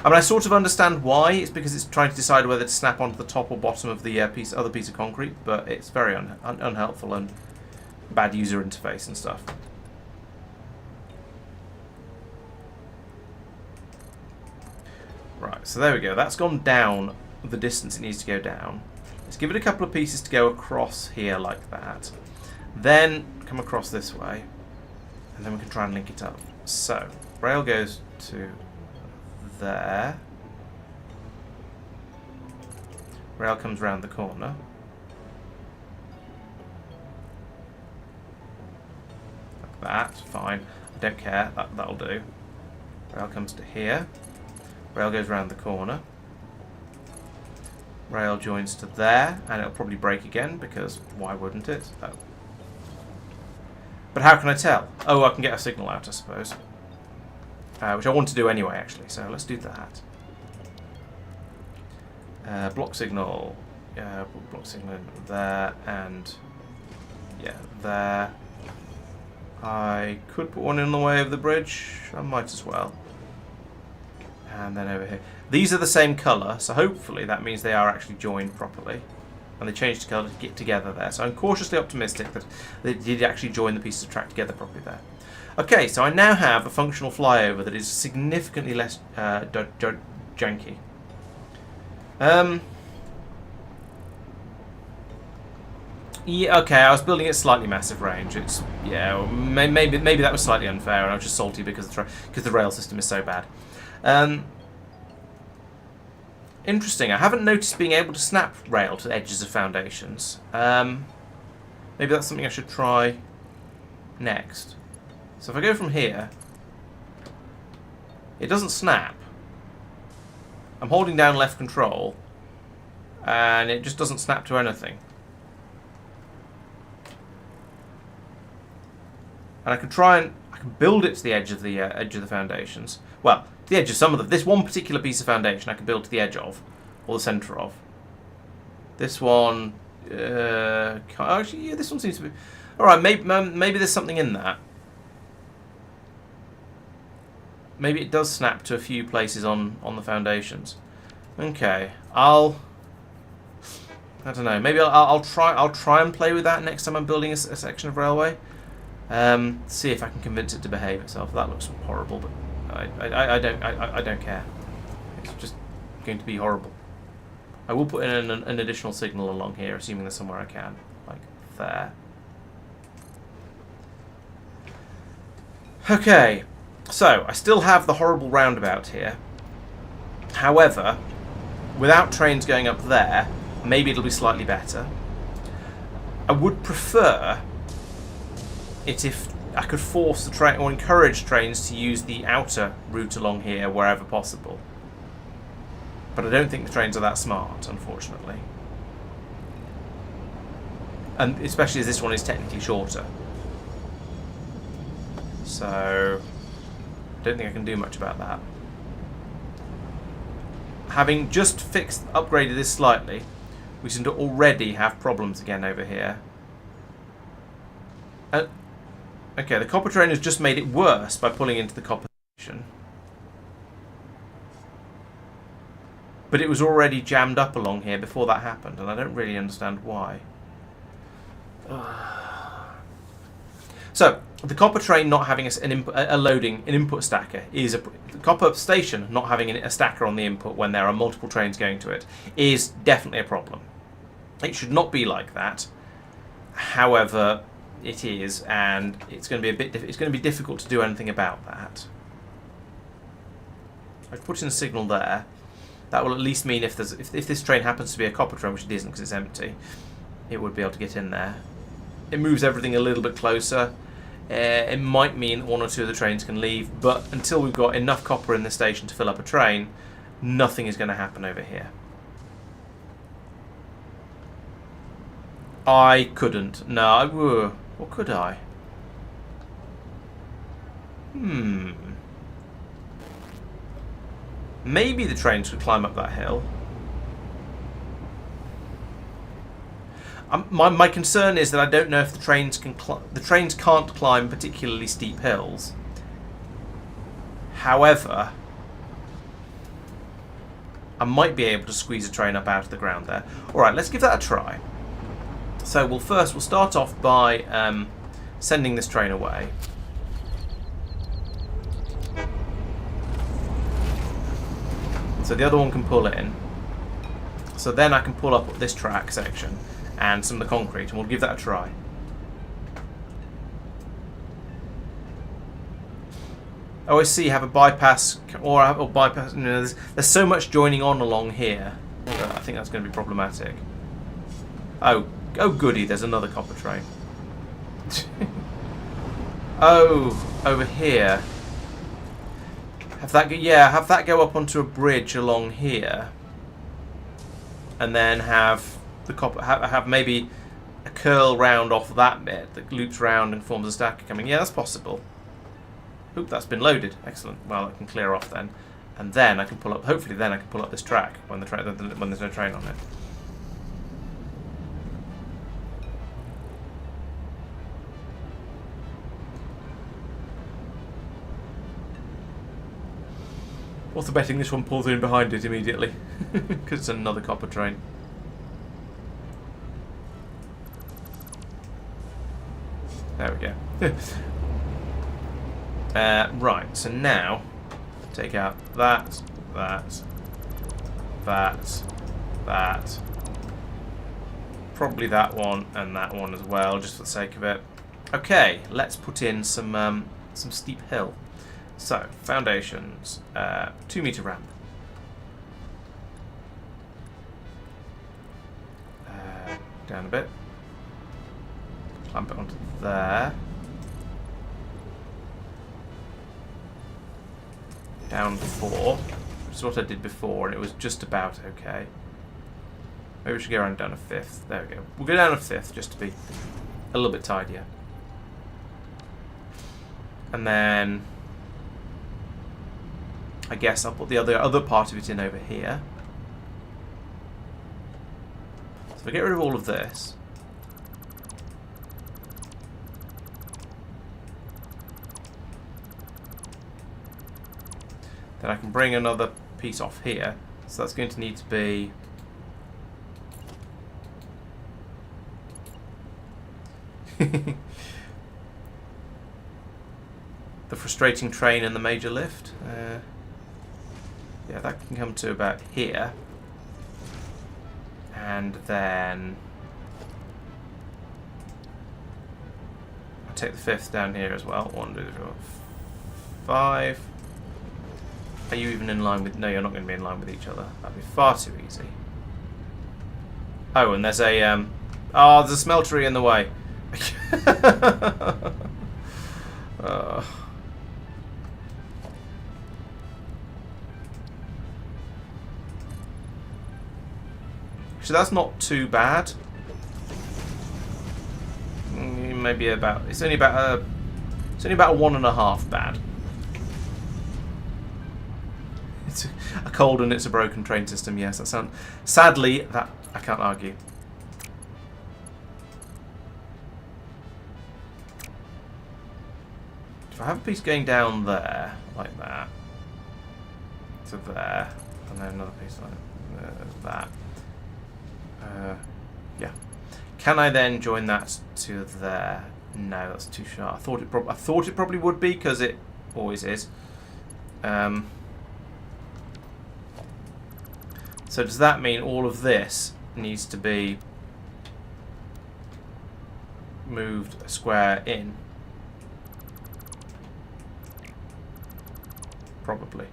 S1: I sort of understand why. It's because it's trying to decide whether to snap onto the top or bottom of the other piece of concrete, but it's very unhelpful and bad user interface and stuff. Right, so there we go. That's gone down the distance it needs to go down. Let's give it a couple of pieces to go across here like that. Then come across this way. And then we can try and link it up. So, rail goes to there. Rail comes round the corner. Like that, fine. I don't care, that'll do. Rail comes to here. Rail goes round the corner. Rail joins to there, and it'll probably break again, because why wouldn't it? Oh. But how can I tell? Oh, I can get a signal out, I suppose. Which I want to do anyway, actually, so let's do that. Block signal. Block signal there, and yeah, there. I could put one in the way of the bridge. I might as well. And then over here. These are the same colour, so hopefully that means they are actually joined properly. And they changed the colour to get together there. So I'm cautiously optimistic that they did actually join the pieces of track together properly there. Okay, so I now have a functional flyover that is significantly less janky. Yeah, okay, I was building it slightly massive range. It's maybe that was slightly unfair, and I was just salty because the rail system is so bad. Interesting. I haven't noticed being able to snap rail to the edges of foundations. Maybe that's something I should try next. So if I go from here, it doesn't snap. I'm holding down left control, and it just doesn't snap to anything. And I can build it to the edge of the foundations. Well, the edge of some of this one particular piece of foundation I can build to the edge of, or the centre of. This one, actually, yeah, this one seems to be. All right, maybe there's something in that. Maybe it does snap to a few places on the foundations. Okay, I don't know. Maybe I'll try and play with that next time I'm building a section of railway. See if I can convince it to behave itself. That looks horrible, but I don't care. It's just going to be horrible. I will put in an additional signal along here, assuming there's somewhere I can, like there. Okay, so I still have the horrible roundabout here. However, without trains going up there, maybe it'll be slightly better. I would prefer it if I could force the train or encourage trains to use the outer route along here wherever possible. But I don't think the trains are that smart, unfortunately. And especially as this one is technically shorter. So I don't think I can do much about that. Having just upgraded this slightly, we seem to already have problems again over here. Okay, the copper train has just made it worse by pulling into the copper station. But it was already jammed up along here before that happened, and I don't really understand why. So, the copper train not having an input stacker is the copper station not having a stacker on the input when there are multiple trains going to it is definitely a problem. It should not be like that. However, it is, and it's going to be it's going to be difficult to do anything about that. I've put in a signal there. That will at least mean if this train happens to be a copper train, which it isn't because it's empty, it would be able to get in there. It moves everything a little bit closer. It might mean that one or two of the trains can leave, but until we've got enough copper in the station to fill up a train, nothing is going to happen over here. I couldn't. No, or could I? Maybe the trains could climb up that hill. My concern is that I don't know if the trains can. The trains can't climb particularly steep hills. However, I might be able to squeeze a train up out of the ground there. All right, let's give that a try. So we'll start off by sending this train away. So the other one can pull in. So then I can pull up this track section and some of the concrete, and we'll give that a try. Oh, I see. Have a bypass or bypass. You know, there's so much joining on along here that I think that's going to be problematic. Oh, goody! There's another copper train. Oh, over here. Have that go up onto a bridge along here, and then have the copper have maybe a curl round off that bit that loops round and forms a stacker coming. Yeah, that's possible. Oop, that's been loaded. Excellent. Well, I can clear off then, and then I can pull up. Hopefully, then I can pull up this track when there's no train on it. Also betting this one pulls in behind it immediately because it's another copper train. There we go. Right, so now take out that, probably that one and that one as well, just for the sake of it. Okay, let's put in some steep hill. So, foundations, 2 meter ramp. Down a bit. Clamp it onto there. Down 4, which is what I did before, and it was just about okay. Maybe we should go around down a 5th. There we go. We'll go down a 5th just to be a little bit tidier. And then I guess I'll put the other part of it in over here. So if I get rid of all of this, then I can bring another piece off here. So that's going to need to be the frustrating train and the major lift. Yeah, that can come to about here. And then I'll take the 5th down here as well. 1, 2, 3, 4, 5. Are you even in line with... No, you're not going to be in line with each other. That'd be far too easy. Oh, and there's a... Oh, there's a smeltery in the way. So that's not too bad. Maybe about. It's only about a 1.5 bad. It's a cold and it's a broken train system. Yes, that sounds. Sadly, that I can't argue. If I have a piece going down there, like that, to there, and then another piece like that. Yeah. Can I then join that to there? No, that's too sharp. I thought it probably would be because it always is. So does that mean all of this needs to be moved a square in? Probably.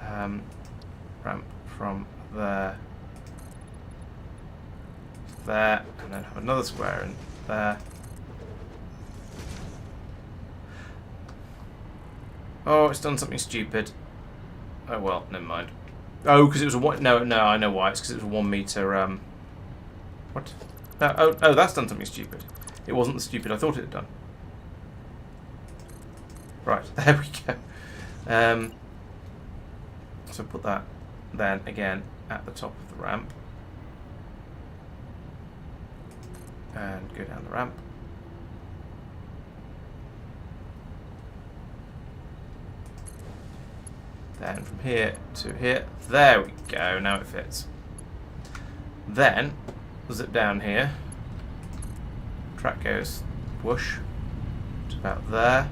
S1: Ramp from there. There, and then have another square in there. Oh, it's done something stupid. Oh well, never mind. Oh, because it was a one. No, I know why. It's because it was a 1 meter. What? No, oh, that's done something stupid. It wasn't the stupid I thought it had done. Right, there we go. So put that then again at the top of the ramp. And go down the ramp. Then from here to here. There we go, now it fits. Then, zip down here. Track goes whoosh to about there.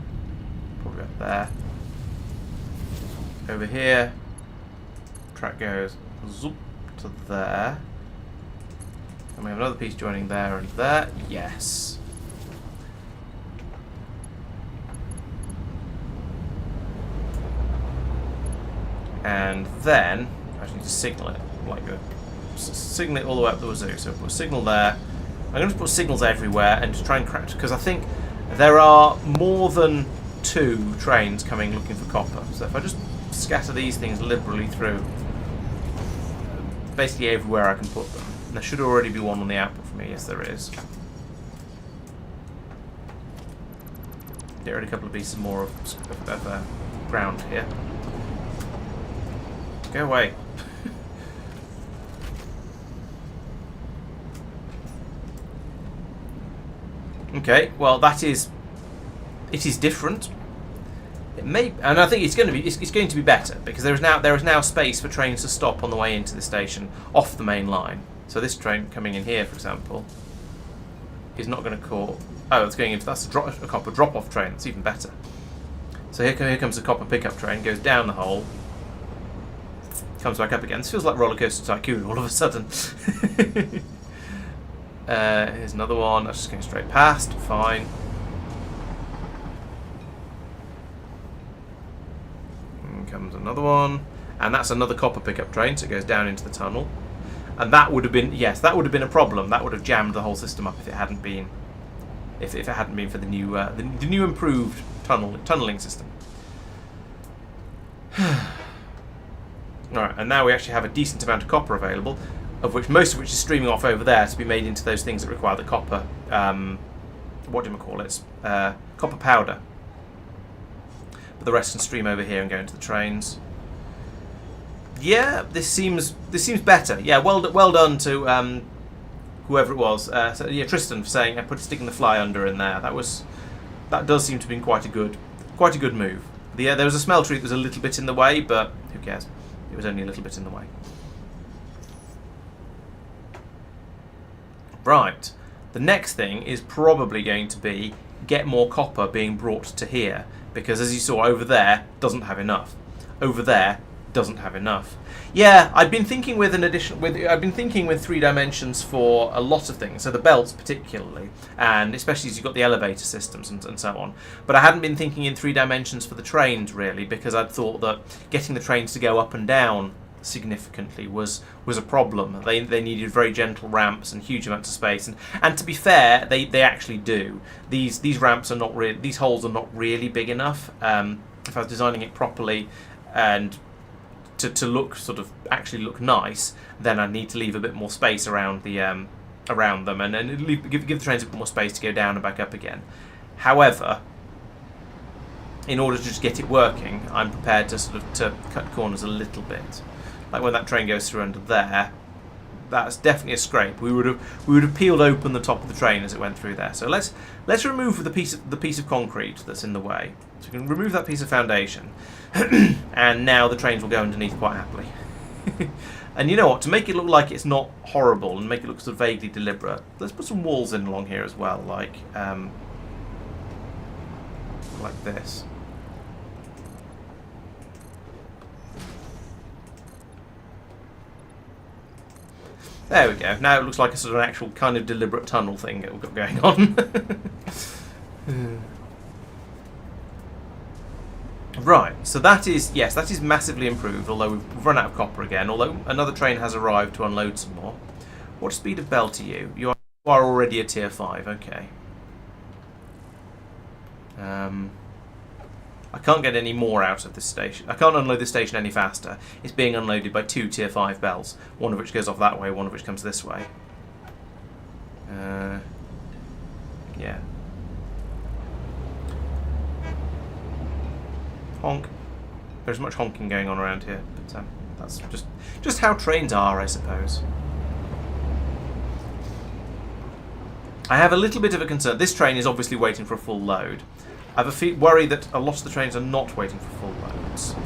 S1: Probably up there. Over here. Track goes zoop to there. And we have another piece joining there and there. Yes. And then I just need to signal it like that. Signal it all the way up the wazoo. So put a signal there. I'm going to put signals everywhere and just try and crack, because I think there are more than 2 trains coming looking for copper. So if I just scatter these things liberally through, basically everywhere I can put them. And there should already be one on the output for me. Yes, there is. Get rid of a couple of pieces more of ground here. Go away. Okay, well it is different. It may, and I think it's going to be better, because there is now space for trains to stop on the way into the station off the main line. So this train coming in here, for example, is not going to call. Oh, it's going into, that's a copper drop-off train. That's even better. So here comes the copper pickup train, goes down the hole, comes back up again. This feels like Roller Coaster Tycoon all of a sudden. Here's another one. That's just going straight past. Fine. And comes another one, and that's another copper pickup train. So it goes down into the tunnel. And that would have been, yes, that would have been a problem. That would have jammed the whole system up if it hadn't been, if it hadn't been for the new the new improved tunneling system. Alright, and now we actually have a decent amount of copper available, of which most of which is streaming off over there to be made into those things that require the copper. What do you call it? Copper powder. But the rest can stream over here and go into the trains. Yeah, this seems better. Yeah, well done to whoever it was. So, yeah, Tristan for saying sticking the fly under in there. That does seem to have been quite a good move. There was a smeltery that was a little bit in the way, but who cares? It was only a little bit in the way. Right. The next thing is probably going to be get more copper being brought to here, because as you saw over there, doesn't have enough. Over there, doesn't have enough. Yeah, I've been thinking with I've been thinking with 3 dimensions for a lot of things, so the belts particularly, and especially as you've got the elevator systems and so on. But I hadn't been thinking in 3 dimensions for the trains really, because I'd thought that getting the trains to go up and down significantly was a problem. They needed very gentle ramps and huge amounts of space, and to be fair, they actually do. These ramps are not really, these holes are not really big enough. If I was designing it properly and to look sort of actually look nice, then I need to leave a bit more space around the around them, and give the trains a bit more space to go down and back up again. However, in order to just get it working, I'm prepared to to cut corners a little bit. Like when that train goes through under there, that's definitely a scrape. We would have peeled open the top of the train as it went through there. So let's remove the piece of concrete that's in the way. So we can remove that piece of foundation, and now the trains will go underneath quite happily. And you know what? To make it look like it's not horrible and make it look sort of vaguely deliberate, let's put some walls in along here as well, like this. There we go. Now it looks like a sort of an actual kind of deliberate tunnel thing that we've got going on. Right, so that is massively improved, although we've run out of copper again, although another train has arrived to unload some more. What speed of belt are you? You are already a tier 5, okay. I can't get any more out of this station. I can't unload this station any faster. It's being unloaded by 2 tier 5 belts, one of which goes off that way, one of which comes this way. Yeah. Honk. There's much honking going on around here, but that's just how trains are, I suppose. I have a little bit of a concern. This train is obviously waiting for a full load. I have a worry that a lot of the trains are not waiting for full loads.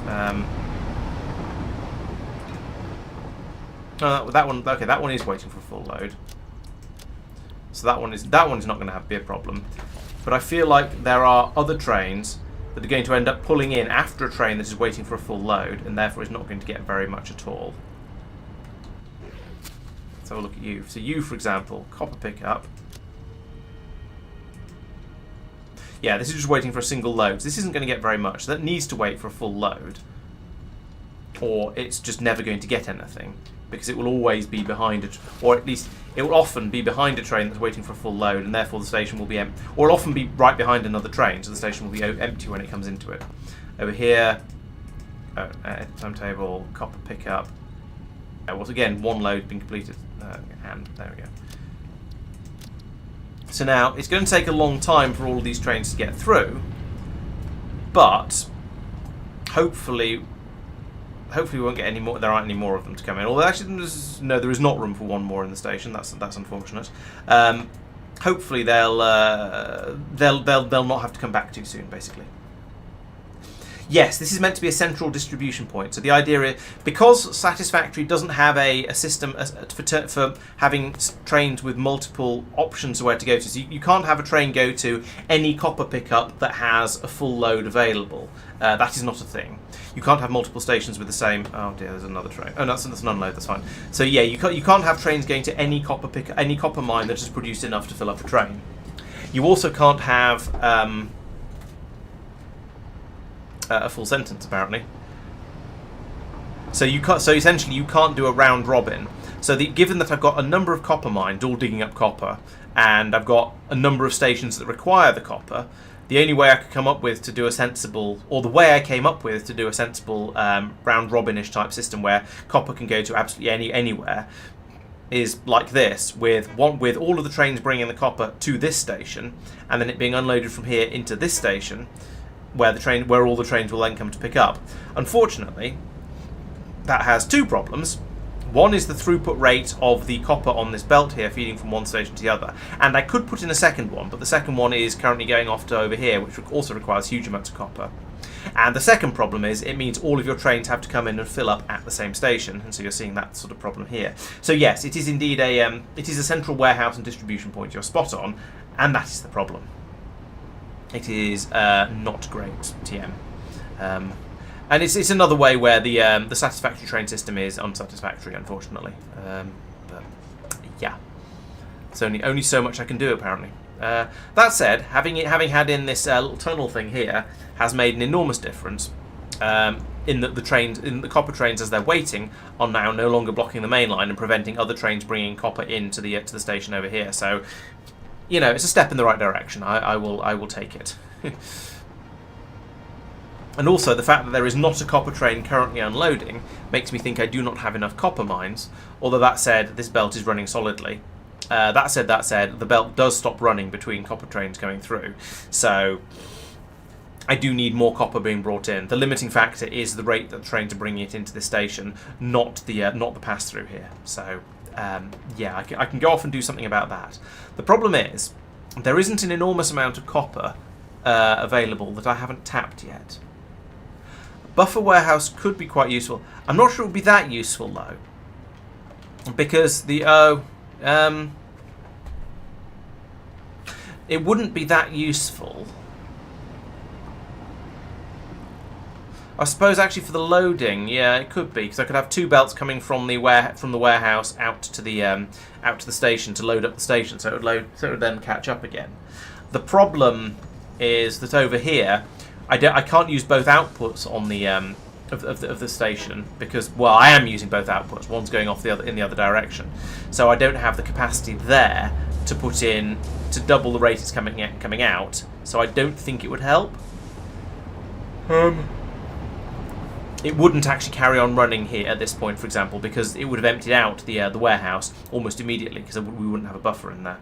S1: Oh, that one. Okay, that one is waiting for a full load. So that one is not going to be a problem. But I feel like there are other trains that are going to end up pulling in after a train that is waiting for a full load, and therefore is not going to get very much at all. Let's have a look at you. So you, for example, copper pickup. Yeah, this is just waiting for a single load. So this isn't going to get very much. So that needs to wait for a full load, or it's just never going to get anything, because it will always be behind it, or at least it will often be behind a train that's waiting for a full load, and therefore the station will be empty, or it'll often be right behind another train, so the station will be empty when it comes into it. Over here, timetable, copper pickup. Once again, one load been completed, and there we go. So now it's going to take a long time for all of these trains to get through, but hopefully we won't get any more. There aren't any more of them to come in. Although actually, there is not room for one more in the station. That's unfortunate. Hopefully they'll not have to come back too soon. Basically, yes, this is meant to be a central distribution point. So the idea is, because Satisfactory doesn't have a system for having trains with multiple options of where to go to. So you can't have a train go to any copper pickup that has a full load available. That is not a thing. You can't have multiple stations with the same. Oh dear, there's another train. Oh, that's an unload. That's fine. So yeah, you can't have trains going to any copper mine that has produced enough to fill up a train. You also can't have a full sentence, apparently. So essentially, you can't do a round robin. So given that I've got a number of copper mines all digging up copper, and I've got a number of stations that require the copper, the only way I could come up with to do a sensible, or the way I came up with to do a sensible round robin-ish type system where copper can go to absolutely anywhere, is like this, with all of the trains bringing the copper to this station, and then it being unloaded from here into this station, where all the trains will then come to pick up. Unfortunately, that has two problems. One is the throughput rate of the copper on this belt here feeding from one station to the other. And I could put in a second one, but the second one is currently going off to over here, which also requires huge amounts of copper. And the second problem is it means all of your trains have to come in and fill up at the same station, and so you're seeing that sort of problem here. So yes, it is indeed a central warehouse and distribution point. You're spot on, and that is the problem. It is not great, TM. And it's another way where the Satisfactory train system is unsatisfactory, unfortunately. But yeah, it's only so much I can do, apparently. That said, having had in this little tunnel thing here has made an enormous difference. in that the copper trains, as they're waiting, are now no longer blocking the main line and preventing other trains bringing copper into the to the station over here. So, you know, it's a step in the right direction. I will take it. And also, the fact that there is not a copper train currently unloading makes me think I do not have enough copper mines. Although that said, this belt is running solidly. That said, the belt does stop running between copper trains going through. So I do need more copper being brought in. The limiting factor is the rate that the trains are bringing it into the station, not the pass through here. So yeah, I can go off and do something about that. The problem is there isn't an enormous amount of copper available that I haven't tapped yet. Buffer warehouse could be quite useful. I'm not sure it would be that useful though, because it wouldn't be that useful. I suppose actually for the loading, yeah, it could be, because I could have two belts coming from the warehouse out to the station to load up the station, so it would then catch up again. The problem is that over here, I can't use both outputs on the of the station because, well, I am using both outputs. One's going off in the other direction, so I don't have the capacity there to put in to double the rate it's coming out. So I don't think it would help. It wouldn't actually carry on running here at this point, for example, because it would have emptied out the warehouse almost immediately because we wouldn't have a buffer in there.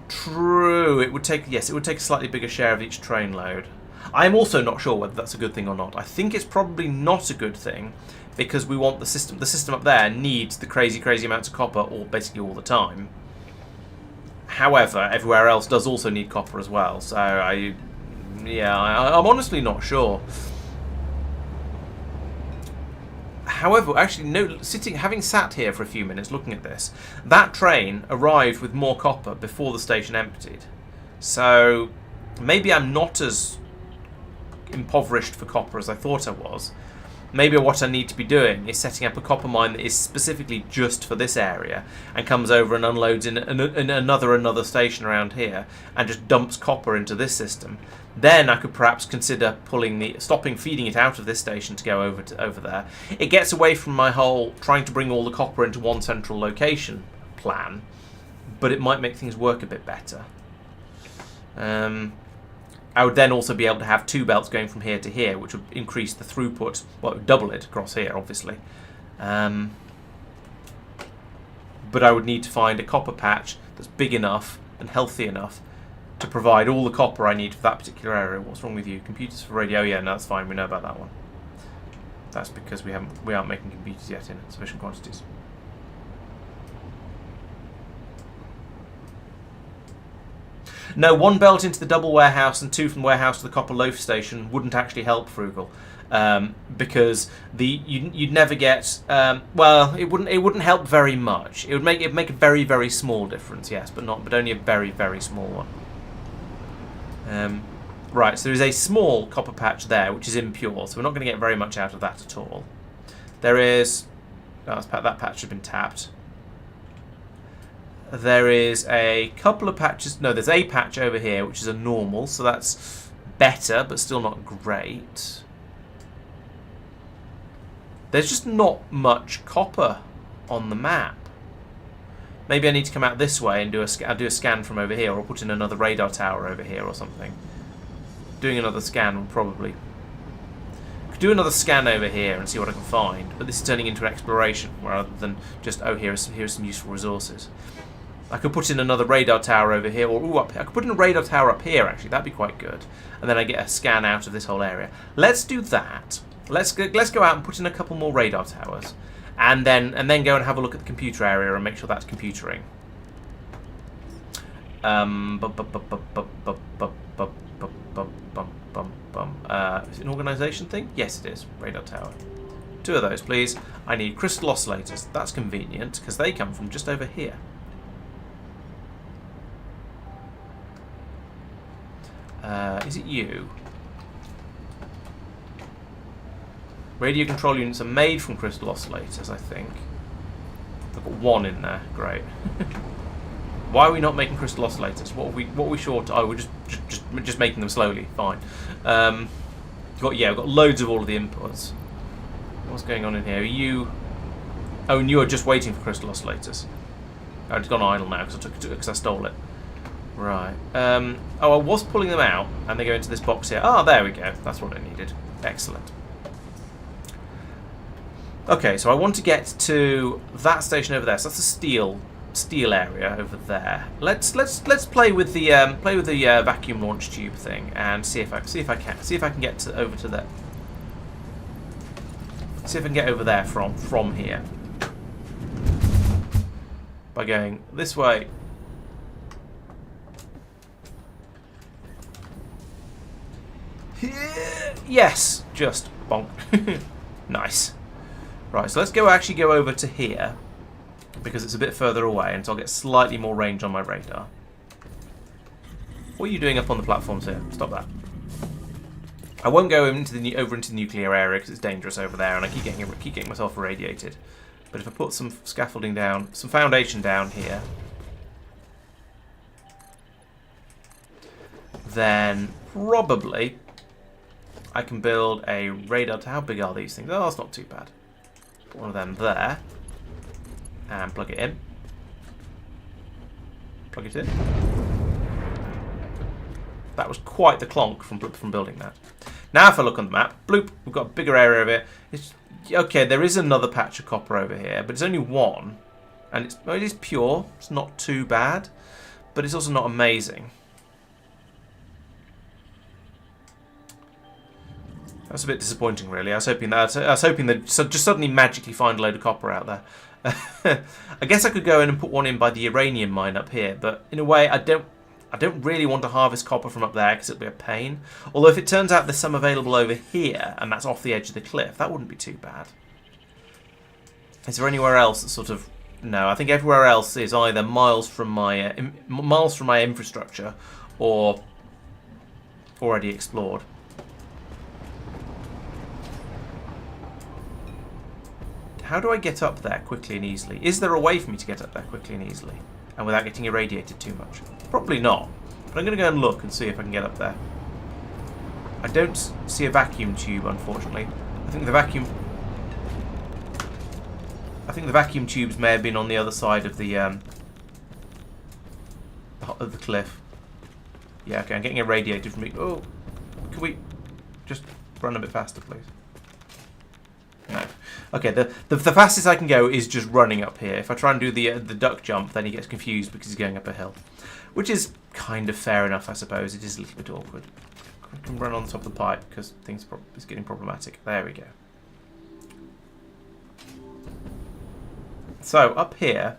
S1: True, it would take a slightly bigger share of each train load. I'm also not sure whether that's a good thing or not. I think it's probably not a good thing because we want the system up there needs the crazy amounts of copper basically all the time. However, everywhere else does also need copper as well. So I'm honestly not sure. However, actually, no. Having sat here for a few minutes looking at this, that train arrived with more copper before the station emptied. So maybe I'm not as impoverished for copper as I thought I was. Maybe what I need to be doing is setting up a copper mine that is specifically just for this area and comes over and unloads in another station around here and just dumps copper into this system. Then I could perhaps consider stopping feeding it out of this station to go over there. It gets away from my whole trying to bring all the copper into one central location plan, but it might make things work a bit better. I would then also be able to have two belts going from here to here, which would increase the throughput. Well, it would double it across here, obviously. But I would need to find a copper patch that's big enough and healthy enough to provide all the copper I need for that particular area. What's wrong with you? Computers for radio? Yeah, no, that's fine. We know about that one. That's because we aren't making computers yet in sufficient quantities. No, one belt into the double warehouse and two from the warehouse to the copper loaf station wouldn't actually help Frugal, because you'd never get. Well, it wouldn't help very much. It'd make a very small difference, yes, but only a very small one. Right, so there is a small copper patch there, which is impure, so we're not going to get very much out of that at all. There is. Oh, that patch has been tapped. There is a couple of patches. No, there's a patch over here, which is a normal, so that's better, but still not great. There's just not much copper on the map. Maybe I need to come out this way and do a scan from over here, or put in another radar tower over here or something. Doing another scan will probably... Could do another scan over here and see what I can find, but this is turning into an exploration rather than just, oh, here's some useful resources. I could put in another radar tower over here, or I could put in a radar tower up here, actually. That'd be quite good. And then I get a scan out of this whole area. Let's do that. Let's go out and put in a couple more radar towers. And then go and have a look at the computer area and make sure that's computering. Is it an organisation thing? Yes, it is. Radar tower. 2 of those, please. I need crystal oscillators. That's convenient, because they come from just over here. Is it you? Radio control units are made from crystal oscillators, I think. I've got 1 in there. Great. Why are we not making crystal oscillators? What are we short? Oh, we're just making them slowly. Fine. Yeah, we've got loads of all of the inputs. What's going on in here? Are you... Oh, and you are just waiting for crystal oscillators. Oh, it's gone idle now because I stole it. Right. Oh, I was pulling them out, and they go into this box here. Ah, there we go. That's what I needed. Excellent. Okay, so I want to get to that station over there. So that's the steel area over there. Let's play with the vacuum launch tube thing and see if I can get over to there. See if I can get over there from here by going this way. Yes, just bonk. Nice. Right, so let's actually go over to here because it's a bit further away, and so I'll get slightly more range on my radar. What are you doing up on the platforms here? Stop that. I won't go over into the nuclear area because it's dangerous over there, and I keep getting myself irradiated. But if I put some scaffolding down, some foundation down here, then probably I can build a radar. How big are these things? Oh, that's not too bad. Put one of them there and plug it in. Plug it in. That was quite the clonk from building that. Now if I look on the map, bloop, we've got a bigger area of it. Okay, there is another patch of copper over here, but it's only one. And it is pure. It's not too bad, but it's also not amazing. That's a bit disappointing, really. I was hoping they'd just suddenly magically find a load of copper out there. I guess I could go in and put one in by the uranium mine up here, but in a way, I don't really want to harvest copper from up there because it'll be a pain. Although if it turns out there's some available over here and that's off the edge of the cliff, that wouldn't be too bad. Is there anywhere else that's sort of... No, I think everywhere else is either miles from my infrastructure or already explored. How do I get up there quickly and easily? Is there a way for me to get up there quickly and easily and without getting irradiated too much? Probably not, but I'm going to go and look and see if I can get up there. I don't see a vacuum tube, unfortunately. I think the vacuum tubes may have been on the other side of the cliff. Yeah, okay, I'm getting irradiated from me. Oh, can we just run a bit faster, please? No. Okay, the fastest I can go is just running up here. If I try and do the duck jump, then he gets confused because he's going up a hill. Which is kind of fair enough, I suppose. It is a little bit awkward. I can run on the top of the pipe because things is getting problematic. There we go. So, up here...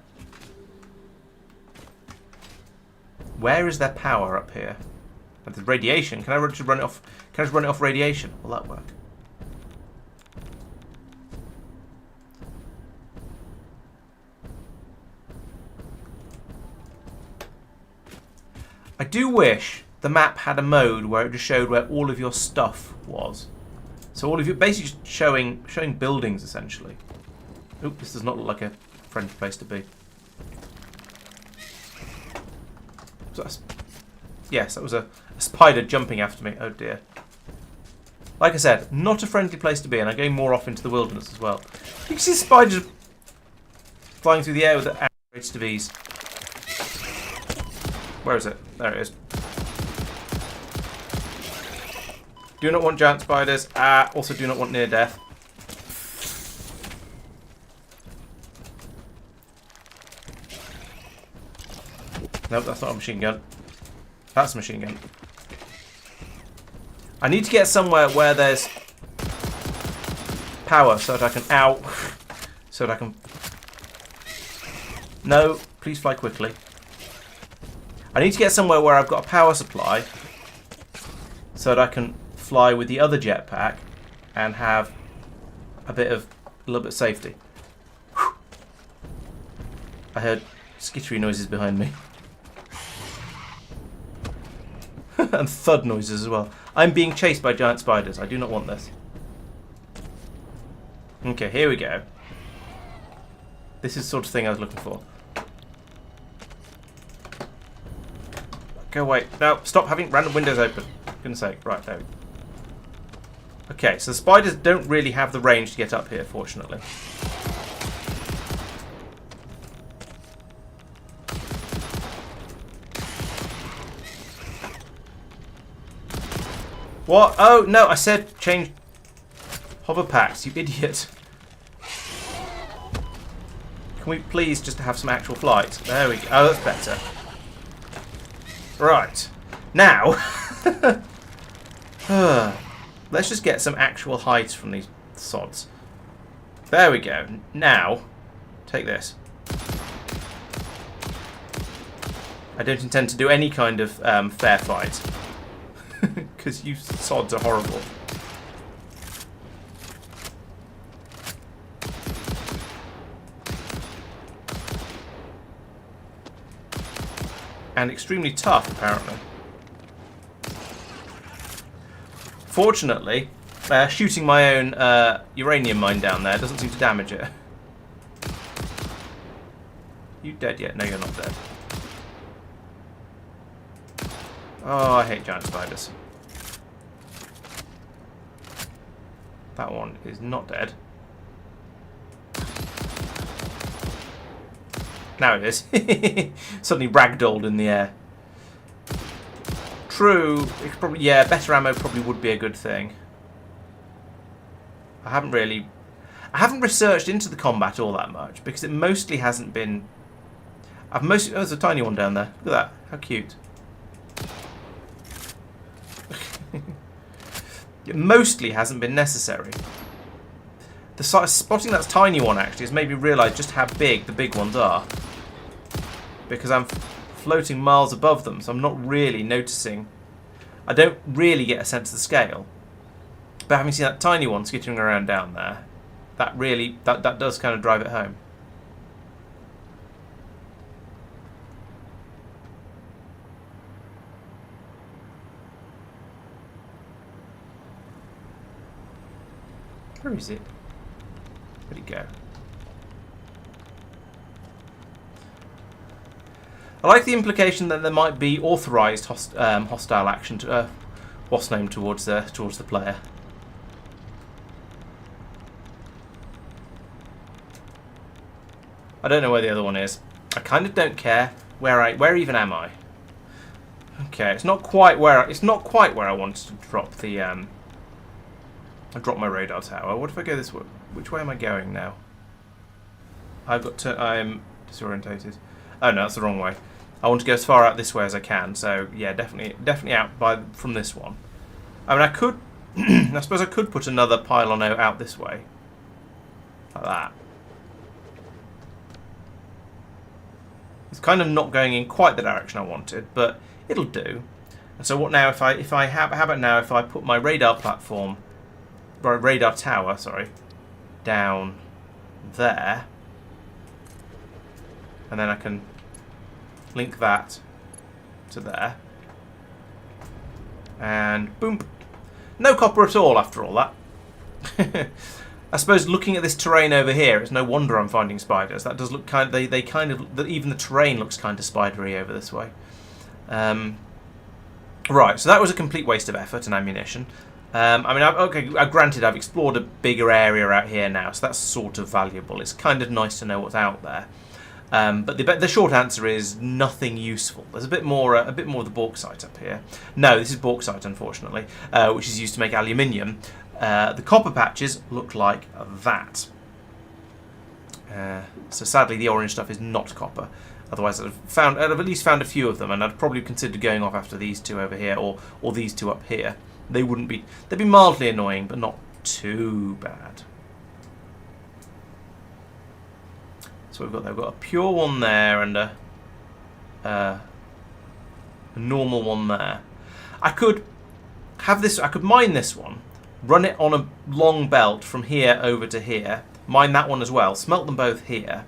S1: Where is there power up here? And there's radiation. Can I just run it off? Can I just run it off radiation? Will that work? I do wish the map had a mode where it just showed where all of your stuff was. So all of you basically just showing buildings essentially. Oop, this does not look like a friendly place to be. So yes, that was a spider jumping after me. Oh dear. Like I said, not a friendly place to be, and I'm going more off into the wilderness as well. You can see spiders flying through the air with the outrageous of ease. Where is it? There it is. Do not want giant spiders. Also do not want near death. Nope, that's not a machine gun. That's a machine gun. I need to get somewhere where there's power so that I can... Ow! So that I can... No, please fly quickly. I need to get somewhere where I've got a power supply so that I can fly with the other jetpack and have a little bit of safety. Whew. I heard skittery noises behind me. And thud noises as well. I'm being chased by giant spiders. I do not want this. Okay, here we go. This is the sort of thing I was looking for. Go away. No, stop having random windows open. For goodness sake. Right, there we go. Okay, so the spiders don't really have the range to get up here, fortunately. What? Oh, no, I said change hover packs, you idiot. Can we please just have some actual flight? There we go. Oh, that's better. Right. Now, let's just get some actual height from these sods. There we go. Now, take this. I don't intend to do any kind of fair fight. Because you sods are horrible. And extremely tough, apparently. Fortunately, shooting my own uranium mine down there doesn't seem to damage it. You dead yet? No, you're not dead. Oh, I hate giant spiders. That one is not dead. Now it is. Suddenly ragdolled in the air. True. It's probably, yeah, better ammo probably would be a good thing. I haven't researched into the combat all that much because it mostly hasn't been. Oh, there's a tiny one down there. Look at that. How cute. It mostly hasn't been necessary. The spotting that tiny one actually has made me realise just how big the big ones are. Because I'm floating miles above them, so I'm not really noticing. I don't really get a sense of the scale. But having seen that tiny one skittering around down there, that really, that does kind of drive it home. Where is it? Where'd it go? I like the implication that there might be authorised hostile action to what's named towards the player. I don't know where the other one is. I kind of don't care where even am I? Okay, it's not quite where I wanted to drop the I dropped my radar tower. What if I go this way? Which way am I going now? I'm disorientated. Oh no, that's the wrong way. I want to go as far out this way as I can. So yeah, definitely out from this one. I mean, I could. I suppose I could put another pylon out this way, like that. It's kind of not going in quite the direction I wanted, but it'll do. And so what now? How about now if I put my radar tower, sorry, down there, and then I can link that to there, and boom, no copper at all after all that. I suppose looking at this terrain over here, it's no wonder I'm finding spiders. That does look kind of, even the terrain looks kind of spidery over this way. Right, so that was a complete waste of effort and ammunition. I mean, granted, I've explored a bigger area out here now, so that's sort of valuable. It's kind of nice to know what's out there. But the short answer is nothing useful. There's a bit more of the bauxite up here. No, this is bauxite, unfortunately, which is used to make aluminium. The copper patches look like that. So sadly, the orange stuff is not copper. Otherwise, I'd at least found a few of them, and I'd probably consider going off after these two over here, or these two up here. They'd be mildly annoying, but not too bad. So we've got a pure one there and a normal one there. I could mine this one, run it on a long belt from here over to here, mine that one as well, smelt them both here,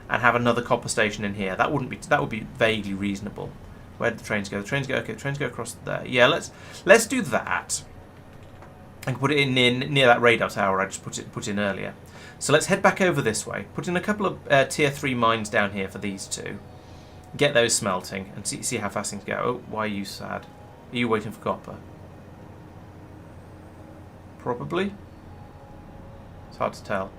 S1: and have another copper station in here. That would be vaguely reasonable. Where did the trains go? The trains go across there. Yeah, let's do that. I can put it in near that radar tower I just put in earlier. So let's head back over this way. Put in a couple of tier 3 mines down here for these two. Get those smelting and see how fast things go. Oh, why are you sad? Are you waiting for copper? Probably. It's hard to tell.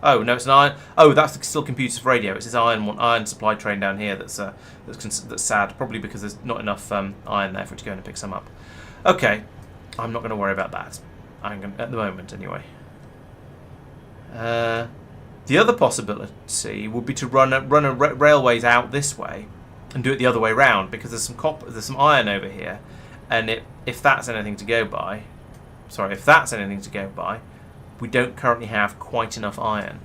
S1: Oh no, it's an iron. Oh, that's the still computers radio. It's this iron supply train down here that's sad. Probably because there's not enough iron there for it to go in and pick some up. Okay, I'm not going to worry about that. At the moment, anyway. The other possibility would be to run railways out this way and do it the other way round, because there's some iron over here, and if that's anything to go by, we don't currently have quite enough iron.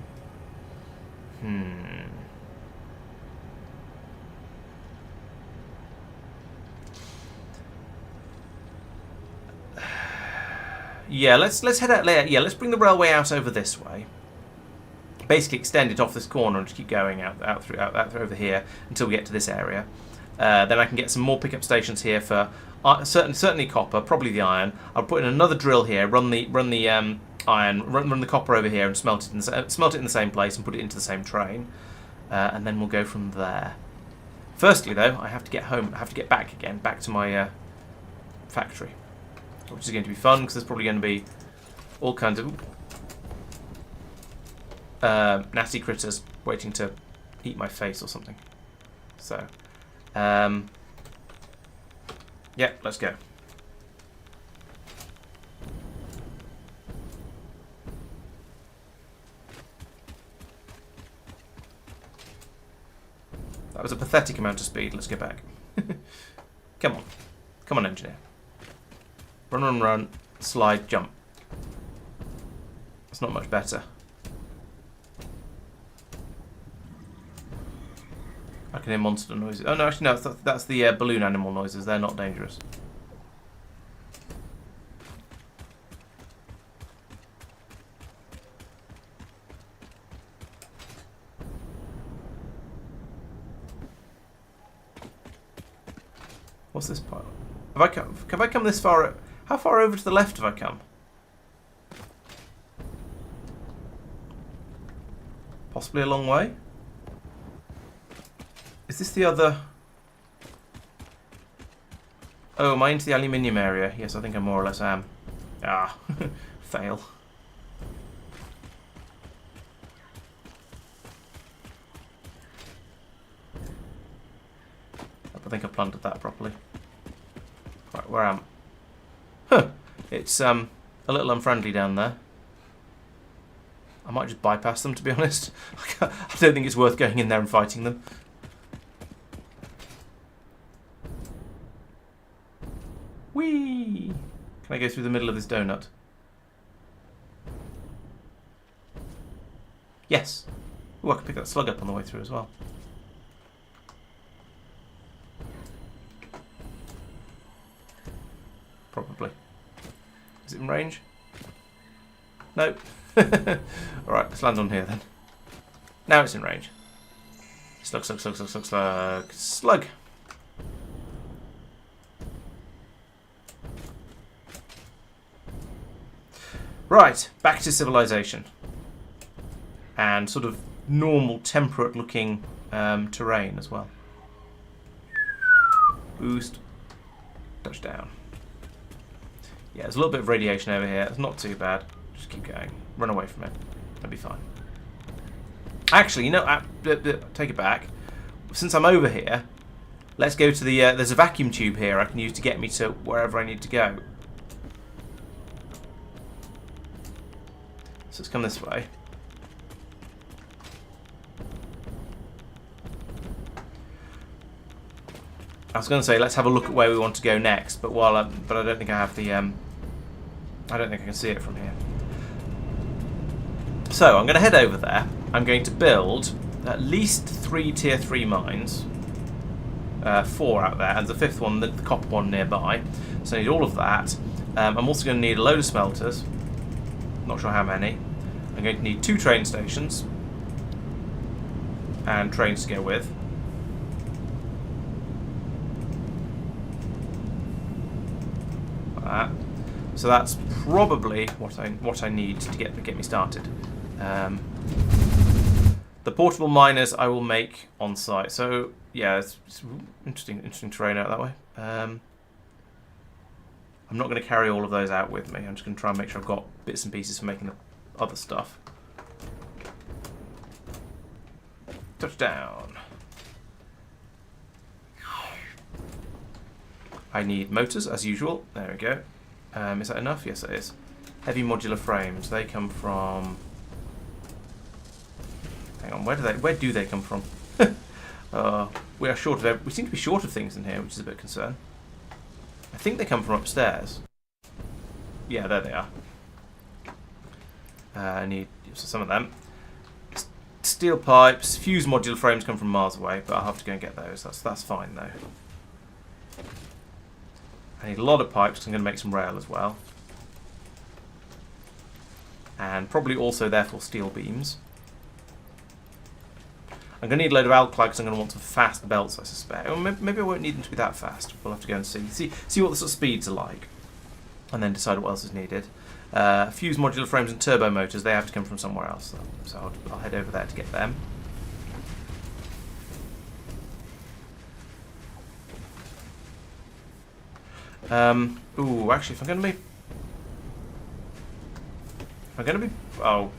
S1: Yeah, let's head out there. Yeah, let's bring the railway out over this way. Basically, extend it off this corner and just keep going out through over here until we get to this area. Then I can get some more pickup stations here for certainly copper, probably the iron. I'll put in another drill here, run the iron, run the copper over here, and smelt it in the same place and put it into the same train, and then we'll go from there. Firstly, though, I have to get home. I have to get back to my factory, which is going to be fun because there's probably going to be all kinds of nasty critters waiting to eat my face or something. So, yeah, let's go. That was a pathetic amount of speed. Let's get back. Come on. Come on, engineer. Run, run, run. Slide, jump. That's not much better. I can hear monster noises. Oh no, actually no, that's the balloon animal noises. They're not dangerous. What's this part? Have I come this far? How far over to the left have I come? Possibly a long way? Is this the other... Oh, am I into the aluminium area? Yes, I think I more or less am. Ah, fail. I think I planted that properly. Right, where am I? Huh, it's a little unfriendly down there. I might just bypass them, to be honest. I don't think it's worth going in there and fighting them. Whee! Can I go through the middle of this donut? Yes. Ooh, I can pick that slug up on the way through as well. Probably. Is it in range? Nope. Alright, let's land on here then. Now it's in range. Slug, slug, slug, slug, slug, slug. Slug! Right, back to civilization. And sort of normal, temperate looking terrain as well. Boost. Touchdown. Yeah, there's a little bit of radiation over here. It's not too bad. Just keep going. Run away from it. That'll be fine. Actually, you know, take it back. Since I'm over here, let's go to the... there's a vacuum tube here I can use to get me to wherever I need to go. So let's come this way. I was going to say let's have a look at where we want to go next, but but I don't think I have the I don't think I can see it from here. So I'm going to head over there. I'm going to build at least 3 tier 3 mines, 4 out there, and the 5th one, the copper one nearby. So I need all of that. I'm also going to need a load of smelters. Not sure how many. I'm going to need 2 train stations and trains to go with. That. So that's probably what I need to get me started. The portable miners I will make on site. So yeah, it's interesting terrain out that way. I'm not going to carry all of those out with me. I'm just going to try and make sure I've got bits and pieces for making the other stuff. Touchdown. I need motors, as usual. There we go. Is that enough? Yes, it is. Heavy modular frames. They come from... Hang on, where do they come from? We are short of... We seem to be short of things in here, which is a bit of concern. I think they come from upstairs. Yeah, there they are. I need some of them. Steel pipes, fuse modular frames come from miles away, but I'll have to go and get those. That's fine though. I need a lot of pipes because I'm going to make some rail as well. And probably also therefore steel beams. I'm going to need a load of alkali because I'm going to want some fast belts, I suspect. Or maybe I won't need them to be that fast. We'll have to go and see what the sort of speeds are like. And then decide what else is needed. Fuse modular frames and turbo motors, they have to come from somewhere else. So I'll head over there to get them. Ooh, actually, if I'm going to be... Oh,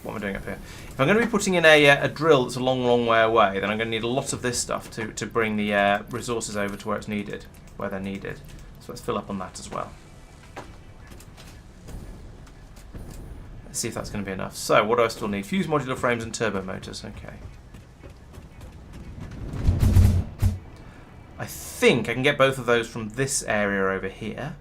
S1: what am I doing up here? If I'm going to be putting in a drill that's a long, long way away, then I'm going to need a lot of this stuff to bring the resources over to where it's needed, where they're needed. So let's fill up on that as well. Let's see if that's going to be enough. So, what do I still need? Fuse modular frames and turbo motors. Okay. I think I can get both of those from this area over here.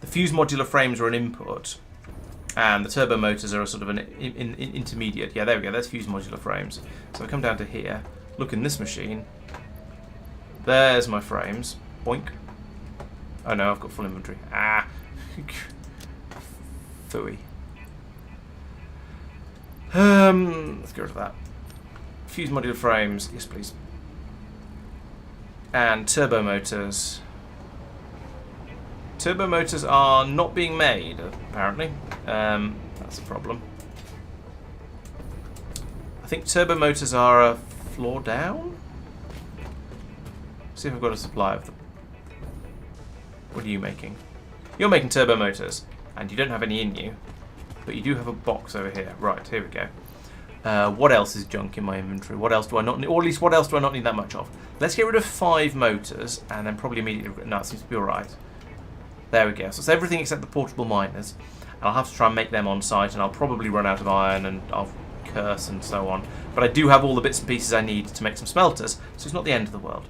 S1: The fuse modular frames are an input, and the turbo motors are a sort of an intermediate. Yeah, there we go. There's fuse modular frames. So I come down to here, look in this machine. There's my frames. Boink. Oh no, I've got full inventory. Ah. Phooey. Let's get rid of that. Fuse modular frames. Yes, please. And turbo motors. Turbo motors are not being made, apparently. That's a problem. I think turbo motors are a floor down? See if I've got a supply of them. What are you making? You're making turbo motors, and you don't have any in you, but you do have a box over here. Right, here we go. What else is junk in my inventory? What else do I not need? Or at least what else do I not need that much of? Let's get rid of 5 motors, and then probably immediately... No, it seems to be alright. There we go. So it's everything except the portable miners. And I'll have to try and make them on site, and I'll probably run out of iron, and I'll curse and so on. But I do have all the bits and pieces I need to make some smelters, so it's not the end of the world.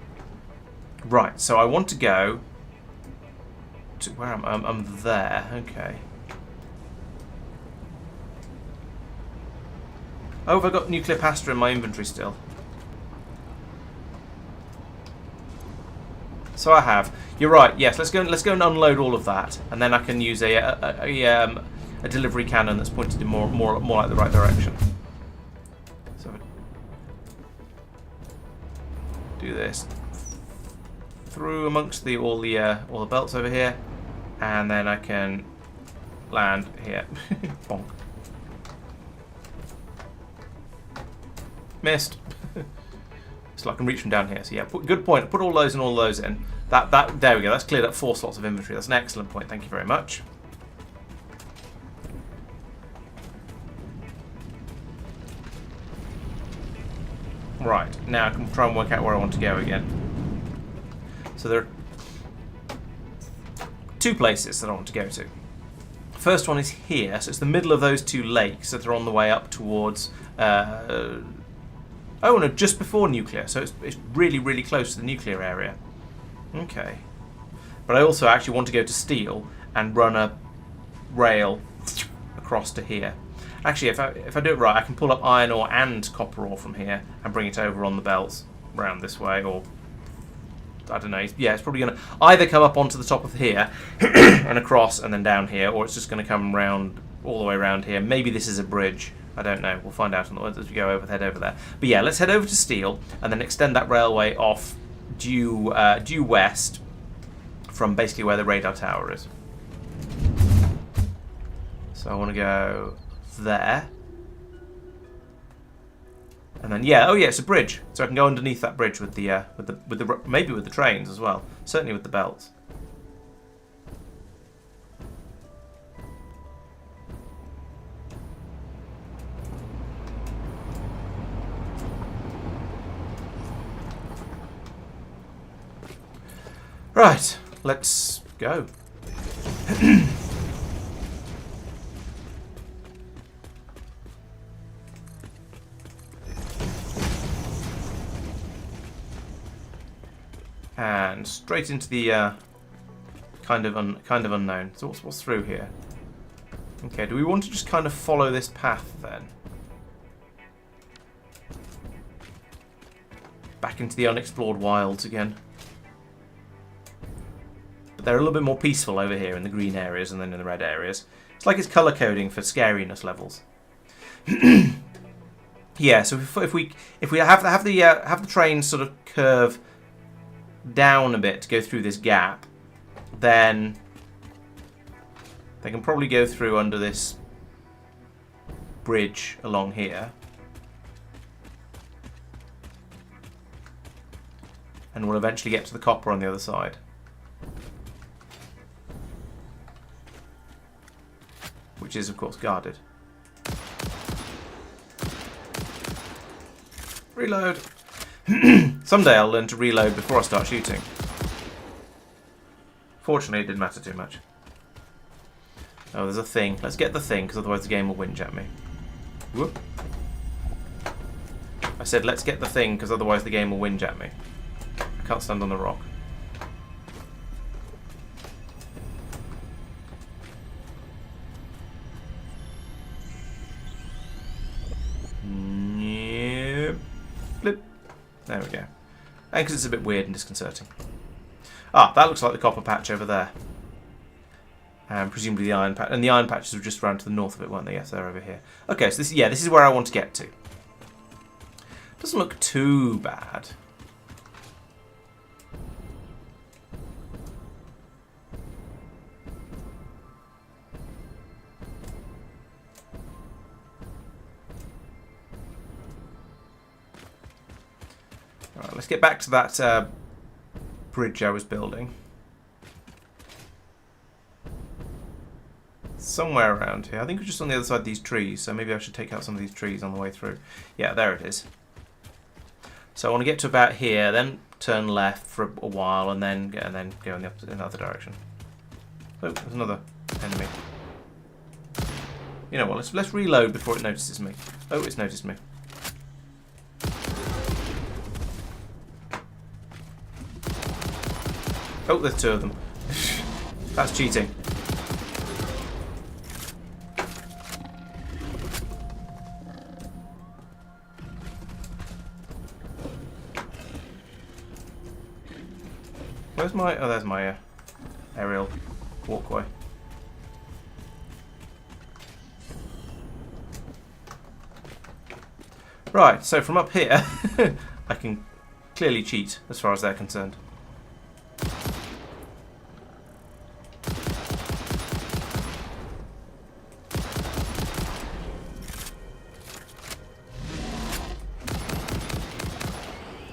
S1: Right, so I want to go to... Where am I? I'm there. Okay. Oh, have I got nuclear pasta in my inventory still? So I have. You're right. Yes, let's go and unload all of that, and then I can use a delivery cannon that's pointed in more like the right direction. So do this through amongst all the belts over here, and then I can land here. Bonk. Missed. So I can reach from down here. So yeah, good point. Put all those and all those in. There we go. That's cleared up 4 slots of inventory. That's an excellent point. Thank you very much. Right, now I can try and work out where I want to go again. So there are 2 places that I want to go to. First one is here, so it's the middle of those 2 lakes that are on the way up towards... Oh no, just before nuclear, so it's really, really close to the nuclear area. Okay. But I also actually want to go to steel and run a rail across to here. Actually, if I do it right, I can pull up iron ore and copper ore from here and bring it over on the belts round this way, or... I don't know. Yeah, it's probably going to either come up onto the top of here and across and then down here, or it's just going to come round all the way around here. Maybe this is a bridge. I don't know. We'll find out as we go over. Head over there. But yeah, let's head over to steel and then extend that railway off due west from basically where the radar tower is. So I want to go there. And then yeah, oh yeah, it's a bridge, so I can go underneath that bridge with the maybe with the trains as well. Certainly with the belts. Right, let's go. And straight into the kind of unknown. So what's through here? Okay, do we want to just kind of follow this path then? Back into the unexplored wilds again. But they're a little bit more peaceful over here in the green areas and then in the red areas. It's like it's colour coding for scariness levels. Yeah, so if we have the train sort of curve down a bit to go through this gap, then they can probably go through under this bridge along here. And we'll eventually get to the copper on the other side. Which is, of course, guarded. Reload! Someday I'll learn to reload before I start shooting. Fortunately, it didn't matter too much. Oh, there's a thing. Let's get the thing, because otherwise the game will whinge at me. Whoop. I said, let's get the thing, because otherwise the game will whinge at me. I can't stand on the rock. Yep. Blip. There we go. And because it's a bit weird and disconcerting. Ah, that looks like the copper patch over there. And presumably the iron patch. And the iron patches were just around to the north of it, weren't they? Yes, they're over here. Okay, so this is where I want to get to. Doesn't look too bad. Alright, let's get back to that bridge I was building. Somewhere around here. I think it's just on the other side of these trees, so maybe I should take out some of these trees on the way through. Yeah, there it is. So I want to get to about here, then turn left for a while, and then go in the other direction. Oh, there's another enemy. You know what? Let's reload before it notices me. Oh, it's noticed me. Oh, there's two of them. That's cheating. Where's my... Oh, there's my aerial walkway. Right, so from up here, I can clearly cheat as far as they're concerned.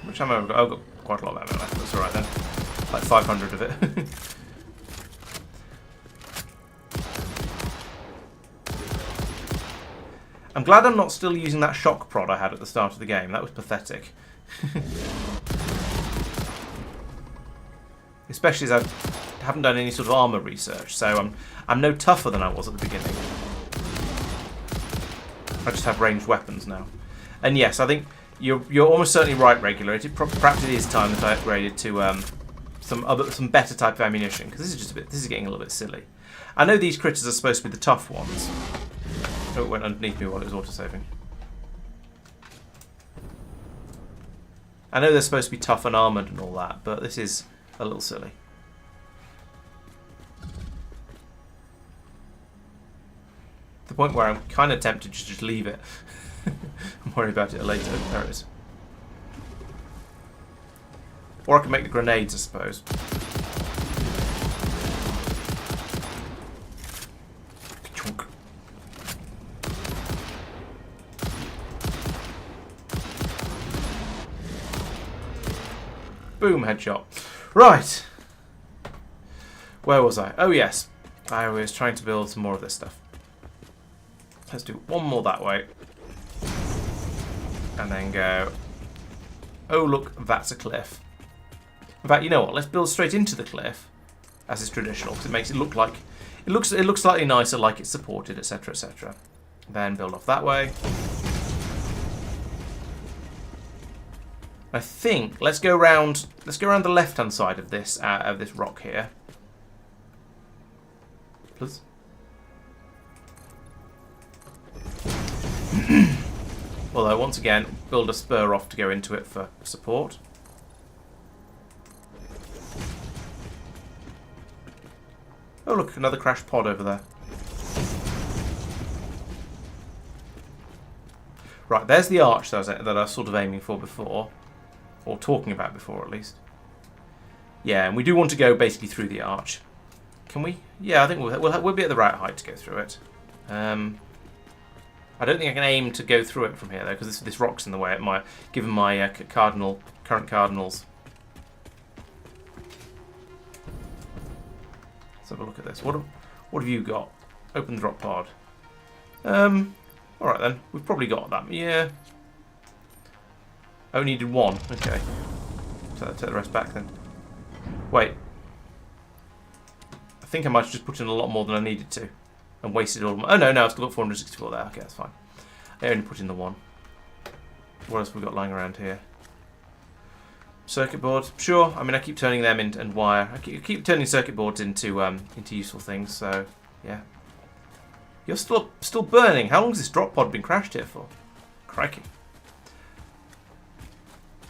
S1: Which ammo have I got? I've got quite a lot of ammo left, that's alright then. Like 500 of it. I'm glad I'm not still using that shock prod I had at the start of the game. That was pathetic. Especially as I haven't done any sort of armour research, so I'm no tougher than I was at the beginning. I just have ranged weapons now. And yes, I think you're almost certainly right, Regular. Perhaps it is time that I upgraded to some better type of ammunition, because this is getting a little bit silly. I know these critters are supposed to be the tough ones. Oh, it went underneath me while it was autosaving. I know they're supposed to be tough and armoured and all that, but this is a little silly. To the point where I'm kind of tempted to just leave it. and worry about it later. There it is. Or I can make the grenades, I suppose. Boom, headshot. Right. Where was I? Oh, yes. I was trying to build some more of this stuff. Let's do one more that way. And then go... Oh, look, that's a cliff. In fact, you know what? Let's build straight into the cliff, as is traditional, because it makes it look like... It looks slightly nicer, like it's supported, etc., etc. Then build off that way. I think let's go around the left-hand side of this rock here. Please. Although once again, build a spur off to go into it for support. Oh look, another crashed pod over there. Right, there's the arch that I was sort of aiming for before. Or talking about before, at least. Yeah, and we do want to go basically through the arch. Can we? Yeah, I think we'll be at the right height to go through it. I don't think I can aim to go through it from here, though, because this rock's in the way. It might, given my current cardinals. Let's have a look at this. What have you got? Open the drop pod. Alright then. We've probably got that. Yeah. Oh, needed one. Okay. So I'll take the rest back then. Wait. I think I might have just put in a lot more than I needed to. And wasted all my... Oh, no, I've still got 464 there. Okay, that's fine. I only put in the one. What else have we got lying around here? Circuit board. Sure. I mean, I keep turning them into and wire. I keep turning circuit boards into useful things, so... Yeah. You're still burning. How long has this drop pod been crashed here for? Crikey.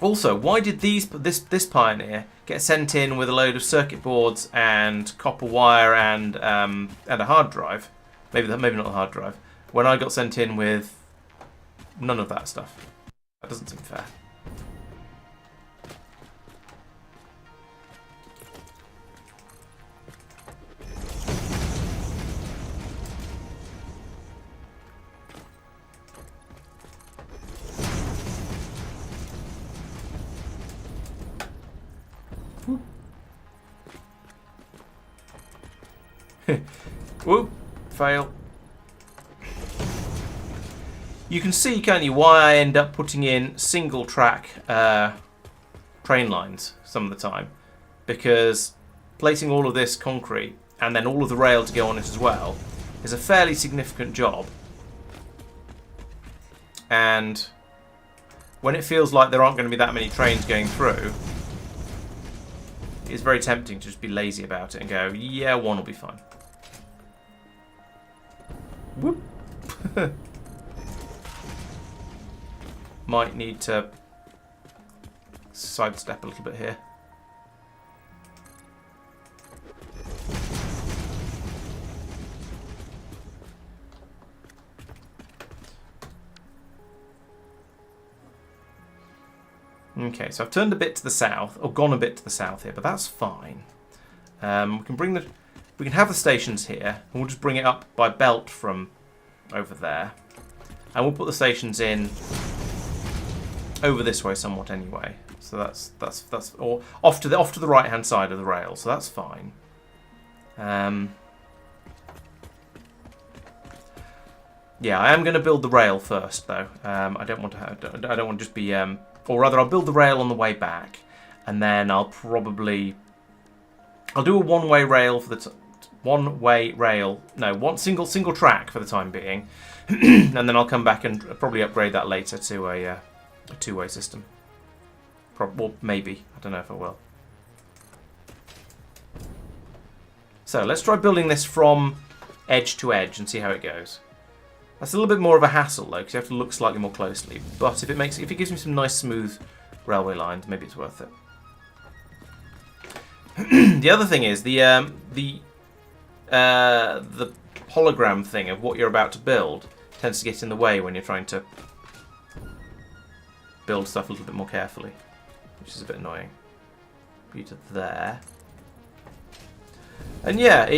S1: Also, why did this Pioneer get sent in with a load of circuit boards and copper wire and a hard drive? Maybe not a hard drive. When I got sent in with none of that stuff. That doesn't seem fair. Whoop, fail. You can see, can't you, why I end up putting in single track train lines some of the time. Because placing all of this concrete and then all of the rail to go on it as well is a fairly significant job. And when it feels like there aren't going to be that many trains going through, it's very tempting to just be lazy about it and go, yeah, one will be fine. Whoop. Might need to sidestep a little bit here. Okay, so I've turned a bit to the south, or gone a bit to the south here, but that's fine. We can have the stations here, and we'll just bring it up by belt from over there, and we'll put the stations in over this way somewhat anyway. So that's or off to the right hand side of the rail. So that's fine. Yeah, I am going to build the rail first, though. I don't want to just be, or rather, I'll build the rail on the way back, and then I'll do a one-way rail for the one single track for the time being, and then I'll come back and probably upgrade that later to a two-way system. Well, maybe. I don't know if I will. So let's try building this from edge to edge and see how it goes. That's a little bit more of a hassle though, because you have to look slightly more closely. But if it gives me some nice smooth railway lines, maybe it's worth it. The other thing is the hologram thing of what you're about to build tends to get in the way when you're trying to build stuff a little bit more carefully, which is a bit annoying. Put you to there. And yeah,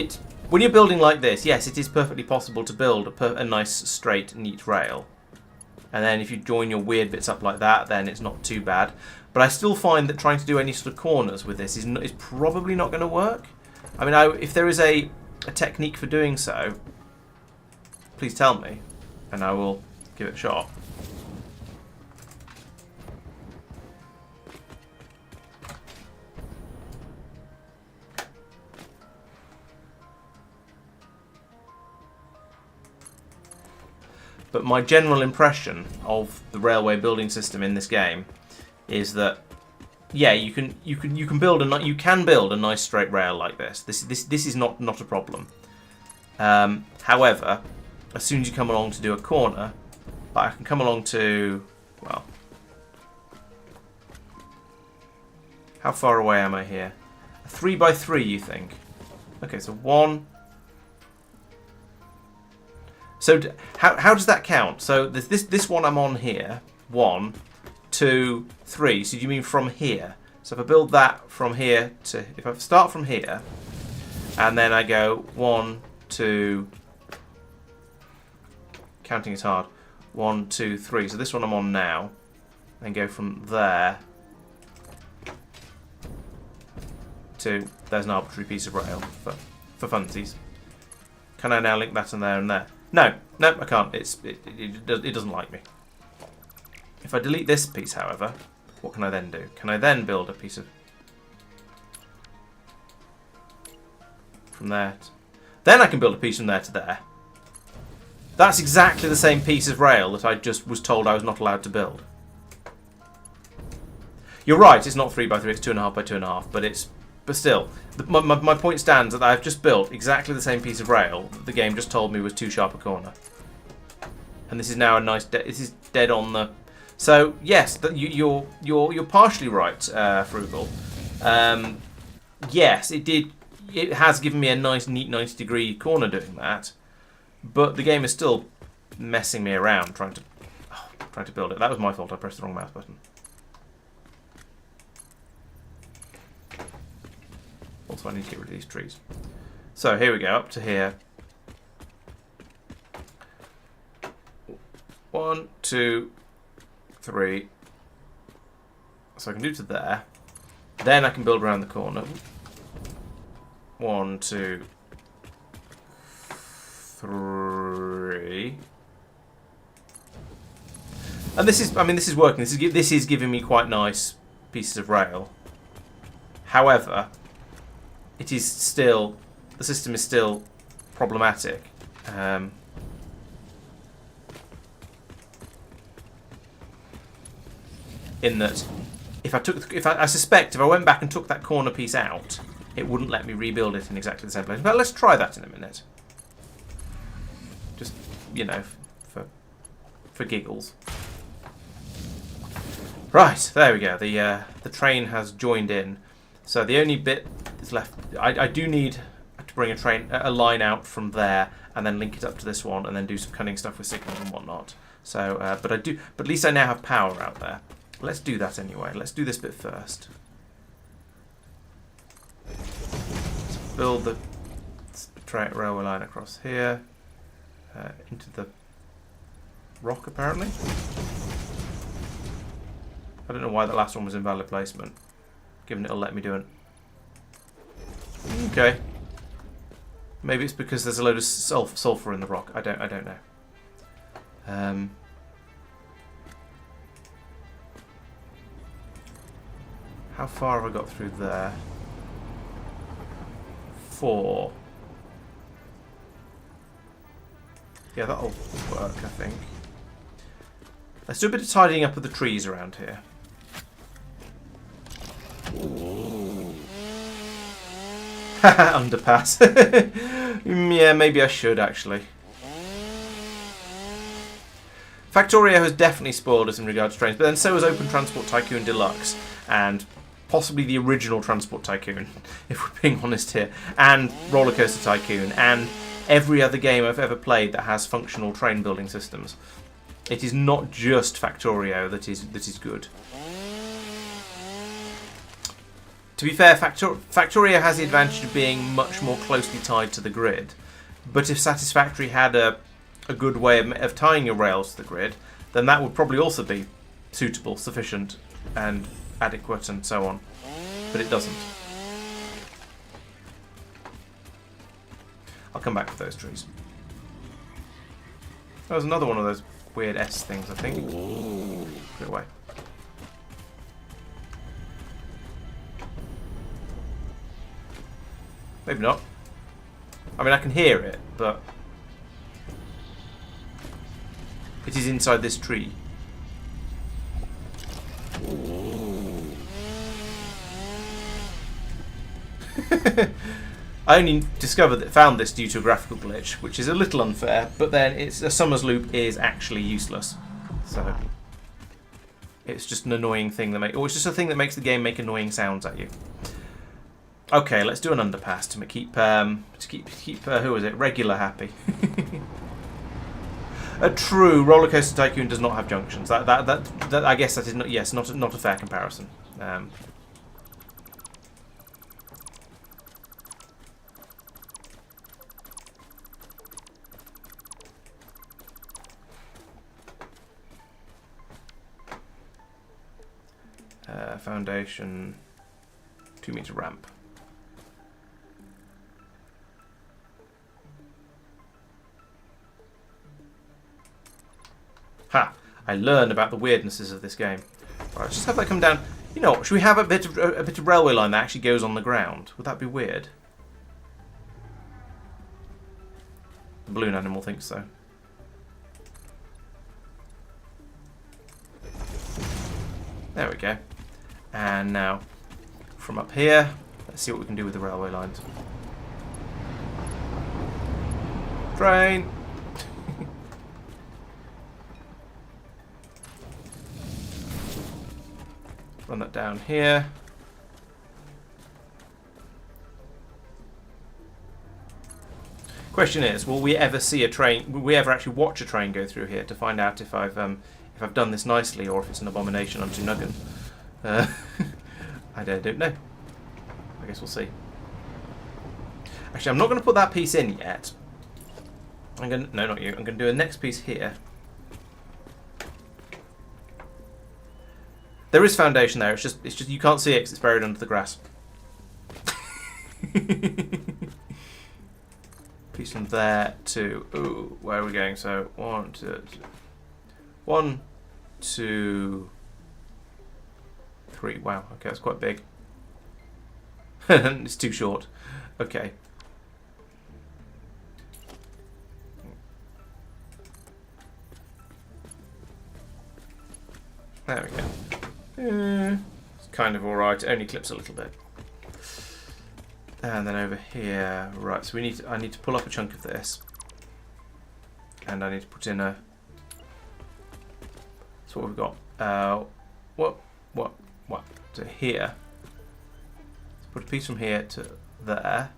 S1: when you're building like this, yes, it is perfectly possible to build a nice, straight, neat rail. And then if you join your weird bits up like that, then it's not too bad. But I still find that trying to do any sort of corners with this is probably not going to work. I mean, if there is a technique for doing so, please tell me, and I will give it a shot. But my general impression of the railway building system in this game is that, yeah, you can build a nice straight rail like this. This is not a problem. However, as soon as you come along to do a corner, I can come along to, well, how far away am I here? A 3x3, you think? Okay, so 1. So how does that count? So this one I'm on here, 1, 2, 3. So do you mean from here? So if I build that from here to, if I start from here, and then I go 1, 2, counting is hard, 1, 2, 3. So this one I'm on now, and go from there to, there's an arbitrary piece of rail for funsies. Can I now link that and there and there? No, I can't. It doesn't like me. If I delete this piece, however, what can I then do? Can I then build a piece of from there? Then I can build a piece from there to there. That's exactly the same piece of rail that I just was told I was not allowed to build. You're right. It's not 3x3. It's 2.5 by 2.5. But still, my point stands that I've just built exactly the same piece of rail that the game just told me was too sharp a corner. And this is now a nice. This is dead on the. So yes, you're partially right, Frugal. Yes, it did. It has given me a nice, neat 90-degree corner doing that, but the game is still messing me around trying to build it. That was my fault. I pressed the wrong mouse button. Also, I need to get rid of these trees. So here we go, up to here. 1, 2, 3. So I can do to there. Then I can build around the corner. 1, 2, 3. And this is, I mean, this is working. This is giving me quite nice pieces of rail. However, it is still, the system is still problematic. In that, I suspect if I went back and took that corner piece out, it wouldn't let me rebuild it in exactly the same place. But let's try that in a minute. Just, you know, for giggles. Right, there we go. The train has joined in. So the only bit that's left, I do need to bring a line out from there and then link it up to this one and then do some cunning stuff with signals and whatnot. So, but at least I now have power out there. Let's do that anyway. Let's do this bit first. Let's build the railway line across here into the rock apparently. I don't know why the last one was invalid placement, given it'll let me do it. Okay. Maybe it's because there's a load of sulfur in the rock. I don't know. How far have I got through there? 4. Yeah, that'll work, I think. Let's do a bit of tidying up of the trees around here. Underpass. Yeah, maybe I should actually. Factorio has definitely spoiled us in regards to trains, but then so has Open Transport Tycoon Deluxe, and possibly the original Transport Tycoon, if we're being honest here, and Roller Coaster Tycoon, and every other game I've ever played that has functional train building systems. It is not just Factorio that is good. To be fair, Factorio has the advantage of being much more closely tied to the grid, but if Satisfactory had a good way of tying your rails to the grid, then that would probably also be suitable, sufficient, and adequate and so on. But it doesn't. I'll come back to those trees. That was another one of those weird S things, I think. Put it away. Maybe not. I mean, I can hear it, but it is inside this tree. I only found this due to a graphical glitch, which is a little unfair, but then a Summers loop is actually useless. So it's just an annoying thing or it's just a thing that makes the game make annoying sounds at you. Okay, let's do an underpass to keep who is it? Regular happy. A true roller coaster tycoon does not have junctions. That I guess that is not a fair comparison. Foundation, 2-meter ramp. Ha! I learned about the weirdnesses of this game. Right, let's just have that come down. You know what? Should we have a bit of railway line that actually goes on the ground? Would that be weird? The balloon animal thinks so. There we go. And now, from up here, let's see what we can do with the railway lines. Train! Run that down here. Question is, will we ever see a train? Will we ever actually watch a train go through here to find out if I've done this nicely or if it's an abomination unto Nuggin? I don't know. I guess we'll see. Actually, I'm not going to put that piece in yet. No, not you. I'm going to do a next piece here. There is foundation there. It's just you can't see it because it's buried under the grass. Piece from there to where are we going? So 1, 2, 3. Wow. Okay, that's quite big. It's too short. Okay. There we go. It's kind of alright. It only clips a little bit. And then over here, right? So I need to pull up a chunk of this, and I need to put in a. So what we've got? What? To here. So put a piece from here to there.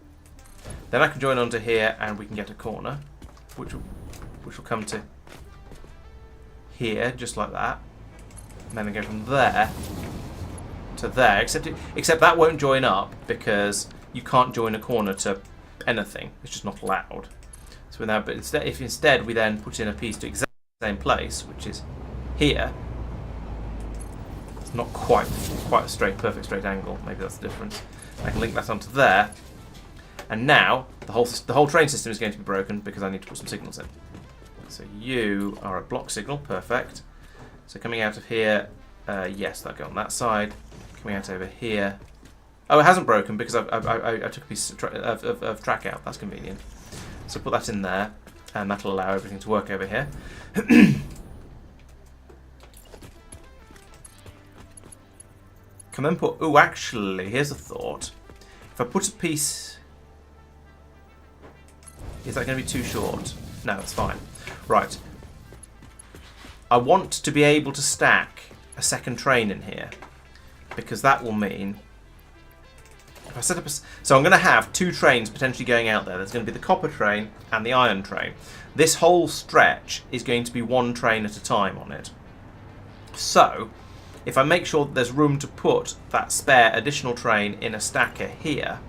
S1: Then I can join onto here, and we can get a corner, which will come to here, just like that. And then I go from there to there. Except that won't join up because you can't join a corner to anything. It's just not allowed. So with that, but if instead we then put in a piece to exactly the same place, which is here, it's not quite a perfect straight angle. Maybe that's the difference. I can link that onto there, and now the whole train system is going to be broken because I need to put some signals in. So you are a block signal, perfect. So coming out of here, yes, that'll go on that side. Coming out over here. Oh, it hasn't broken because I took a piece of track out. That's convenient. So put that in there, and that'll allow everything to work over here. Can then put... Oh, actually, here's a thought. If I put a piece... Is that going to be too short? No, that's fine. Right. I want to be able to stack a second train in here, because that will mean... If I set up so I'm going to have 2 trains potentially going out there. There's going to be the copper train and the iron train. This whole stretch is going to be 1 train at a time on it. So, if I make sure that there's room to put that spare additional train in a stacker here,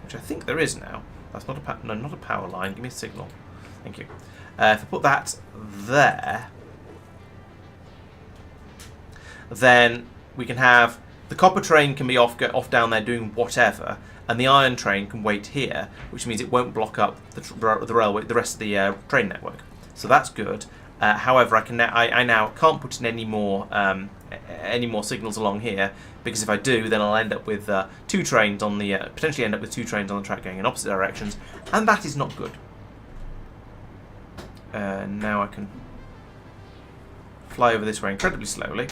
S1: which I think there is now. That's not not a power line. Give me a signal. Thank you. If I put that there, then we can have the copper train can be off down there doing whatever, and the iron train can wait here, which means it won't block up the railway, the rest of the train network. So that's good. However, I now can't put in any more signals along here, because if I do, then I'll end up with two trains on the potentially end up with two trains on the track going in opposite directions, and that is not good. Now I can fly over this way incredibly slowly.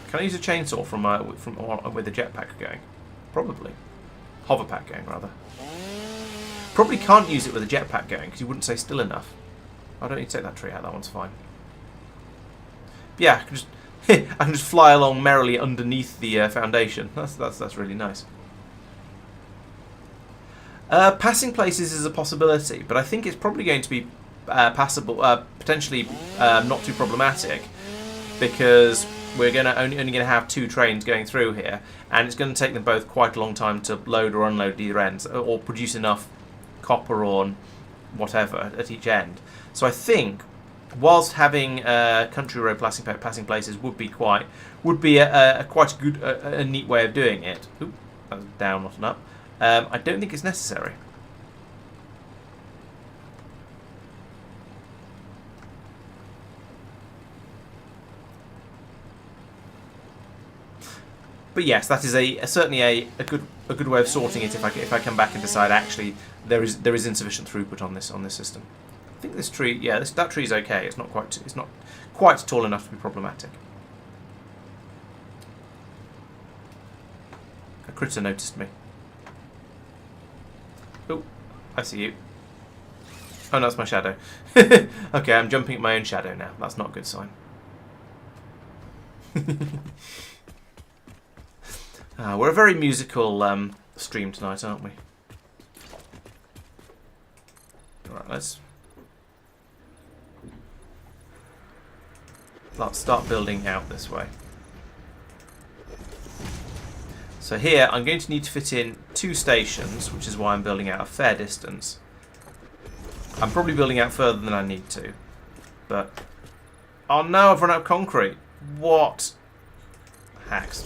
S1: Can I use a chainsaw from with a jetpack going? Probably. Hoverpack going, rather. Probably can't use it with a jetpack going, because you wouldn't stay still enough. I don't need to take that tree out, that one's fine. But yeah, I can just fly along merrily underneath the foundation. That's really nice. Passing places is a possibility, but I think it's probably going to be passable, potentially not too problematic, because we're only going to have two trains going through here, and it's going to take them both quite a long time to load or unload either ends, or produce enough copper or whatever at each end. So I think, whilst having country road passing places would be quite a good, a neat way of doing it. Oop, that was down, not an up. I don't think it's necessary. But yes, that is certainly a good way of sorting it. If I come back and decide actually there is insufficient throughput on this system. I think this tree, yeah, that tree is okay. It's not quite tall enough to be problematic. A critter noticed me. Oh, I see you. Oh, no, that's my shadow. Okay, I'm jumping at my own shadow now. That's not a good sign. We're a very musical stream tonight, aren't we? Alright, let's start building out this way. So here, I'm going to need to fit in two stations, which is why I'm building out a fair distance. I'm probably building out further than I need to, but... Oh no, I've run out of concrete. What? Hacks.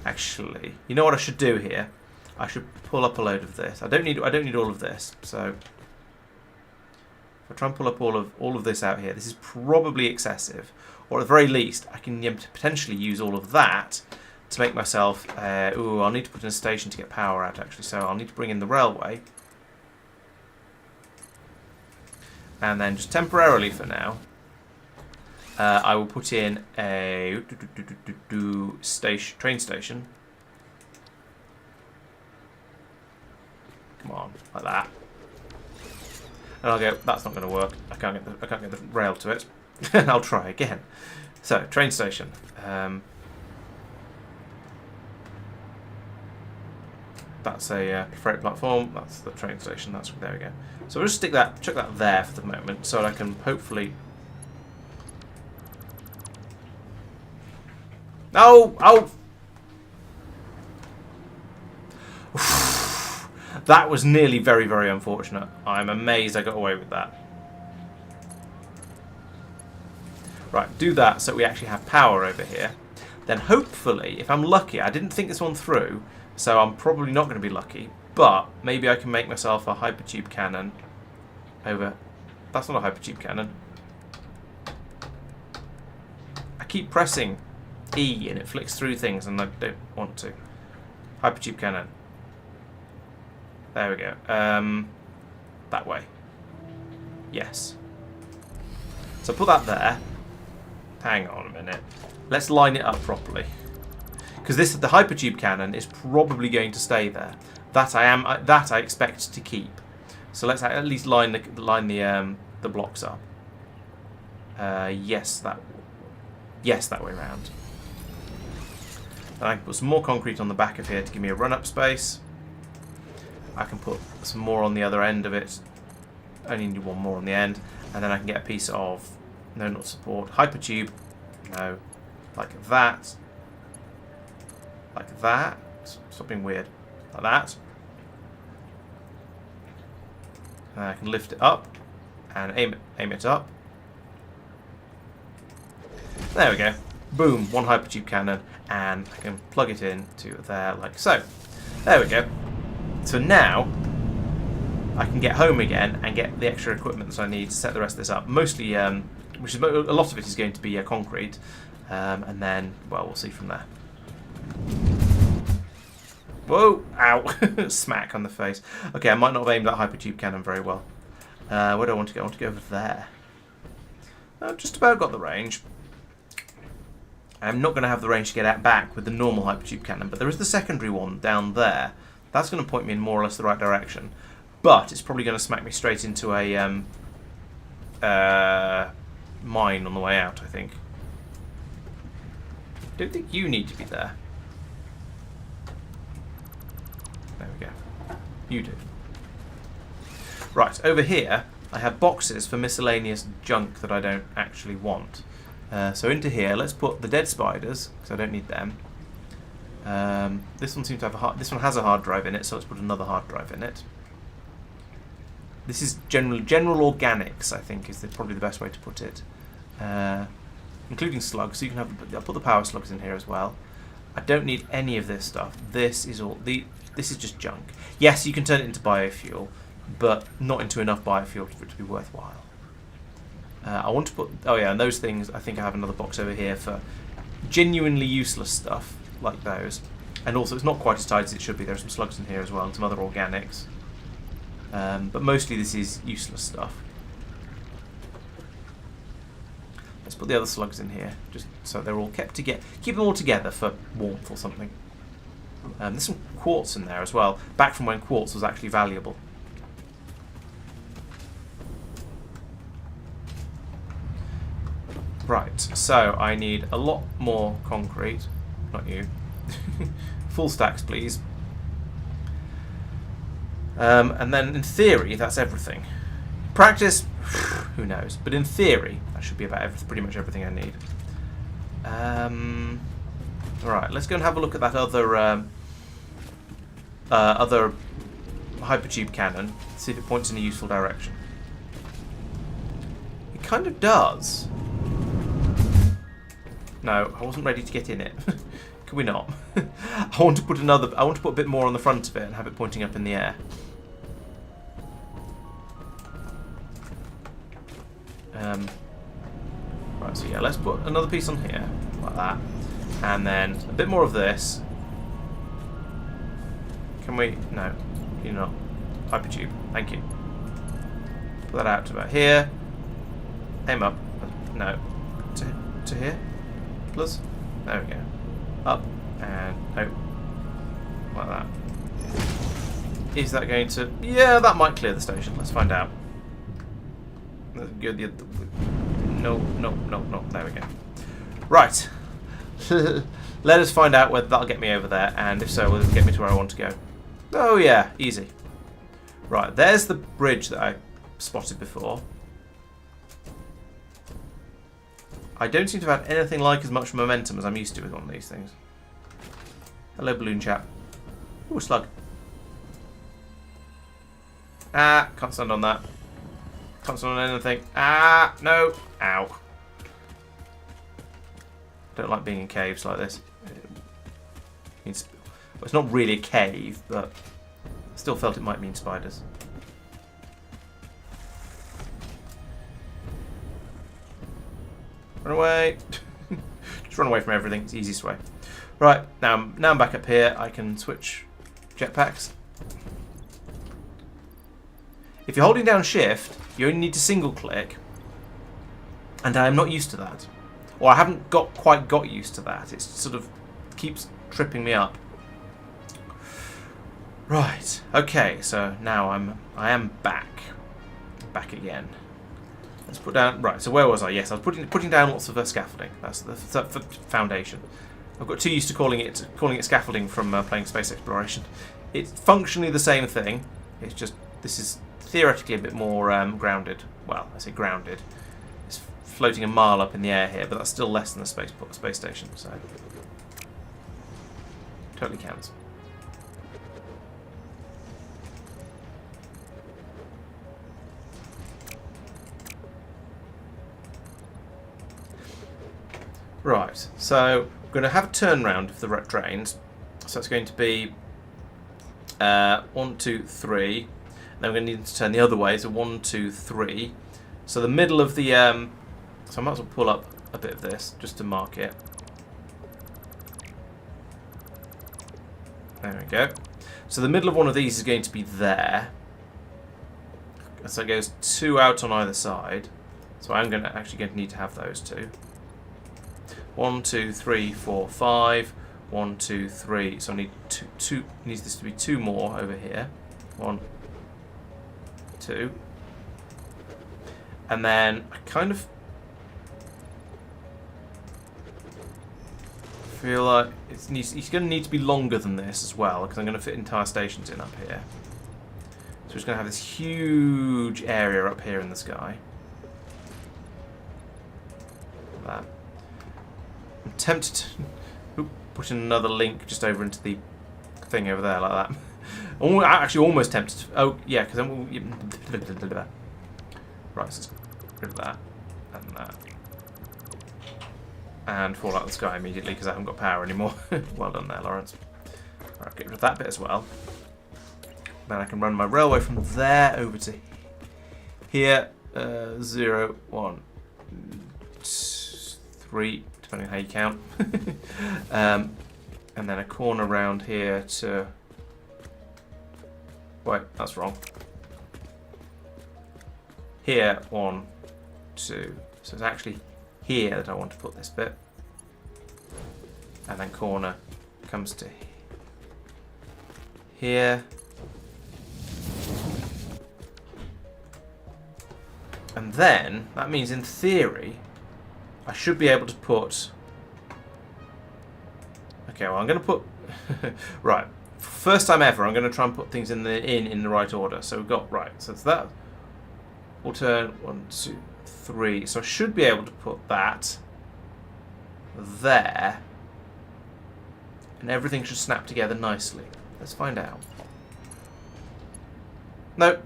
S1: Actually, you know what I should do here? I should pull up a load of this. I don't need all of this. So if I try and pull up all of this out here, this is probably excessive. Or at the very least, I can potentially use all of that to make myself. Ooh, I'll need to put in a station to get power out actually. So I'll need to bring in the railway, and then just temporarily for now, I will put in a train station. Come on, like that. And I'll go. That's not going to work. I can't get the rail to it. I'll try again. So train station. That's a freight platform. That's the train station. There we go. So we'll just chuck that there for the moment, so that I can hopefully. Oh! That was nearly very, very unfortunate. I'm amazed I got away with that. Right, do that so we actually have power over here. Then hopefully, if I'm lucky, I didn't think this one through, so I'm probably not going to be lucky, but maybe I can make myself a hypertube cannon over... That's not a hypertube cannon. I keep pressing E and it flicks through things and I don't want to. Hypertube cannon. There we go. That way. Yes. So put that there. Hang on a minute. Let's line it up properly. Because the hypertube cannon is probably going to stay there. That I expect to keep. So let's at least line the blocks up. Yes, that way round. Then I can put some more concrete on the back of here to give me a run-up space. I can put some more on the other end of it. Only need one more on the end. And then I can get a piece of... No, not support. Hypertube. No. Like that. Like that. Stop being weird. Like that. And I can lift it up. And aim it up. There we go. boom, one hypertube cannon, and I can plug it in to there like so. There we go. So now I can get home again and get the extra equipment that I need to set the rest of this up. Mostly, which is a lot of it is going to be concrete, and then, well, we'll see from there. Whoa! Ow! Smack on the face. Okay, I might not have aimed that hypertube cannon very well. Where do I want to go? I want to go over there. I've just about got the range. I'm not going to have the range to get out back with the normal hypertube cannon, but there is the secondary one down there. That's going to point me in more or less the right direction. But it's probably going to smack me straight into a mine on the way out, I think. Don't think you need to be there. There we go. You do. Right, over here I have boxes for miscellaneous junk that I don't actually want. So into here, let's put the dead spiders, because I don't need them. This one seems to have this one has a hard drive in it, so let's put another hard drive in it. This is general organics, I think, is probably the best way to put it, including slugs. So you can have. I'll put the power slugs in here as well. I don't need any of this stuff. This is just junk. Yes, you can turn it into biofuel, but not into enough biofuel for it to be worthwhile. I want to put. Oh yeah, and those things. I think I have another box over here for genuinely useless stuff like those. And also, it's not quite as tight as it should be. There are some slugs in here as well, and some other organics. But mostly this is useless stuff. Let's put the other slugs in here, just so they're all kept together. Keep them all together for warmth or something. There's some quartz in there as well, back from when quartz was actually valuable. Right, so I need a lot more concrete. Not you. Full stacks, please. And then, in theory, that's everything. Practice, who knows? But in theory, that should be about pretty much everything I need. Right, let's go and have a look at that other hypertube cannon. See if it points in a useful direction. It kind of does. No, I wasn't ready to get in it. Can we not? I want to put a bit more on the front of it and have it pointing up in the air. Right, so yeah, let's put another piece on here, like that. And then a bit more of this. Can we? No, you're not. Hypertube, thank you. Put that out to about here. Aim up. No. To here? Plus? There we go. Up and out. Like that. Is that going to... Yeah, that might clear the station. Let's find out. Good. No. There we go. Right. Let us find out whether that'll get me over there, and if so, will it get me to where I want to go? Oh yeah, easy. Right, there's the bridge that I spotted before. I don't seem to have had anything like as much momentum as I'm used to with one of these things. Hello, balloon chap. Ooh, a slug. Ah, can't stand on that. Can't stand on anything. Ah, no. Ow. Don't like being in caves like this. It's not really a cave, but I still felt it might mean spiders. Run away. Just run away from everything. It's the easiest way. Right, now I'm back up here. I can switch jetpacks. If you're holding down shift, you only need to single click. And I'm not used to that. Or I haven't quite got used to that. It sort of keeps tripping me up. Right. Okay, so now I am back. Back again. Let's put down... Right, so where was I? Yes, I was putting down lots of scaffolding. That's the foundation. I've got too used to calling it scaffolding from playing space exploration. It's functionally the same thing. It's just this is theoretically a bit more grounded. Well, I say grounded. It's floating a mile up in the air here, but that's still less than the space station. So totally counts. Right, so we're going to have a turnaround of the drains. So it's going to be 1, 2, 3. Then we're going to need to turn the other way, so 1, 2, 3. So the middle of the... so I might as well pull up a bit of this, just to mark it. There we go. So the middle of one of these is going to be there. So it goes 2 out on either side. So I'm actually going to need to have those 2. 1, 2, 3, 4, 5. 1, 2, 3. So I need two. Needs this to be 2 more over here. 1, 2. And then I kind of feel like it's going to need to be longer than this as well, because I'm going to fit entire stations in up here. So it's going to have this huge area up here in the sky. Like that. I'm tempted to put in another link just over into the thing over there like that. I'm actually almost tempted to, oh yeah, because then we'll... Right, so let's get rid of that and that. And fall out of the sky immediately because I haven't got power anymore. Well done there, Laurence. Alright, get rid of that bit as well. Then I can run my railway from there over to here. 0, 1, 3, depending on how you count. And then a corner round here to... Wait, that's wrong. Here, 1, 2. So it's actually here that I want to put this bit. And then corner comes to here. And then, that means in theory, I should be able to put... Okay, well I'm going to put... Right, first time ever I'm going to try and put things in the right order. So we've got, right, so it's that. We'll turn 1, 2, 3. So I should be able to put that there. And everything should snap together nicely. Let's find out. Nope.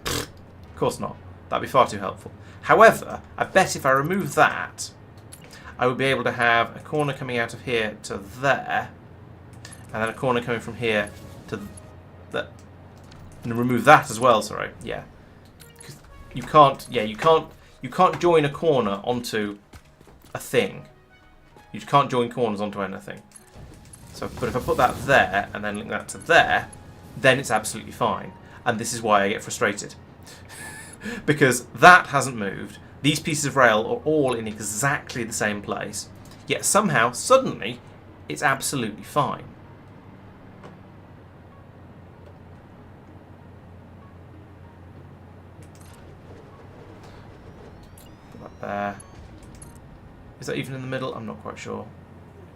S1: Of course not. That'd be far too helpful. However, I bet if I remove that, I would be able to have a corner coming out of here to there, and then a corner coming from here to that, and remove that as well. Sorry, yeah, because you can't. Yeah, you can't join a corner onto a thing. You can't join corners onto anything. So, but if I put that there and then link that to there, then it's absolutely fine. And this is why I get frustrated. Because that hasn't moved. These pieces of rail are all in exactly the same place. Yet somehow, suddenly, it's absolutely fine. Put that there. Is that even in the middle? I'm not quite sure.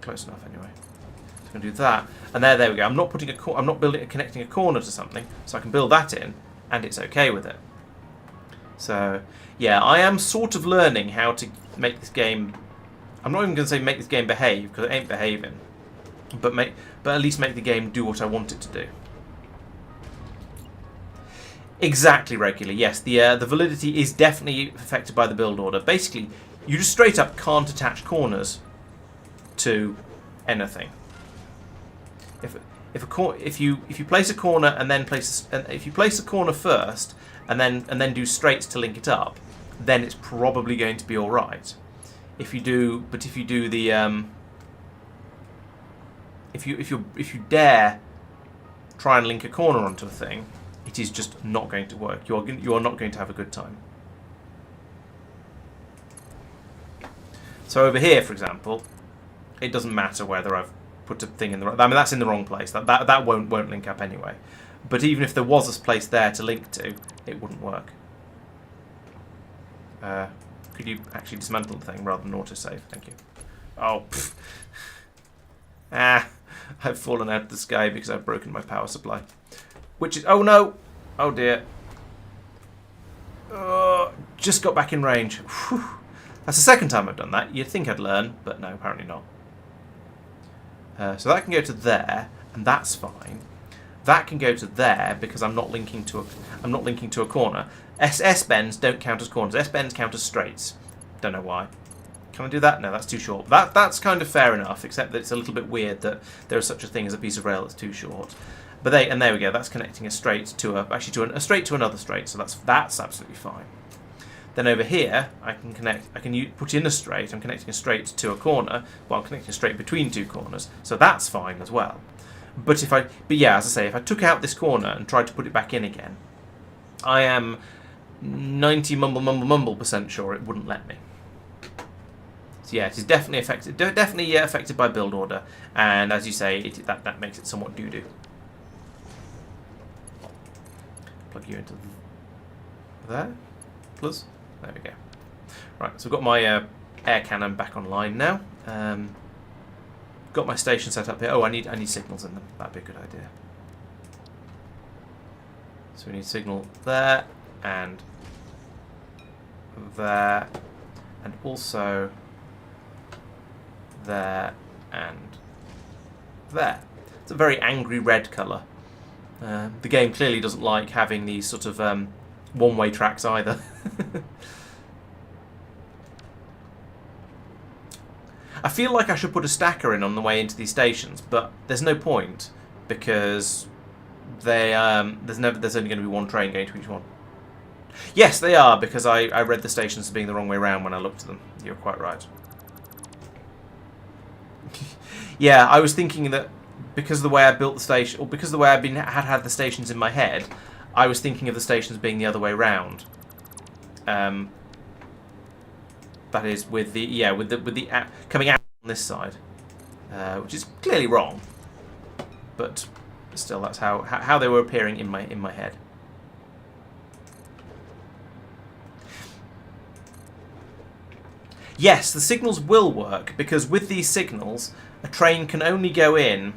S1: Close enough anyway. So I'm going to do that. And there we go. I'm not putting I'm not connecting a corner to something, so I can build that in, and it's okay with it. So, yeah, I am sort of learning how to make this game... I'm not even going to say make this game behave, because it ain't behaving. But at least make the game do what I want it to do. Exactly, regularly, yes. The validity is definitely affected by the build order. Basically, you just straight up can't attach corners to anything. If you place a corner and then if you place a corner first and then do straights to link it up, then it's probably going to be all right. If you do the if you dare try and link a corner onto a thing, it is just not going to work. You are not going to have a good time. So over here, for example, it doesn't matter whether I've put a thing in the... I mean, that's in the wrong place. That won't link up anyway. But even if there was a place there to link to, it wouldn't work. Could you actually dismantle the thing rather than autosave? Thank you. Oh, pfft. I've fallen out of the sky because I've broken my power supply. Which is... Oh, no! Oh, dear. Just got back in range. Whew. That's the second time I've done that. You'd think I'd learn, but no, apparently not. So that can go to there, and that's fine. That can go to there because I'm not linking to a corner. S bends don't count as corners. S bends count as straights. Don't know why. Can I do that? No, that's too short. That's kind of fair enough, except that it's a little bit weird that there is such a thing as a piece of rail that's too short. But there we go. That's connecting a straight to a straight to another straight. So that's absolutely fine. Then over here, I can put in a straight. I'm connecting a straight to a corner, while connecting a straight between two corners. So that's fine as well. But yeah, as I say, if I took out this corner and tried to put it back in again, I am 90 mumble% sure it wouldn't let me. So yeah, it is definitely affected. Definitely affected by build order, and as you say, that makes it somewhat doo-doo. Plug you into there. Plus. There we go. Right, so I've got my air cannon back online now. Got my station set up here. Oh, I need signals in them. That'd be a good idea. So we need signal there and there, and also there and there. It's a very angry red colour. The game clearly doesn't like having these sort of one-way tracks either. I feel like I should put a stacker in on the way into these stations, but there's no point because there's only going to be one train going to each one. Yes, they are, because I read the stations as being the wrong way around when I looked at them. You're quite right. Yeah, I was thinking that because of the way I built the station, or because of the way I've had the stations in my head, I was thinking of the stations being the other way round. That is with the coming out on this side, which is clearly wrong, but still that's how they were appearing in my head. Yes, the signals will work, because with these signals, a train can only go into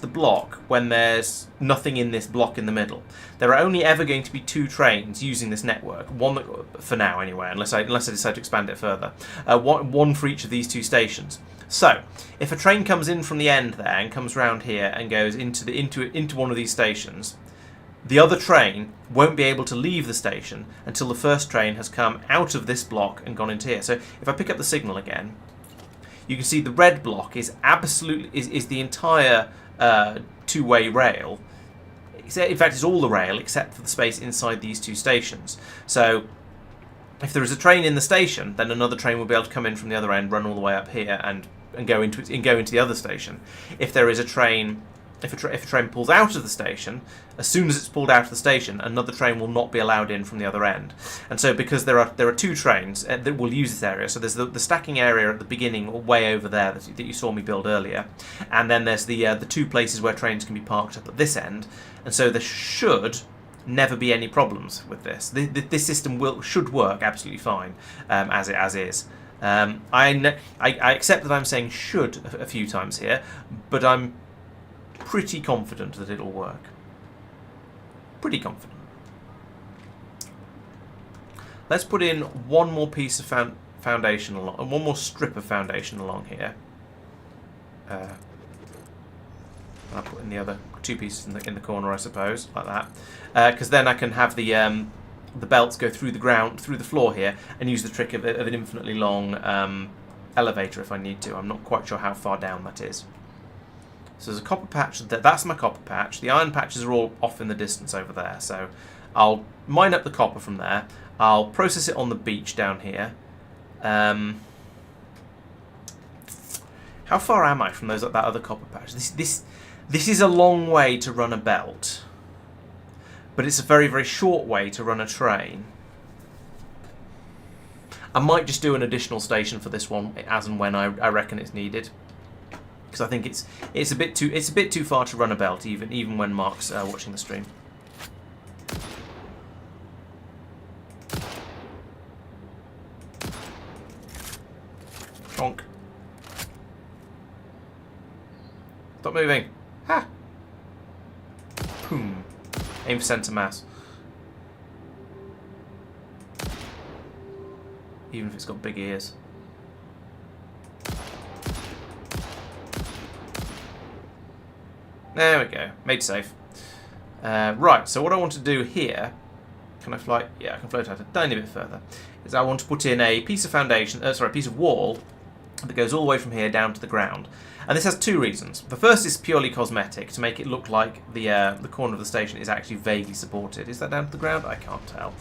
S1: the block when there's nothing in this block in the middle. There are only ever going to be two trains using this network. One for now, anyway, unless I decide to expand it further. One for each of these two stations. So, if a train comes in from the end there and comes round here and goes into one of these stations, the other train won't be able to leave the station until the first train has come out of this block and gone into here. So, if I pick up the signal again, you can see the red block is the entire two-way rail. In fact, it's all the rail except for the space inside these two stations. So if there is a train in the station, then another train will be able to come in from the other end, run all the way up here, and go into the other station. If there is a train, if a train pulls out of the station, as soon as it's pulled out of the station, another train will not be allowed in from the other end. And so, because there are two trains that will use this area, so there's the stacking area at the beginning, way over there that you saw me build earlier, and then there's the two places where trains can be parked up at this end. And so there should never be any problems with this. This system should work absolutely fine as is. I accept that I'm saying should a few times here, but I'm pretty confident that it'll work. Pretty confident. Let's put in one more piece of foundation along, and one more strip of foundation along here. I'll put in the other two pieces in the corner, I suppose, like that, because then I can have the belts go through the ground, through the floor here, and use the trick of an infinitely long elevator if I need to. I'm not quite sure how far down that is. So there's a copper patch. That's my copper patch. The iron patches are all off in the distance over there. So I'll mine up the copper from there. I'll process it on the beach down here. How far am I from that other copper patch? This is a long way to run a belt, but it's a very, very short way to run a train. I might just do an additional station for this one as and when I reckon it's needed. Because I think it's a bit too far to run a belt, even when Mark's watching the stream. Bonk. Stop moving. Ha! Boom. Aim for centre mass. Even if it's got big ears. There we go. Made safe. Right, so what I want to do here can I fly? Yeah, I can float out a tiny bit further. Is I want to put in a piece of foundation, a piece of wall that goes all the way from here down to the ground. And this has two reasons. The first is purely cosmetic, to make it look like the corner of the station is actually vaguely supported. Is that down to the ground? I can't tell.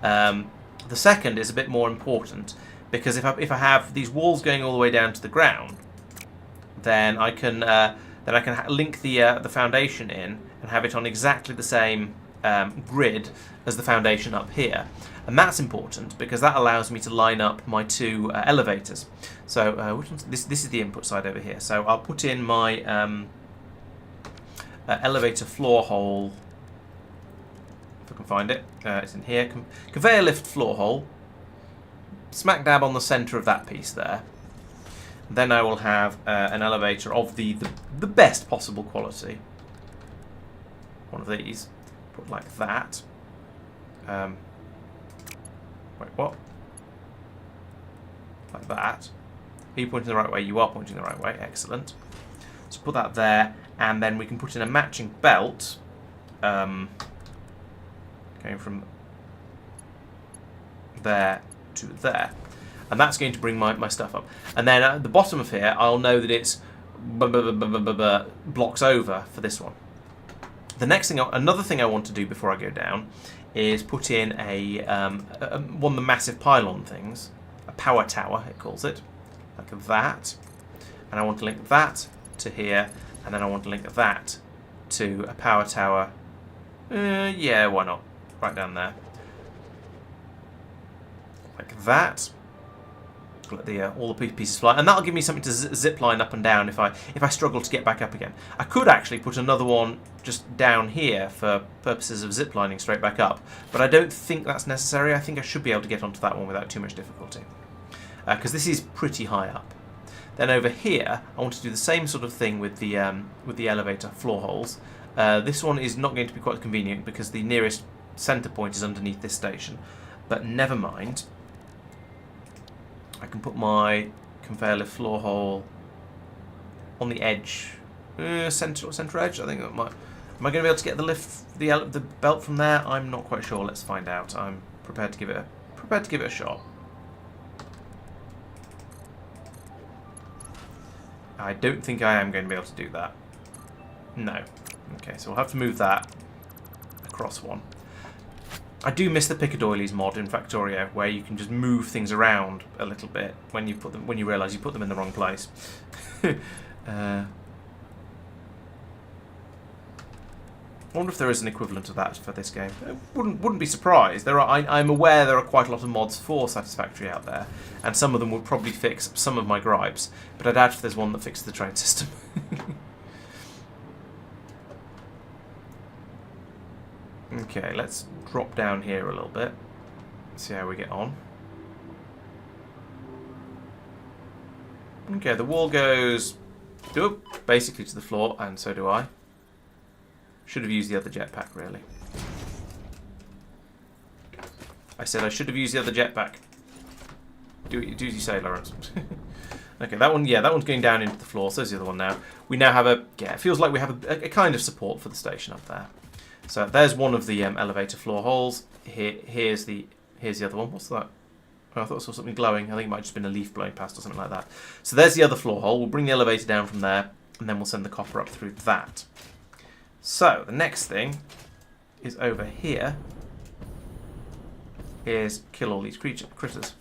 S1: The second is a bit more important, because if I have these walls going all the way down to the ground, then I can link the foundation in and have it on exactly the same grid as the foundation up here. And that's important because that allows me to line up my two elevators. So which one's, this is the input side over here. So I'll put in my elevator floor hole, if I can find it. It's in here. Conveyor lift floor hole, smack dab on the centre of that piece there. Then I will have an elevator of the best possible quality. One of these, put like that. Wait, what? Like that. Are you pointing the right way? You are pointing the right way. Excellent. So put that there, and then we can put in a matching belt. Going from there to there. And that's going to bring my stuff up. And then at the bottom of here, I'll know that it's blocks over for this one. The next thing, another thing I want to do before I go down, is put in one of the massive pylon things, a power tower, it calls it, like that. And I want to link that to here, and then I want to link that to a power tower. Yeah, why not? Right down there, like that. Let all the pieces fly, and that'll give me something to zip line up and down if I struggle to get back up again. I could actually put another one just down here for purposes of zip lining straight back up, but I don't think that's necessary. I think I should be able to get onto that one without too much difficulty, because this is pretty high up. Then over here, I want to do the same sort of thing with the elevator floor holes. This one is not going to be quite convenient because the nearest centre point is underneath this station, but never mind. I can put my conveyor lift floor hole on the edge, centre edge. I think that might. Am I going to be able to get the belt from there? I'm not quite sure. Let's find out. I'm prepared to give it a shot. I don't think I am going to be able to do that. No. Okay, so we'll have to move that across one. I do miss the Picadoilies mod in Factorio, where you can just move things around a little bit when you realise you put them in the wrong place. I wonder if there is an equivalent of that for this game. I wouldn't be surprised. I'm aware there are quite a lot of mods for Satisfactory out there, and some of them would probably fix some of my gripes, but I doubt if there's one that fixes the train system. Okay, let's drop down here a little bit, see how we get on. Okay, the wall goes basically to the floor, and so do I. Should have used the other jetpack, really. I said I should have used the other jetpack. Do as you say, Laurence. Okay, that one, yeah, that one's going down into the floor, so is the other one now. We now have it feels like we have a kind of support for the station up there. So there's one of the elevator floor holes. Here's the other one. What's that? Oh, I thought I saw something glowing. I think it might have just been a leaf blowing past or something like that. So there's the other floor hole. We'll bring the elevator down from there, and then we'll send the copper up through that. So the next thing is over here. Is kill all these critters.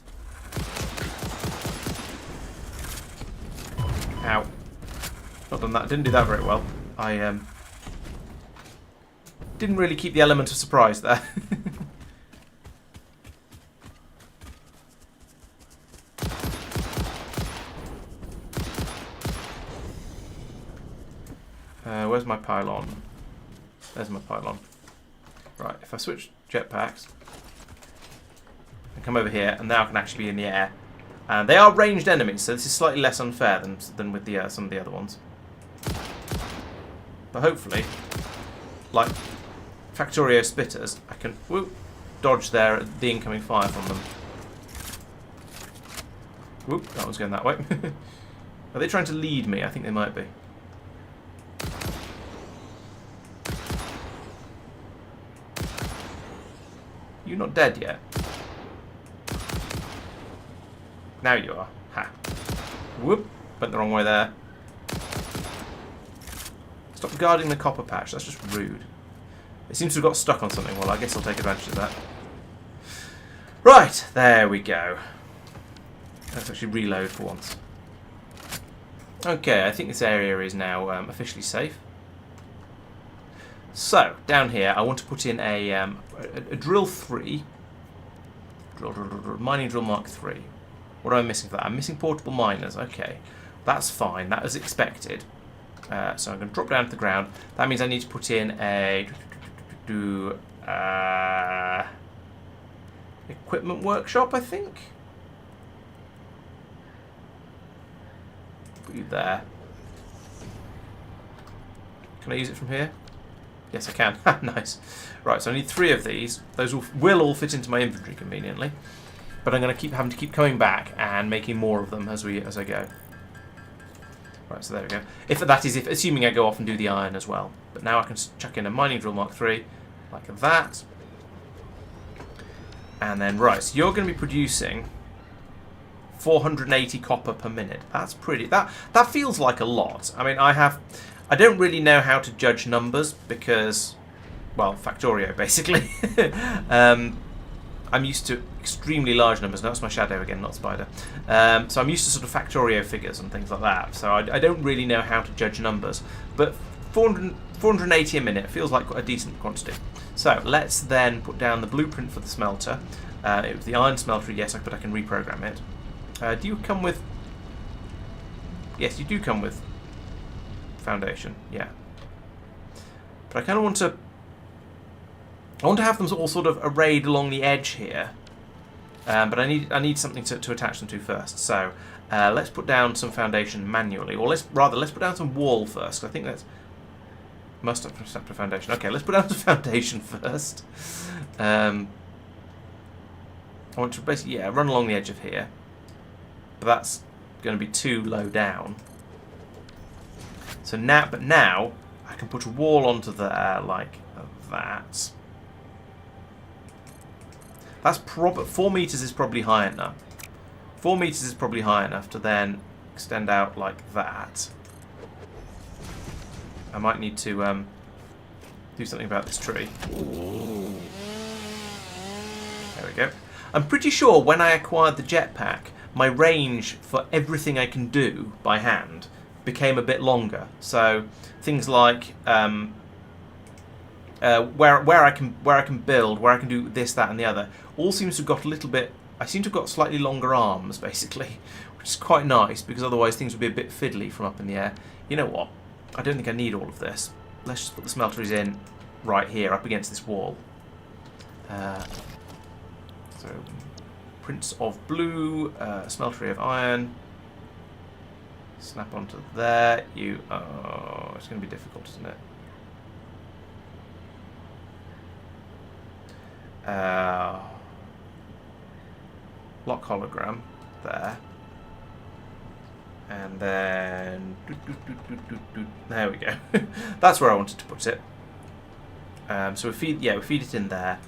S1: Ow. Not done that. Didn't do that very well. I didn't really keep the element of surprise there. Where's my pylon? There's my pylon. Right, if I switch jetpacks, I come over here, and now I can actually be in the air. And they are ranged enemies, so this is slightly less unfair than with some of the other ones. But hopefully, like Factorio spitters, I can dodge the incoming fire from them. Whoop, that one's going that way. Are they trying to lead me? I think they might be. You're not dead yet. Now you are. Ha. Whoop. Went the wrong way there. Stop guarding the copper patch. That's just rude. It seems to have got stuck on something. Well, I guess I'll take advantage of that. Right. There we go. Let's actually reload for once. Okay, I think this area is now officially safe. So, down here, I want to put in a drill 3. Mining drill mark 3. What am I missing for that? I'm missing portable miners. Okay, that's fine. That was expected. So I'm going to drop down to the ground. That means I need to put in a equipment workshop, I think. Put you there. Can I use it from here? Yes, I can. Nice. Right, so I need 3 of these. Those will all fit into my inventory conveniently. But I'm going to having to keep coming back and making more of them as I go. Right, so there we go. If assuming I go off and do the iron as well. But now I can chuck in a mining drill mark 3 like that. And then right, so you're going to be producing 480 copper per minute. That's pretty. That feels like a lot. I mean, I don't really know how to judge numbers because, well, Factorio basically. I'm used to extremely large numbers. That's my shadow again, not spider. So I'm used to sort of Factorio figures and things like that. So I don't really know how to judge numbers. But 480 a minute feels like a decent quantity. So let's then put down the blueprint for the smelter. It was the iron smelter, yes, but I can reprogram it. Do you come with... Yes, you do come with foundation, yeah. But I kind of want to... I want to have them all sort of arrayed along the edge here. But I need something to attach them to first. So let's put down some foundation manually. Or let's put down some wall first. I think that's... Must have a foundation. Okay, let's put down some foundation first. I want to basically, run along the edge of here. But that's going to be too low down. So now I can put a wall onto there like that. That's 4 meters is probably high enough. 4 meters is probably high enough to then extend out like that. I might need to do something about this tree. There we go. I'm pretty sure when I acquired the jetpack, my range for everything I can do by hand became a bit longer. So things like where I can build, where I can do this, that, and the other, all seems to have got a little bit. I seem to have got slightly longer arms, basically, which is quite nice because otherwise things would be a bit fiddly from up in the air. You know what? I don't think I need all of this. Let's just put the smelteries in right here, up against this wall. So, Prince of Blue, Smeltery of Iron. Snap onto there. Oh, it's going to be difficult, isn't it? Lock hologram there. And then there we go. That's where I wanted to put it. So we feed it in there.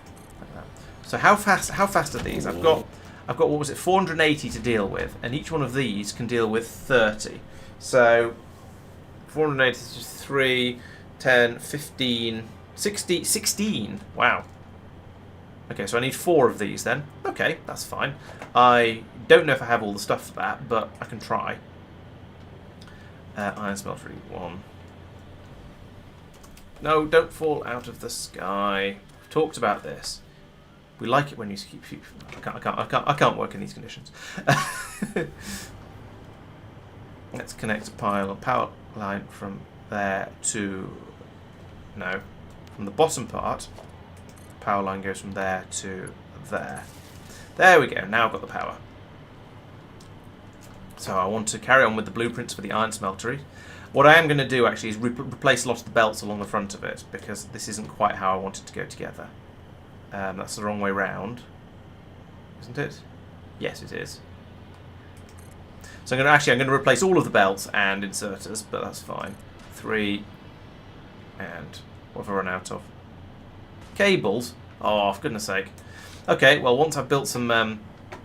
S1: Like that. So how fast are these? I've got what was it, 480 to deal with, and each one of these can deal with 30. So 480 is just 3, 10, 15, 16. Wow. Okay, so I need 4 of these then. Okay, that's fine. I don't know if I have all the stuff for that, but I can try. Iron smeltery 1. No, don't fall out of the sky. We've talked about this. We like it when you keep. I can't work in these conditions. Let's connect a power line from there to. No, from the bottom part. Power line goes from there to there. There we go. Now I've got the power. So I want to carry on with the blueprints for the iron smeltery. What I am going to do actually is replace a lot of the belts along the front of it because this isn't quite how I want it to go together. That's the wrong way round, isn't it? Yes, it is. So I'm going to replace all of the belts and inserters, but that's fine. 3 and what have I run out of? Cables. Oh, for goodness sake. Okay, well, once I've built some,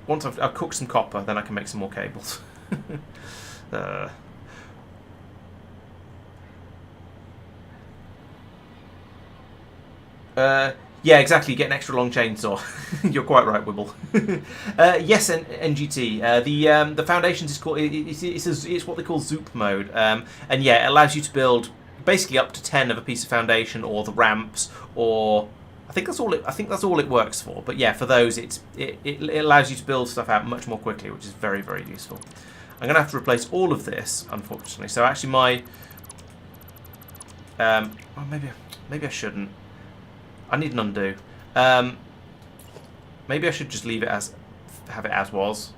S1: once I've cooked some copper, then I can make some more cables. Yeah, exactly. You get an extra long chainsaw. You're quite right, Wibble. Yes, NGT. The foundations is called. It's what they call Zoop mode, and yeah, it allows you to build basically up to 10 of a piece of foundation, or the ramps, or I think that's all it works for. But yeah, for those, it allows you to build stuff out much more quickly, which is very, very useful. I'm gonna have to replace all of this, unfortunately. So actually, my well, maybe I shouldn't. I need an undo. Maybe I should just leave it as, have it as was.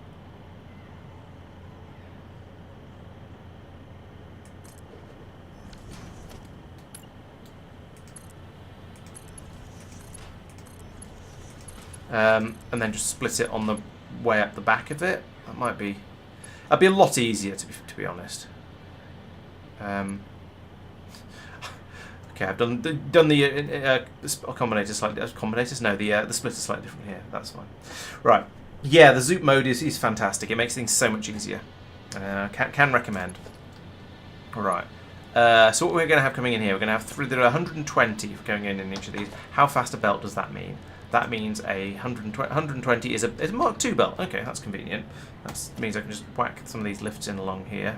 S1: And then just split it on the way up the back of it. That might be. That'd be a lot easier, to be honest. Okay, I've done the combinator slightly. Combinators? No, the splitter slightly different here. That's fine. Right. Yeah, the Zoop mode is fantastic. It makes things so much easier. Can recommend. All right. So what we're going to have coming in here, we're going to have there are 120 going in each of these. How fast a belt does that mean? That means a 120 is a Mark II belt. Okay, that's convenient. That means I can just whack some of these lifts in along here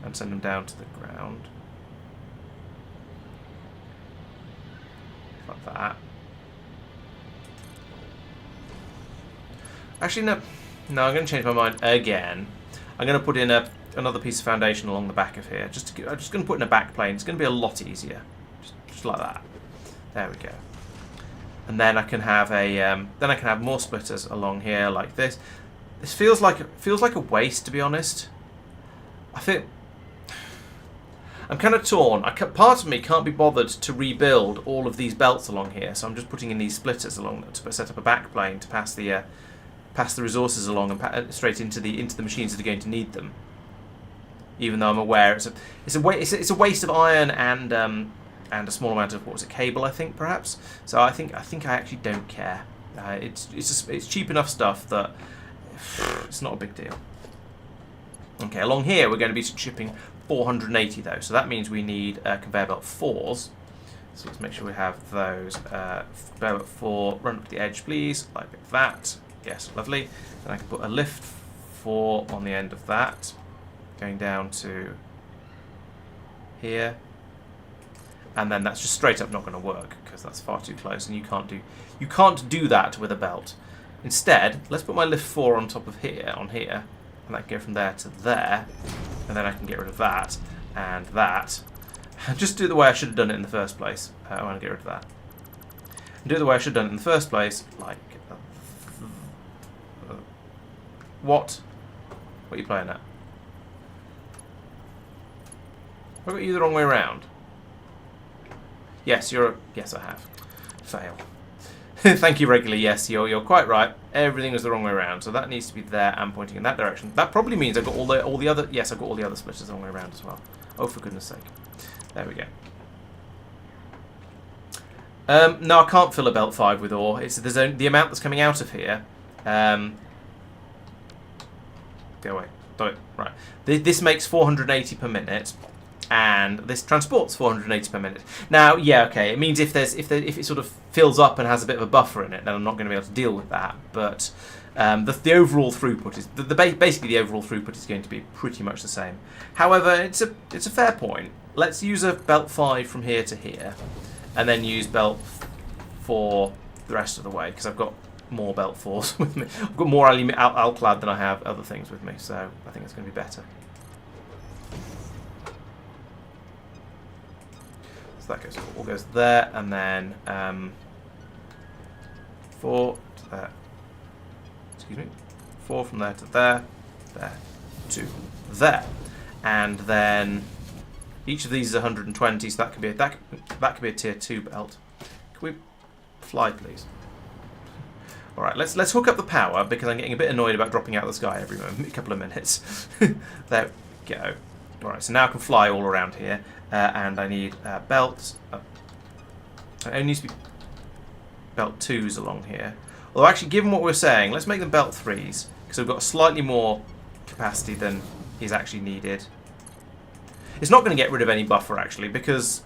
S1: and send them down to the ground. Like that. Actually, no, I'm going to change my mind again. I'm going to put in another piece of foundation along the back of here. I'm just going to put in a back plane. It's going to be a lot easier, just like that. There we go. And then I can have more splitters along here like this. This feels like a waste, to be honest. I think I'm kind of torn. Part of me can't be bothered to rebuild all of these belts along here, so I'm just putting in these splitters along to set up a backplane to pass the resources along and straight into the machines that are going to need them. Even though I'm aware it's a waste of iron and a small amount of cable, I think, perhaps. So I think I actually don't care. It's cheap enough stuff that it's not a big deal. Okay, along here we're going to be shipping 480 though, so that means we need conveyor belt 4s. So let's make sure we have those. Conveyor belt 4, run up to the edge, please, like that. Yes, lovely. Then I can put a lift 4 on the end of that, going down to here. And then that's just straight up not going to work because that's far too close, and you can't do that with a belt. Instead, let's put my lift 4 on top of here, and that can go from there to there, and then I can get rid of that and that. Just do it the way I should have done it in the first place. I want to get rid of that. And do it the way I should have done it in the first place, like what? What are you playing at? Have I got you the wrong way around? Yes, yes, I have. Fail. Thank you, regularly. Yes, you're quite right. Everything is the wrong way around, so that needs to be there and pointing in that direction. That probably means I've got all the other. Yes, I've got all the other splitters the wrong way around as well. Oh, for goodness sake! There we go. No, I can't fill a belt 5 with ore. There's only the amount that's coming out of here. Go away. Got it. Right. This makes 480 per minute. And this transports 480 per minute. Now, yeah, okay. It means if it sort of fills up and has a bit of a buffer in it, then I'm not going to be able to deal with that. But the overall throughput is basically the overall throughput is going to be pretty much the same. However, it's a fair point. Let's use a belt 5 from here to here, and then use belt 4 the rest of the way because I've got more belt 4s with me. I've got more alclad than I have other things with me, so I think it's going to be better. So that all goes there, and then 4 to there. Excuse me. 4 from there to there, there to there, and then each of these is 120. So that could be a tier 2 belt. Can we fly, please? All right, let's hook up the power because I'm getting a bit annoyed about dropping out of the sky every couple of minutes. There we go. All right, so now I can fly all around here. And I need belts. It only needs to be. belt 2s along here. Although actually, given what we're saying, let's make them belt 3s, because we've got slightly more capacity than is actually needed. It's not going to get rid of any buffer, actually, because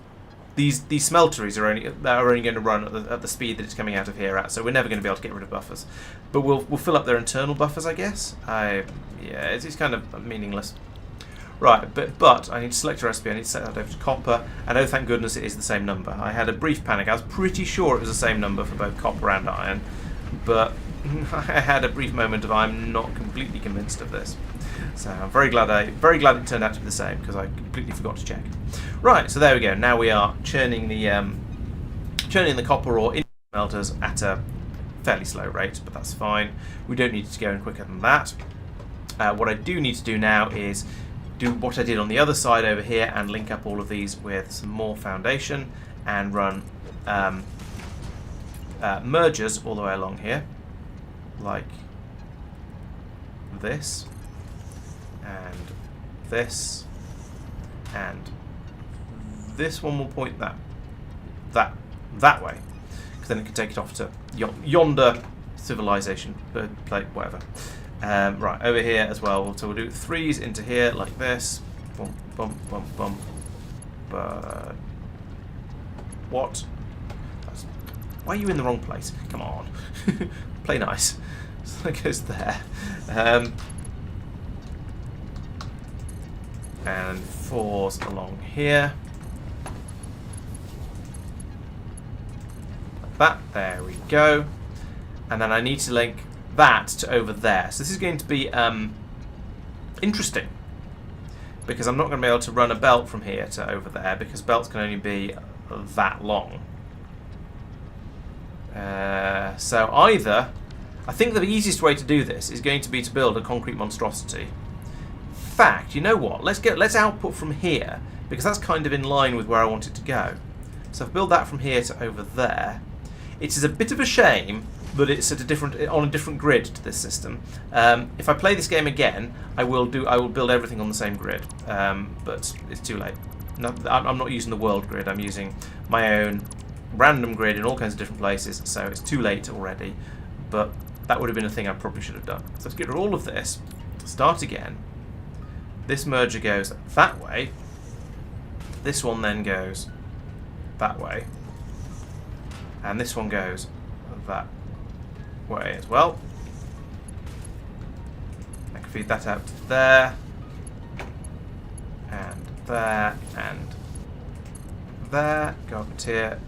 S1: these smelteries are only going to run at the speed that it's coming out of here at, so we're never going to be able to get rid of buffers. But we'll fill up their internal buffers, I guess. Yeah, it's kind of meaningless. Right, but I need to select a recipe. I need to set that over to copper, and oh, thank goodness it is the same number. I had a brief panic. I was pretty sure it was the same number for both copper and iron, but I had a brief moment of I'm not completely convinced of this. So I'm very glad it turned out to be the same, because I completely forgot to check. Right, so there we go. Now we are churning the copper ore into smelters at a fairly slow rate, but that's fine. We don't need to go any quicker than that. What I do need to do now is do what I did on the other side over here and link up all of these with some more foundation and run mergers all the way along here, like this, and this, and this one will point that way, because then it can take it off to yonder civilization, plate, whatever. Right, over here as well, so we'll do 3s into here like this. Bump, bump, bump, bump. But what? Why are you in the wrong place? Come on. Play nice. So that goes there. And 4s along here. Like that. There we go. And then I need to link that to over there. So this is going to be interesting, because I'm not going to be able to run a belt from here to over there, because belts can only be that long. So either, I think the easiest way to do this is going to be to build a concrete monstrosity. In fact, you know what? Let's output from here, because that's kind of in line with where I want it to go. So if I build that from here to over there, it is a bit of a shame that it's at on a different grid to this system. If I play this game again, I will build everything on the same grid, but it's too late. No, I'm not using the world grid. I'm using my own random grid in all kinds of different places, so it's too late already. But that would have been a thing I probably should have done. So let's get rid of all of this. Start again. This merger goes that way. This one then goes that way, and this one goes that way as well. I can feed that out to there, and there, and there. Go up a tier,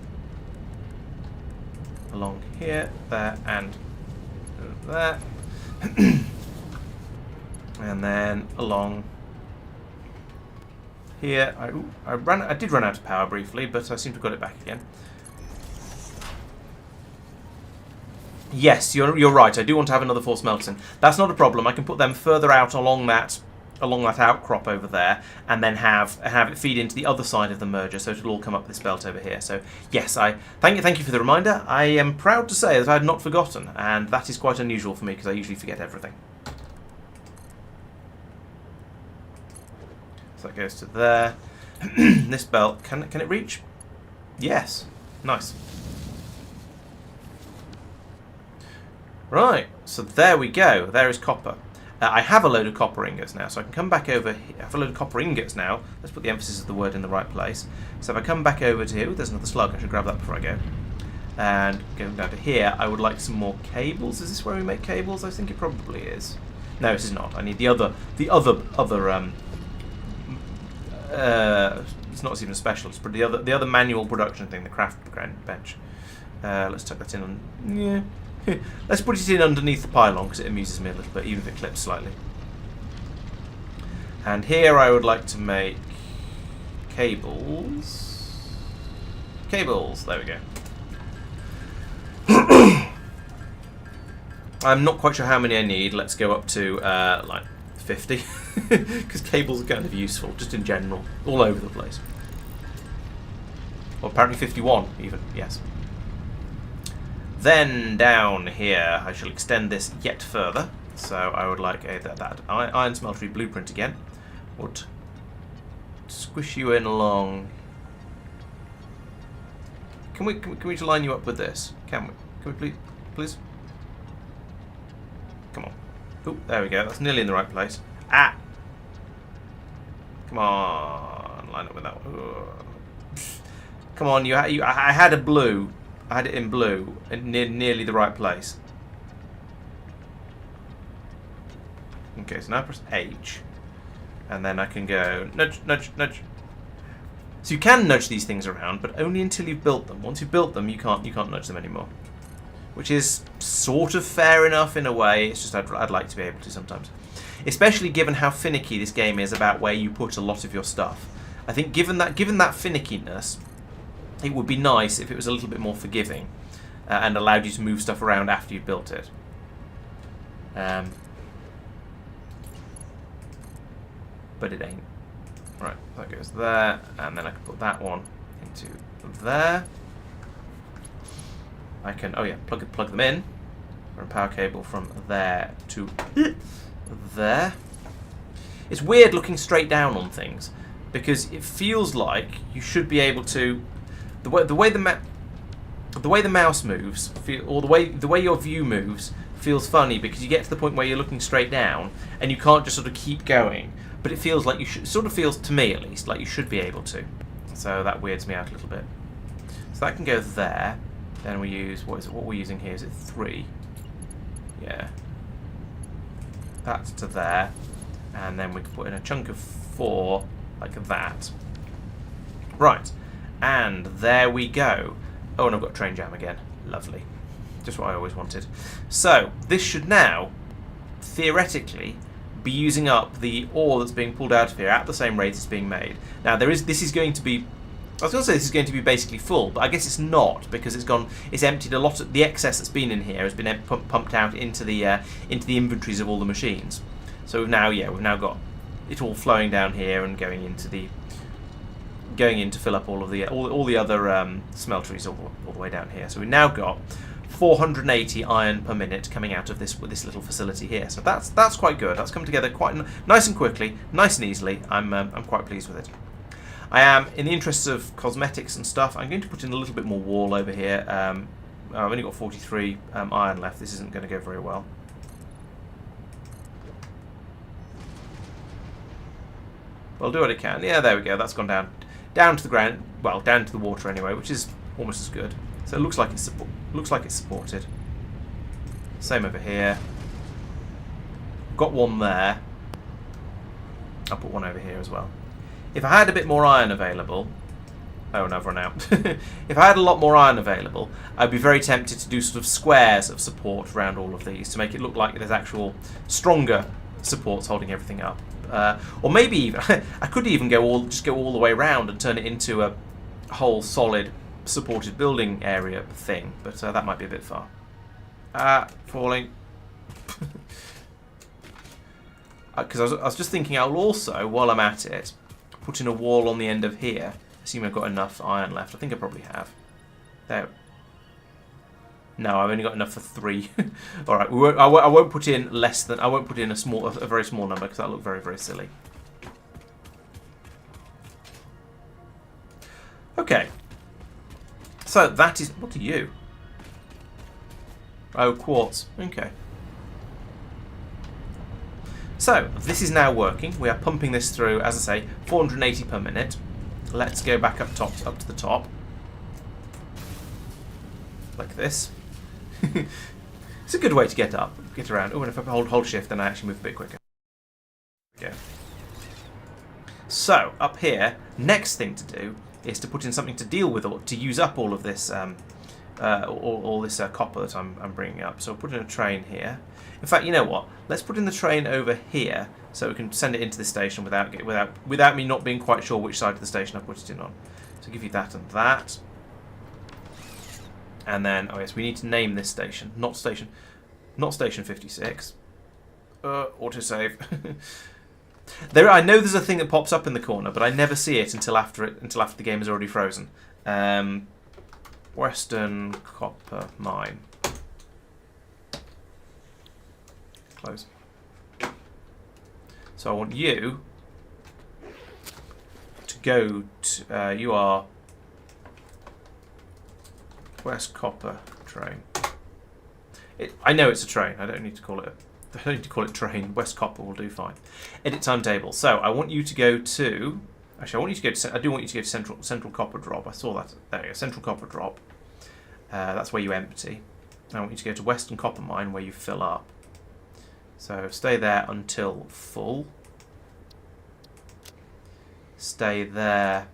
S1: along here, there, and there, and then along here. I did run out of power briefly, but I seem to have got it back again. Yes, you're right. I do want to have another 4 smelters in. That's not a problem. I can put them further out along that outcrop over there, and then have it feed into the other side of the merger, so it'll all come up this belt over here. So yes, I thank you for the reminder. I am proud to say that I had not forgotten, and that is quite unusual for me, because I usually forget everything. So that goes to there. This belt, can it reach? Yes. Nice. Right, so there we go. There is copper. I have a load of copper ingots now, so I can come back over here. I have a load of copper ingots now. Let's put the emphasis of the word in the right place. So if I come back over to here, ooh, there's another slug. I should grab that before I go. And going down to here, I would like some more cables. Is this where we make cables? I think it probably is. No, this is not. I need the other. It's not even a specialist, but the other manual production thing, the craft bench. Let's tuck that in on. Yeah. Let's put it in underneath the pylon, because it amuses me a little bit, even if it clips slightly. And here I would like to make cables. Cables, there we go. I'm not quite sure how many I need. Let's go up to like 50, because cables are kind of useful, just in general, all over the place. Well, apparently 51 even, yes. Then down here, I shall extend this yet further. So I would like that iron smeltery blueprint again. Would squish you in along. Can we line you up with this? Can we? Can we please? Please? Come on. Oh, there we go. That's nearly in the right place. Ah! Come on. Line up with that one. Come on, I had a blue. I had it in blue, and nearly the right place. Okay, so now I press H, and then I can go nudge, nudge, nudge. So you can nudge these things around, but only until you've built them. Once you've built them, you can't nudge them anymore, which is sort of fair enough in a way. It's just I'd like to be able to sometimes, especially given how finicky this game is about where you put a lot of your stuff. I think given that finickiness, it would be nice if it was a little bit more forgiving and allowed you to move stuff around after you've built it. But it ain't. Right, that goes there, and then I can put that one into there. I can, oh yeah, plug them in. Run a power cable from there to there. It's weird looking straight down on things because it feels like you should be able to. The way the mouse moves, or the way your view moves, feels funny because you get to the point where you're looking straight down and you can't just sort of keep going. But it feels like you should. Sort of feels to me at least like you should be able to. So that weirds me out a little bit. So that can go there. Then we use what we're using here? Is it 3? Yeah. That's to there, and then we can put in a chunk of 4 like that. Right. And there we go. Oh, and I've got train jam again. Lovely. Just what I always wanted. So, this should now, theoretically, be using up the ore that's being pulled out of here at the same rate it's being made. Now, this is going to be... I was going to say this is going to be basically full, but I guess it's not, because it's emptied a lot of... The excess that's been in here has been pumped out into the inventories of all the machines. So we've now got it all flowing down here and going in to fill up all of the all the other smelteries all the way down here. So we've now got 480 iron per minute coming out of this little facility here. So that's quite good. That's come together quite nice and quickly, nice and easily. I'm quite pleased with it. I am, in the interests of cosmetics and stuff, I'm going to put in a little bit more wall over here. I've only got 43 iron left. This isn't going to go very well. Well, I'll do what I can. Yeah, there we go. That's gone down to the ground. Well, down to the water anyway, which is almost as good. So it looks like it's supported. Same over here. Got one there. I'll put one over here as well. If I had a bit more iron available... Oh, no, I've run out. If I had a lot more iron available, I'd be very tempted to do sort of squares of support around all of these to make it look like there's actual stronger supports holding everything up. Or maybe even... I could even go all the way around and turn it into a whole solid supported building area thing, but that might be a bit far. Falling. Because I was just thinking I'll also, while I'm at it, put in a wall on the end of here. Assume I've got enough iron left. I think I probably have. There. No, I've only got enough for 3. All right, I won't put in less than. I won't put in a very small number because that'll look very, very silly. Okay. So that is. What are you? Oh, quartz. Okay. So this is now working. We are pumping this through, as I say, 480 per minute. Let's go back up to the top, like this. It's a good way to get around. Oh, and if I hold shift, then I actually move a bit quicker. There we go. So up here, next thing to do is to put in something to deal with, or to use up all of this, all this copper that I'm bringing up. So I'll put in a train here. In fact, you know what? Let's put in the train over here so we can send it into the station without me not being quite sure which side of the station I put it in on. So give you that and that. And then, oh yes, we need to name this station. Not station 56. Autosave. I know there's a thing that pops up in the corner, but I never see it until after the game is already frozen. Western Copper Mine. Close. So I want you to go to, you are West Copper Train. I know it's a train. I don't need to call it. I don't need to call it train. West Copper will do fine. Edit timetable. So I want you to go to. Actually, I want you to go to. I do want you to go to Central Copper Drop. I saw that. There you go. Central Copper Drop. That's where you empty. I want you to go to Western Copper Mine where you fill up. So stay there until full. Stay there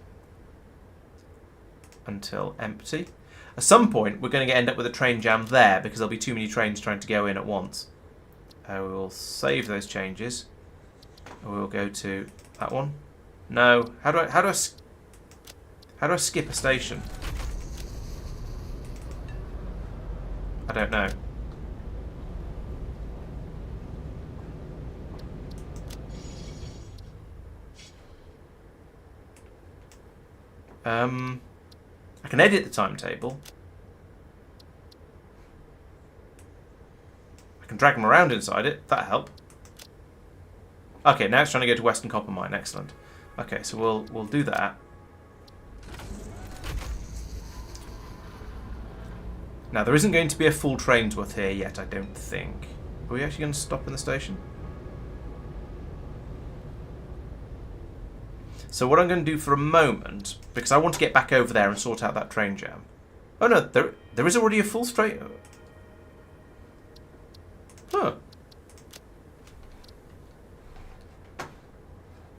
S1: until empty. At some point, we're going to end up with a train jam there because there'll be too many trains trying to go in at once. We'll save those changes. We'll go to that one. No, how do I skip a station? I don't know. I can edit the timetable. I can drag them around inside it. That'll help. Okay, now it's trying to go to Western Copper Mine. Excellent. Okay, so we'll do that. Now there isn't going to be a full train's worth here yet, I don't think. Are we actually going to stop in the station? So what I'm going to do for a moment, because I want to get back over there and sort out that train jam. Oh no, there is already a full straight. Huh.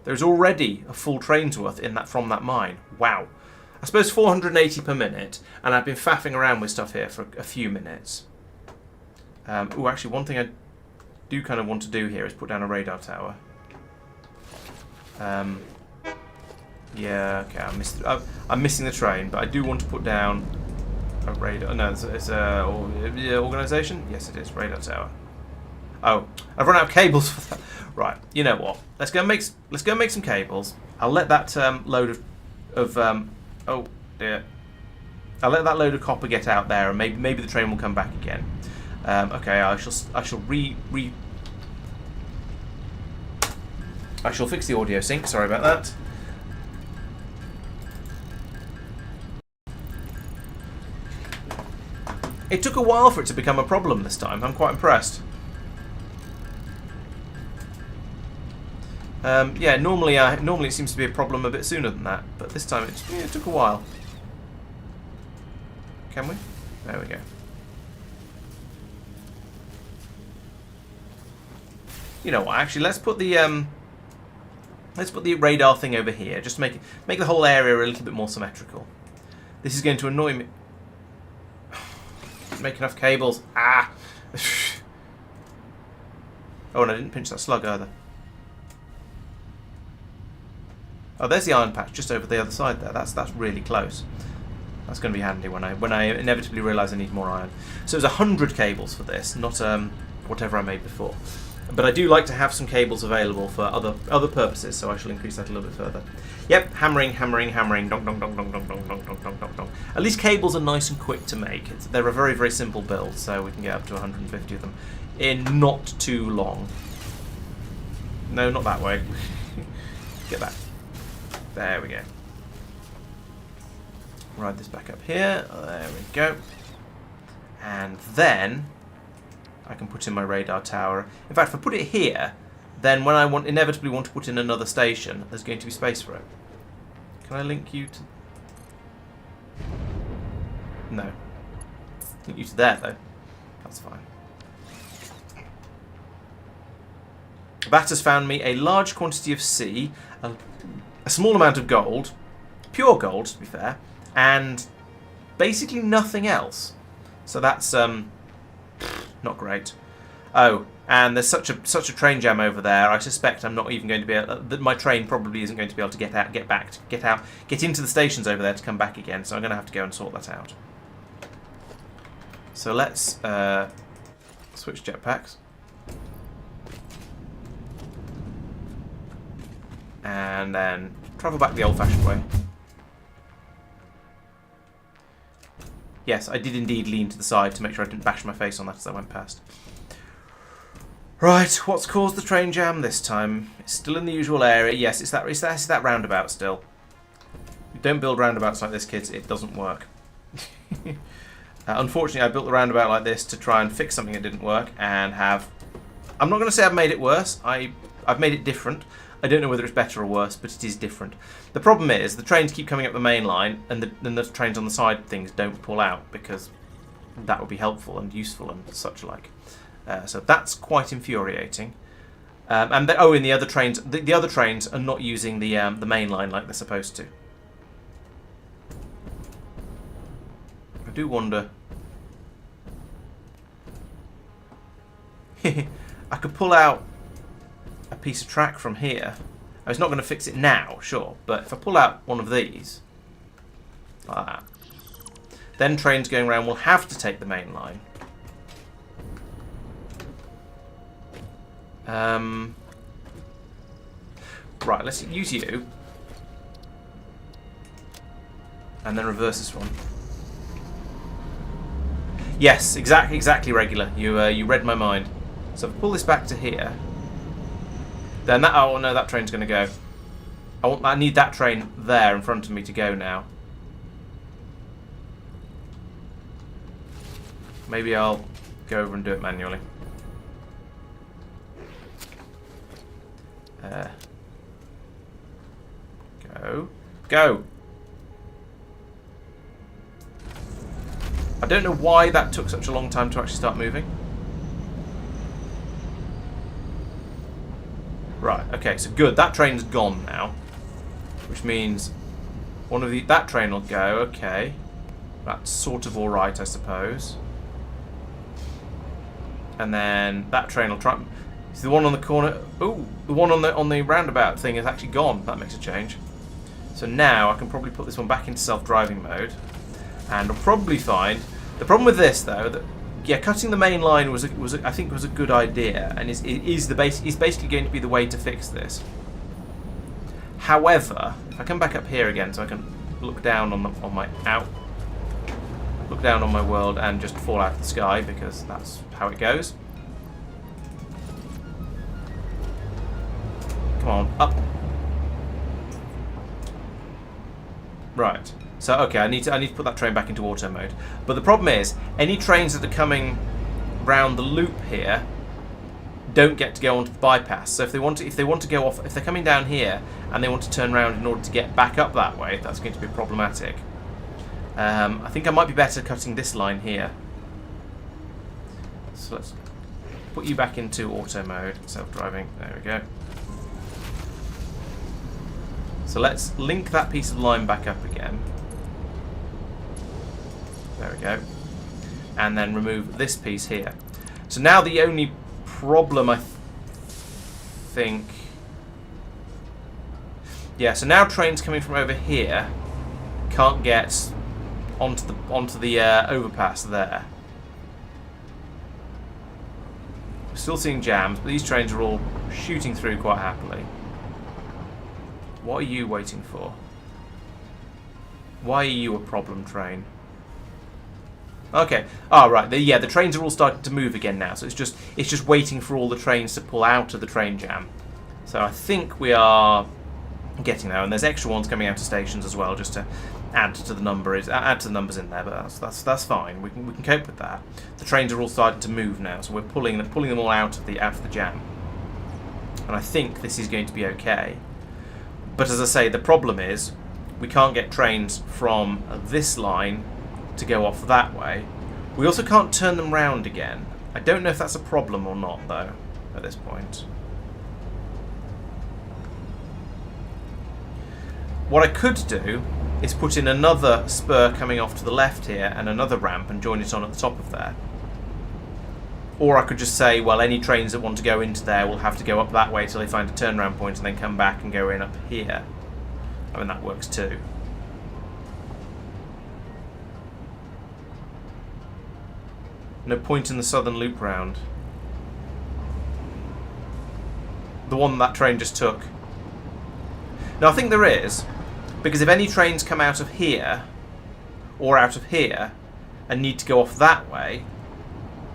S1: There's already a full train's worth in that from that mine. Wow. I suppose 480 per minute, and I've been faffing around with stuff here for a few minutes. Oh, actually, one thing I do kind of want to do here is put down a radar tower. Yeah, okay, I'm missing the train, but I do want to put down a radar. No, it's a organisation. Yes, it is radar tower. Oh, I've run out of cables for that. Right, you know what? Let's go make some cables. I'll let that load of oh dear. I'll let that load of copper get out there, and maybe the train will come back again. Okay, I shall fix the audio sync. Sorry about that. It took a while for it to become a problem this time. I'm quite impressed. Yeah, normally it seems to be a problem a bit sooner than that, but this time it took a while. Can we? There we go. You know what? Actually, let's put the radar thing over here, just to make the whole area a little bit more symmetrical. This is going to annoy me. Make enough cables. Ah. Oh, and I didn't pinch that slug either. Oh, there's the iron patch just over the other side there. That's really close. That's going to be handy when I inevitably realise I need more iron. So it was 100 cables for this, not whatever I made before. But I do like to have some cables available for other purposes, so I shall increase that a little bit further. Yep, hammering, hammering, hammering, dong, dong, dong, dong, dong, dong, dong, dong, dong, dong, dong. At least cables are nice and quick to make. They're a very, very simple build, so we can get up to 150 of them in not too long. No, not that way. Get that. There we go. Ride this back up here. There we go. And then I can put in my radar tower. In fact, if I put it here, then when I inevitably want to put in another station, there's going to be space for it. Can I link you to... No. Link you to there, though. That's fine. That has found me a large quantity of C, a small amount of gold, pure gold, to be fair, and basically nothing else. So that's not great. Oh, and there's such a train jam over there. I suspect I'm not even going to be able, that my train probably isn't going to be able to get into the stations over there to come back again. So I'm going to have to go and sort that out. So let's switch jetpacks. And then travel back the old-fashioned way. Yes, I did indeed lean to the side to make sure I didn't bash my face on that as I went past. Right, what's caused the train jam this time? It's still in the usual area. Yes, it's that roundabout still. You don't build roundabouts like this, kids. It doesn't work. Unfortunately, I built the roundabout like this to try and fix something that didn't work, and have... I'm not going to say I've made it worse. I've made it different. I don't know whether it's better or worse, but it is different. The problem is the trains keep coming up the main line, and the trains on the side things don't pull out, because that would be helpful and useful and such like. So that's quite infuriating. And the other trains, the other trains are not using the main line like they're supposed to. I do wonder. I could pull out a piece of track from here. I was not going to fix it now, sure, but if I pull out one of these, like that, then trains going around will have to take the main line. Right, let's use you, and then reverse this one. Yes, exactly regular. You read my mind. So if I pull this back to here, then that... Oh no, that train's going to go. I need that train there in front of me to go now. Maybe I'll go over and do it manually. Go! I don't know why that took such a long time to actually start moving. Right, okay, so good. That train's gone now. Which means that train will go, okay. That's sort of alright, I suppose. And then that train will try... See, the one on the corner... Ooh, the one on the roundabout thing is actually gone. That makes a change. So now I can probably put this one back into self-driving mode. And I'll probably find... The problem with this, though, that... Yeah, cutting the main line I think was a good idea, and is basically going to be the way to fix this. However, if I come back up here again, so I can look down on my world and just fall out of the sky, because that's how it goes. Come on, up. Right. So okay, I need to put that train back into auto mode. But the problem is, any trains that are coming round the loop here don't get to go onto the bypass. So if they want to go off, if they're coming down here and they want to turn around in order to get back up that way, that's going to be problematic. I think I might be better cutting this line here. So let's put you back into auto mode, self-driving. There we go. So let's link that piece of line back up again. There we go. And then remove this piece here. So now the only problem, I think... Yeah, so now trains coming from over here can't get onto the overpass there. We're still seeing jams, but these trains are all shooting through quite happily. What are you waiting for? Why are you a problem train? Okay. Oh, right. The trains are all starting to move again now, so it's just waiting for all the trains to pull out of the train jam. So I think we are getting there, and there's extra ones coming out of stations as well, just to add to the numbers in there. But that's fine. We can cope with that. The trains are all starting to move now, so we're pulling them all out of the jam, and I think this is going to be okay. But as I say, the problem is we can't get trains from this line to go off that way. We also can't turn them round again. I don't know if that's a problem or not, though, at this point. What I could do is put in another spur coming off to the left here and another ramp and join it on at the top of there. Or I could just say, well, any trains that want to go into there will have to go up that way till they find a turnaround point and then come back and go in up here. I mean, that works too. No point in the southern loop round. The one that train just took. No, I think there is. Because if any trains come out of here, or out of here, and need to go off that way,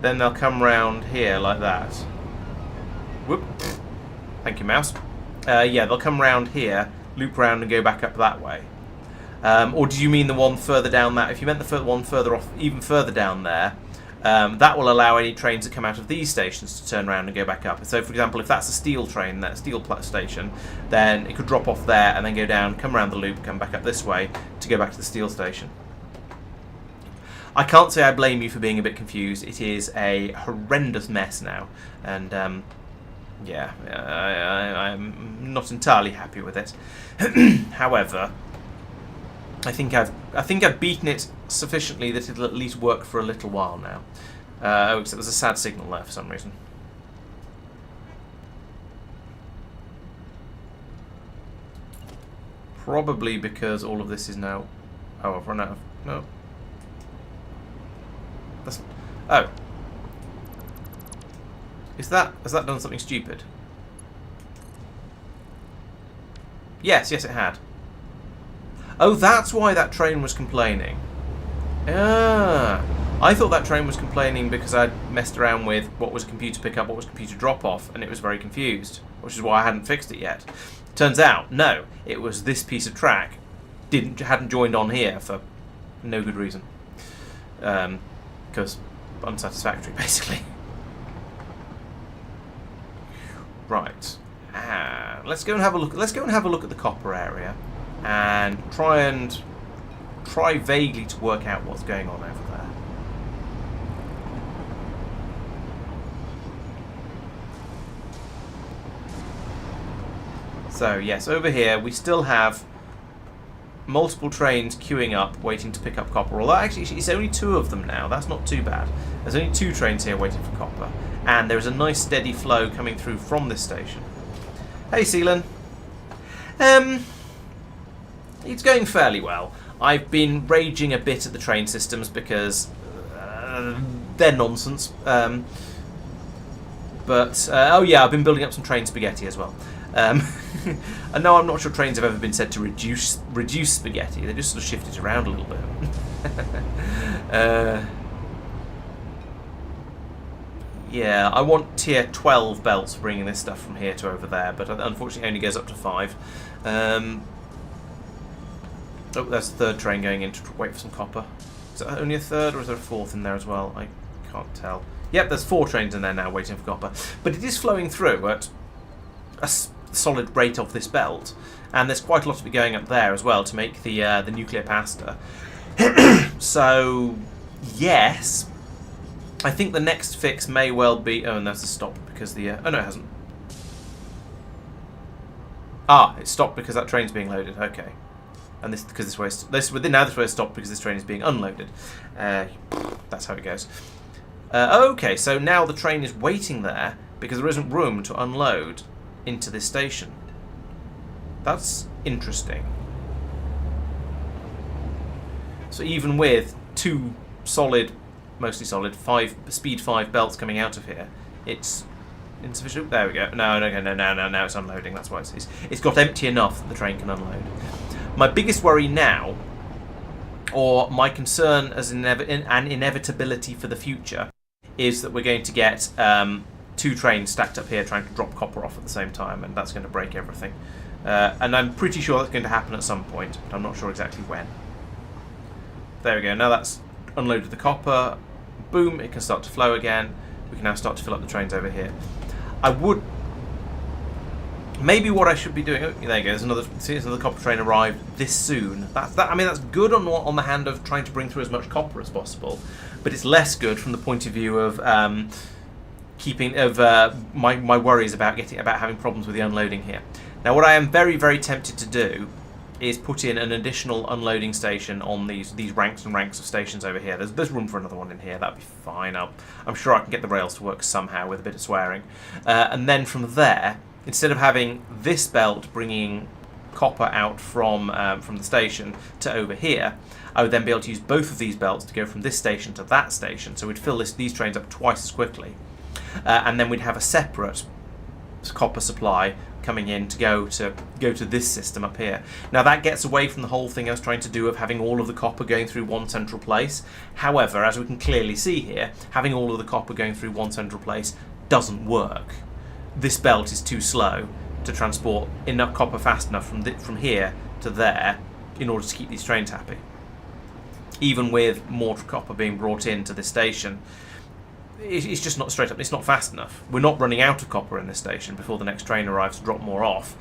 S1: then they'll come round here like that. Whoop. Thank you, mouse. Yeah, they'll come round here, loop round and go back up that way. Or do you mean the one further down that? If you meant the one further off, even further down there, that will allow any trains that come out of these stations to turn around and go back up. So, for example, if that's a steel train, that steel station, then it could drop off there and then go down, come around the loop, come back up this way to go back to the steel station. I can't say I blame you for being a bit confused. It is a horrendous mess now, and yeah, I'm not entirely happy with it. However, I think I've beaten it sufficiently that it'll at least work for a little while now. Oh, except there's a sad signal there for some reason. Probably because all of this is now... Oh, I've run out of... No. That's... Oh. Has that done something stupid? Yes, it had. Oh, that's why that train was complaining. Ah, I thought that train was complaining because I'd messed around with what was computer pickup, what was computer drop off, and it was very confused, which is why I hadn't fixed it yet. Turns out, no, it was this piece of track hadn't joined on here for no good reason, because unsatisfactory, basically. Right, let's go and have a look. Let's go and have a look at the copper area, and try vaguely to work out what's going on over there. So yes, over here we still have multiple trains queuing up, waiting to pick up copper. Although actually it's only 2 of them now. That's not too bad. There's only 2 trains here waiting for copper, and there's a nice steady flow coming through from this station. Hey, Seelan. It's going fairly well. I've been raging a bit at the train systems because they're nonsense. Oh yeah, I've been building up some train spaghetti as well. And no, I'm not sure trains have ever been said to reduce spaghetti. They just sort of shift it around a little bit. Yeah, I want tier 12 belts for bringing this stuff from here to over there, but unfortunately it only goes up to 5. Oh, there's the 3rd train going in to wait for some copper. Is it only a 3rd, or is there a 4th in there as well? I can't tell. Yep, there's 4 trains in there now waiting for copper. But it is flowing through at a solid rate of this belt, and there's quite a lot of it going up there as well to make the nuclear pasta. So, yes, I think the next fix may well be... Oh, and that's a stop because the... oh, no, it hasn't. Ah, it stopped because that train's being loaded. Okay. And this because this way is stopped because this train is being unloaded. That's how it goes. Okay, so now the train is waiting there because there isn't room to unload into this station. That's interesting. So even with 2 solid, mostly solid, speed 5 belts coming out of here, it's insufficient. There we go. No, now it's unloading. That's why it's got empty enough that the train can unload. My biggest worry now, or my concern as an inevitability for the future, is that we're going to get 2 trains stacked up here trying to drop copper off at the same time, and that's going to break everything. And I'm pretty sure that's going to happen at some point, but I'm not sure exactly when. There we go. Now that's unloaded the copper. Boom, it can start to flow again. We can now start to fill up the trains over here. Maybe what I should be doing... Oh, there you go. There's another copper train arrived this soon. That's good on the hand of trying to bring through as much copper as possible, but it's less good from the point of view of my worries about having problems with the unloading here. Now, what I am very, very tempted to do is put in an additional unloading station on these ranks and ranks of stations over here. There's room for another one in here. That'd be fine. I'm sure I can get the rails to work somehow with a bit of swearing, and then from there, instead of having this belt bringing copper out from the station to over here, I would then be able to use both of these belts to go from this station to that station. So we'd fill these trains up twice as quickly, and then we'd have a separate copper supply coming in to go to this system up here. Now that gets away from the whole thing I was trying to do of having all of the copper going through one central place. However, as we can clearly see here, having all of the copper going through one central place doesn't work. This belt is too slow to transport enough copper fast enough from here to there in order to keep these trains happy. Even with more copper being brought into this station, it's just not straight up. It's not fast enough. We're not running out of copper in this station before the next train arrives to drop more off.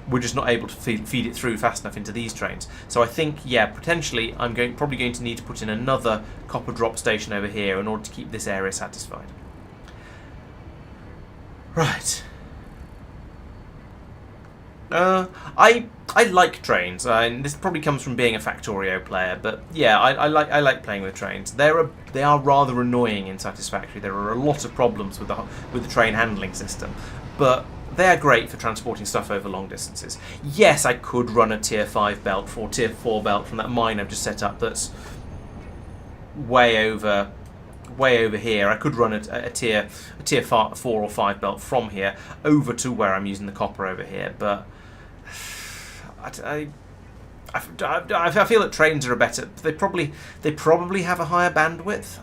S1: We're just not able to feed it through fast enough into these trains. So I think, yeah, potentially I'm probably going to need to put in another copper drop station over here in order to keep this area satisfied. Right. I like trains. This probably comes from being a Factorio player, but yeah, I like playing with trains. They are rather annoying in Satisfactory. There are a lot of problems with the train handling system, but they are great for transporting stuff over long distances. Yes, I could run a tier 5 belt or tier 4 belt from that mine I've just set up that's way over here. I could run a tier 4 or 5 belt from here over to where I'm using the copper over here, but I feel that trains are a better. They probably have a higher bandwidth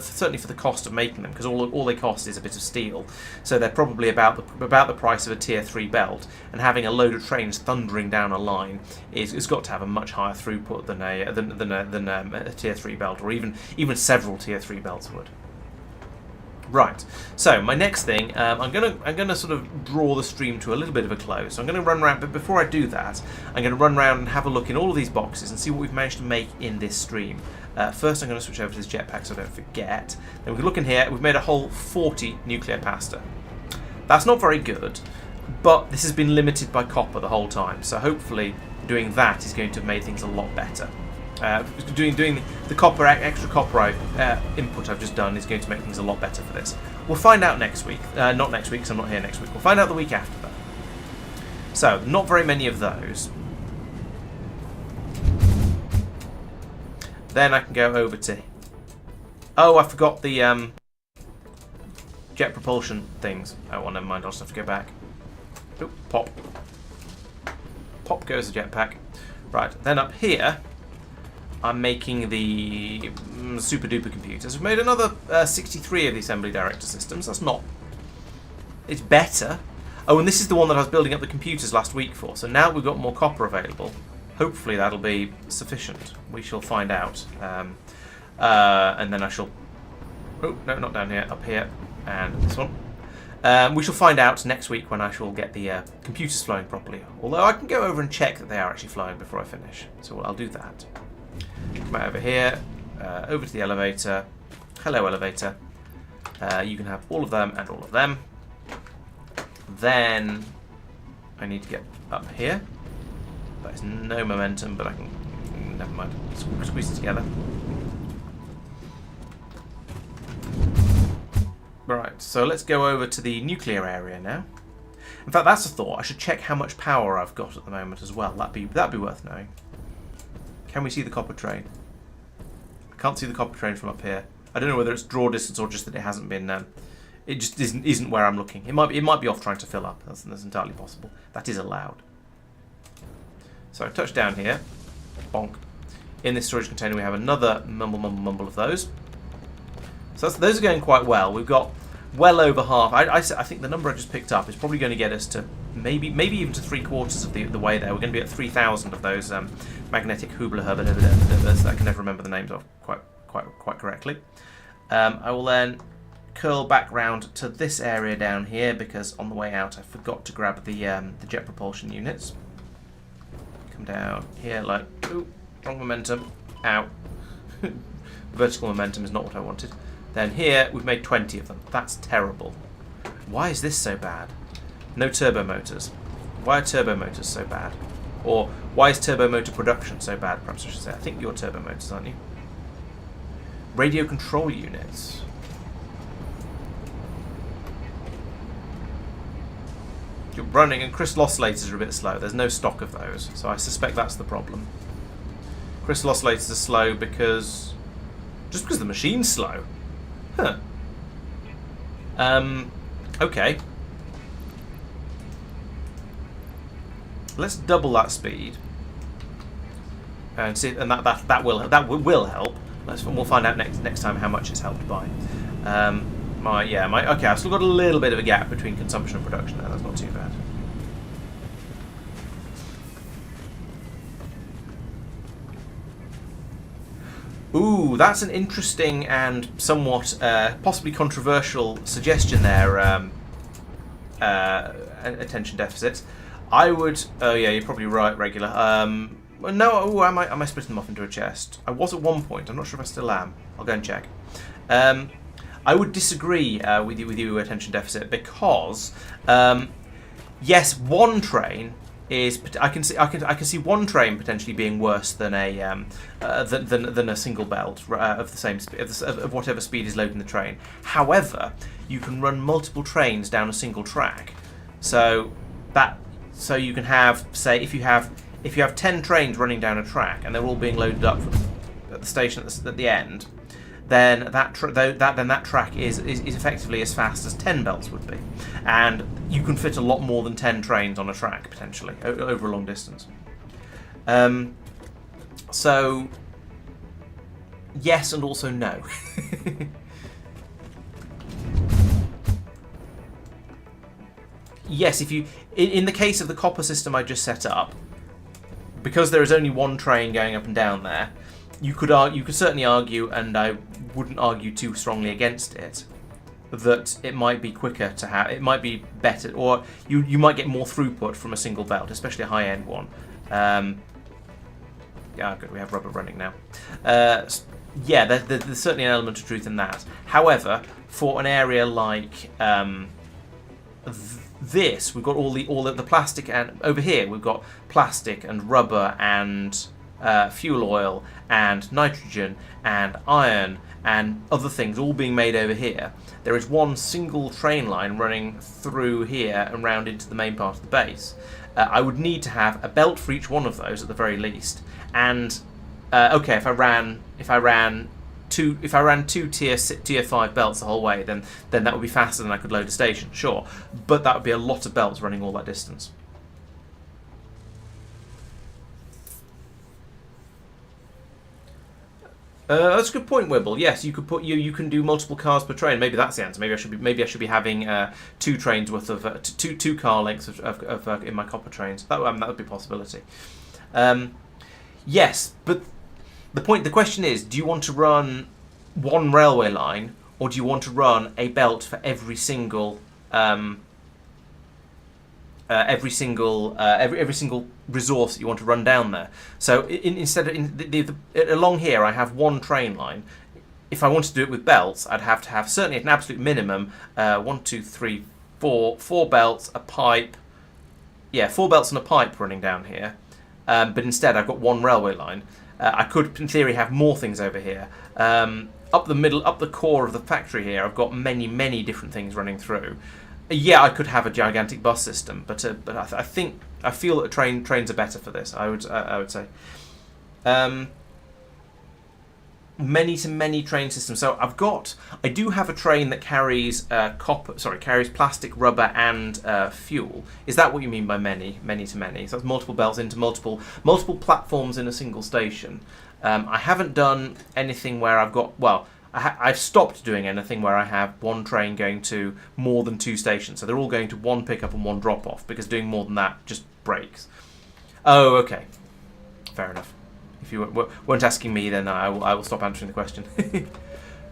S1: certainly for the cost of making them, because all they cost is a bit of steel. So they're probably about the price of a tier 3 belt, and having a load of trains thundering down a line it's got to have a much higher throughput than a tier 3 belt, or even several tier 3 belts would. Right, so my next thing, I'm gonna sort of draw the stream to a little bit of a close. So I'm going to run around, but before I do that, I'm going to run around and have a look in all of these boxes and see what we've managed to make in this stream. First, I'm going to switch over to this jetpack so I don't forget. Then we can look in here. We've made a whole 40 nuclear pasta. That's not very good, but this has been limited by copper the whole time. So hopefully, doing that is going to have made things a lot better. Doing the extra copper input I've just done is going to make things a lot better for this. We'll find out next week. Not next week, because I'm not here next week. We'll find out the week after that. So, not very many of those. Then I can go over to... Oh, I forgot the jet propulsion things. Oh, well, never mind. I'll just have to go back. Oop, pop. Pop goes the jetpack. Right, then up here... I'm making the super duper computers. We've made another 63 of the assembly director systems. That's not... It's better. Oh, and this is the one that I was building up the computers last week for. So now we've got more copper available. Hopefully that'll be sufficient. We shall find out. And then I shall... Oh, no, not down here. Up here. And this one. We shall find out next week when I shall get the computers flowing properly. Although I can go over and check that they are actually flowing before I finish. So I'll do that. Come out over here, over to the elevator. Hello, elevator. You can have all of them and all of them. Then I need to get up here. That is no momentum, but I can... Never mind. Squeeze it together. Right, so let's go over to the nuclear area now. In fact, that's a thought. I should check how much power I've got at the moment as well. That'd be worth knowing. Can we see the copper train? I can't see the copper train from up here. I don't know whether it's draw distance or just that it hasn't been... it just isn't where I'm looking. It might be off trying to fill up. That's entirely possible. That is allowed. So I touch down here. Bonk. In this storage container we have another mumble of those. So those are going quite well. We've got well over half. I think the number I just picked up is probably going to get us to maybe even to 3/4 of the way there. We're going to be at 3,000 of those magnetic hubla hubba that I can never remember the names of quite correctly. I will then curl back round to this area down here because on the way out I forgot to grab the jet propulsion units. Come down here like, ooh, wrong momentum, ow. Vertical momentum is not what I wanted. Then here we've made 20 of them. That's terrible. Why is this so bad? No turbo motors. Why are turbo motors so bad? Or why is turbo motor production so bad? Perhaps I should say. I think you're turbo motors, aren't you? Radio control units. You're running, and crystal oscillators are a bit slow. There's no stock of those, so I suspect that's the problem. Crystal oscillators are slow because... just because the machine's slow. Huh. Okay. Let's double that speed. And see, and that will help. We'll find out next time how much it's helped by. Okay, I've still got a little bit of a gap between consumption and production there. That's not too bad. Ooh, that's an interesting and somewhat possibly controversial suggestion there, attention deficits. I would... Oh yeah, you're probably right, regular. No, ooh, am I splitting them off into a chest? I was at one point. I'm not sure if I still am. I'll go and check. I would disagree with you, attention deficit, because yes, one train is... I can see one train potentially being worse than a than a single belt of the same of whatever speed is loading the train. However, you can run multiple trains down a single track, so you can have, say, if you have 10 trains running down a track and they're all being loaded up at the station at the end, then that track is effectively as fast as 10 belts would be, and you can fit a lot more than 10 trains on a track potentially over a long distance. So yes, and also no. Yes, if you in the case of the copper system I just set up, because there is only one train going up and down there, you could certainly argue, and I wouldn't argue too strongly against it, that it might be quicker to have, it might be better, or you might get more throughput from a single belt, especially a high-end one. Yeah, good, we have rubber running now. Yeah, there's certainly an element of truth in that. However, for an area like this, we've got all the plastic, and over here we've got plastic and rubber and fuel oil and nitrogen and iron and other things all being made over here. There is one single train line running through here and round into the main part of the base. I would need to have a belt for each one of those at the very least. And okay, if I ran two tier 5 belts the whole way, then that would be faster than I could load a station, sure. But that would be a lot of belts running all that distance. That's a good point, Wibble. Yes, you could you can do multiple cars per train. Maybe that's the answer. Maybe I should be having 2 trains worth of two car lengths of in my copper trains. That would be a possibility. Yes, but the question is, do you want to run one railway line, or do you want to run a belt for every single resource that you want to run down there? So instead of along here, I have one train line. If I wanted to do it with belts, I'd have to have, certainly at an absolute minimum, 1, 2, 3, 4 belts, a pipe. Yeah, 4 belts and a pipe running down here. But instead, I've got one railway line. I could, in theory, have more things over here. Up the core of the factory here, I've got many different things running through. Yeah, I could have a gigantic bus system, but I feel that trains are better for this. I would say. Many train systems. So I do have a train that carries carries plastic, rubber, and fuel. Is that what you mean by many to many? So that's multiple belts into multiple platforms in a single station. I haven't done anything where I've got, well, I've stopped doing anything where I have one train going to more than 2 stations. So they're all going to one pickup and one drop off, because doing more than that just breaks. Oh, okay, fair enough. If you weren't asking me, then I will stop answering the question.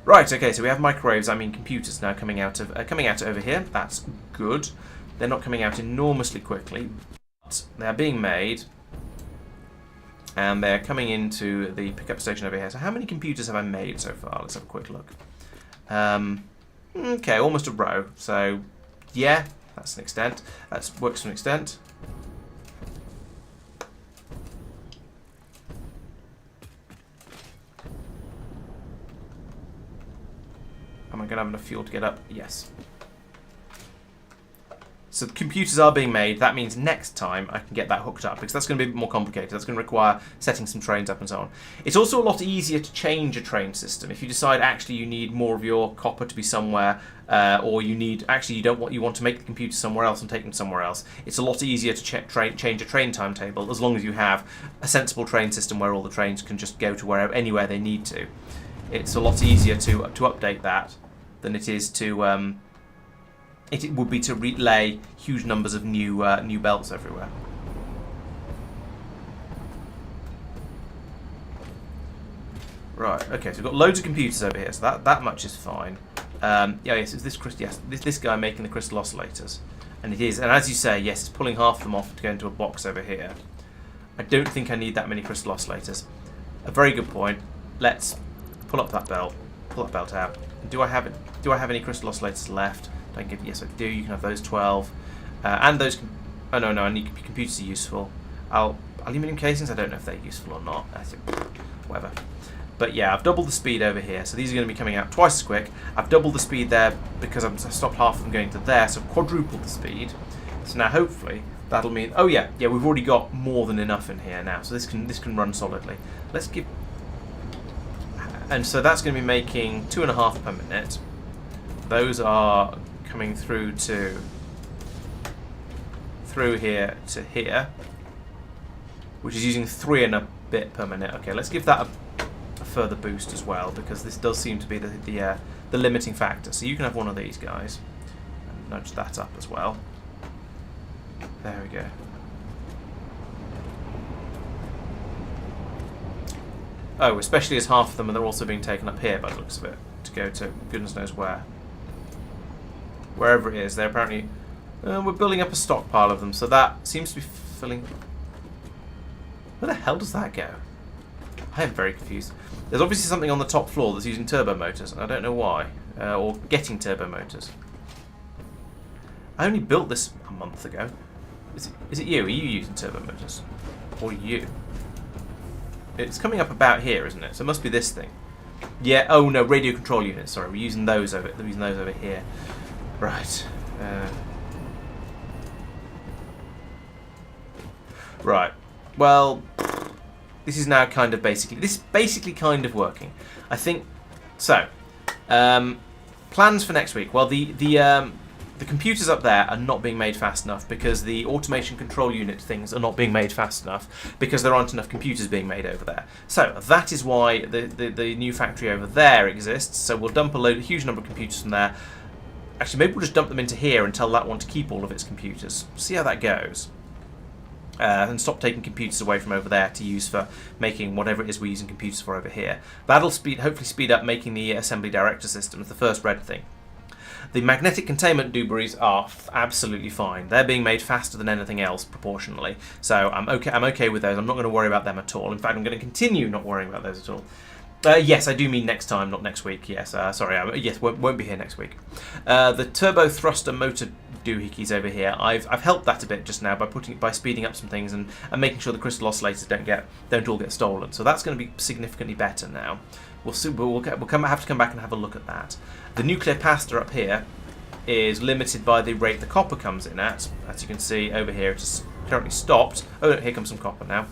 S1: Right, okay, so we have microwaves, I mean computers now coming out over here. That's good. They're not coming out enormously quickly, but they're being made, and they're coming into the pickup station over here. So how many computers have I made so far? Let's have a quick look. Okay, almost a row. So yeah, that's an extent. That works to an extent. Am I going to have enough fuel to get up? Yes. So the computers are being made. That means next time I can get that hooked up, because that's going to be a bit more complicated. That's going to require setting some trains up and so on. It's also a lot easier to change a train system. If you decide actually you need more of your copper to be somewhere, or you want to make the computers somewhere else and take them somewhere else, it's a lot easier to change a train timetable, as long as you have a sensible train system where all the trains can just go to anywhere they need to. It's a lot easier to update that than it is to it would be to relay huge numbers of new belts everywhere. Right. Okay. So we've got loads of computers over here. So that much is fine. Yeah. Yes. It's this. Yes. This guy making the crystal oscillators, and it is. And as you say, yes, it's pulling half of them off to go into a box over here. I don't think I need that many crystal oscillators. A very good point. Let's pull up that belt. Pull that belt out. Do I have it? Do I have any crystal oscillators left? Yes, I do. You can have those 12, and those. Oh no, I need computers are useful. Aluminium casings. I don't know if they're useful or not. Whatever. But yeah, I've doubled the speed over here, so these are going to be coming out twice as quick. I've doubled the speed there because I've stopped half of them going to there, so I've quadrupled the speed. So now hopefully that'll mean. Oh yeah, we've already got more than enough in here now, so this can run solidly. Let's give. And so that's going to be making 2.5 per minute. Those are coming through here to here, which is using 3 and a bit per minute. Okay, let's give that a further boost as well, because this does seem to be the limiting factor. So you can have one of these guys, and nudge that up as well. There we go. Oh, especially as half of them are also being taken up here by the looks of it, to go to goodness knows where. Wherever it is, they're apparently... we're building up a stockpile of them, so that seems to be filling... Where the hell does that go? I am very confused. There's obviously something on the top floor that's using turbo motors, and I don't know why. Or getting turbo motors. I only built this a month ago. Is it you? Are you using turbo motors? Or you? It's coming up about here, isn't it? So it must be this thing. Yeah. Oh no, radio control units. Sorry, we're using those over. We're using those over here. Right. Right. Well, this is now kind of basically kind of working. I think so. Plans for next week. Well, the computers up there are not being made fast enough because the automation control unit things are not being made fast enough because there aren't enough computers being made over there. So that is why the new factory over there exists. So we'll dump a huge number of computers from there. Actually, maybe we'll just dump them into here and tell that one to keep all of its computers. See how that goes. And stop taking computers away from over there to use for making whatever it is we're using computers for over here. That'll hopefully speed up making the assembly director systems, the first red thing. The magnetic containment doobies are absolutely fine. They're being made faster than anything else proportionally. So I'm okay with those. I'm not going to worry about them at all. In fact, I'm going to continue not worrying about those at all. Yes, I do mean next time, not next week. Yes, sorry. Yes, won't be here next week. The turbo thruster motor doohickeys over here. I've helped that a bit just now by speeding up some things and making sure the crystal oscillators don't all get stolen. So that's going to be significantly better now. We'll have to come back and have a look at that. The nuclear capacitor up here is limited by the rate the copper comes in at. As you can see over here, it is currently stopped. Oh, no, here comes some copper now.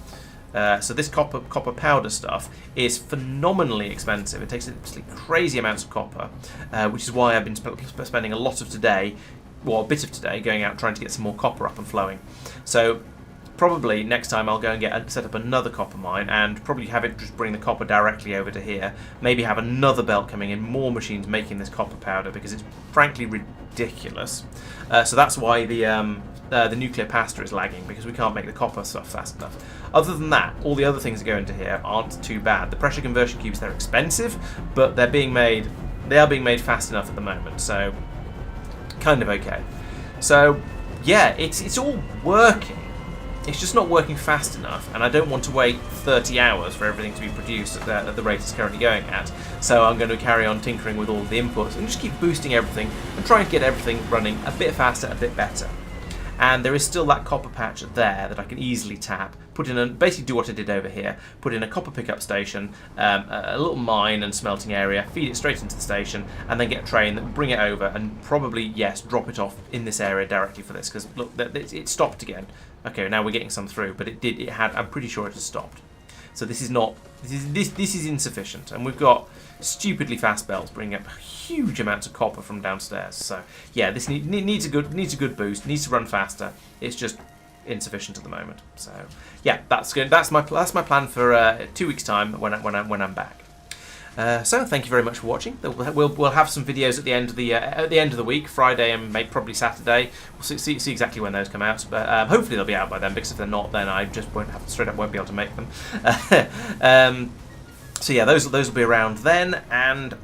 S1: So this copper powder stuff is phenomenally expensive. It takes absolutely crazy amounts of copper, which is why I've been spending a lot of today, well, a bit of today, going out trying to get some more copper up and flowing. So probably next time I'll go and set up another copper mine and probably have it just bring the copper directly over to here. Maybe have another belt coming in, more machines making this copper powder because it's frankly ridiculous. So that's why the nuclear capacitor is lagging, because we can't make the copper stuff fast enough. Other than that, all the other things that go into here aren't too bad. The pressure conversion cubes, they're expensive, but they are being made fast enough at the moment, so kind of okay. So yeah, it's all working. It's just not working fast enough, and I don't want to wait 30 hours for everything to be produced at the rate it's currently going at. So I'm going to carry on tinkering with all of the inputs and just keep boosting everything and trying to get everything running a bit faster, a bit better. And there is still that copper patch there that I can easily tap, basically do what I did over here, put in a copper pickup station, a little mine and smelting area, feed it straight into the station, and then get a train, bring it over, and probably, yes, drop it off in this area directly for this, because look, it stopped again. Okay, now we're getting some through, but I'm pretty sure it has stopped. So this is insufficient, and we've got stupidly fast belts bringing up huge amounts of copper from downstairs. So yeah, this needs a good boost, needs to run faster. It's just insufficient at the moment. So yeah, that's good. That's my plan for 2 weeks' time when I'm back. So thank you very much for watching. We'll have some videos at the end of the week, Friday and probably Saturday. We'll see exactly when those come out, but hopefully they'll be out by then. Because if they're not, then I just won't be able to make them. So yeah, those will be around then, and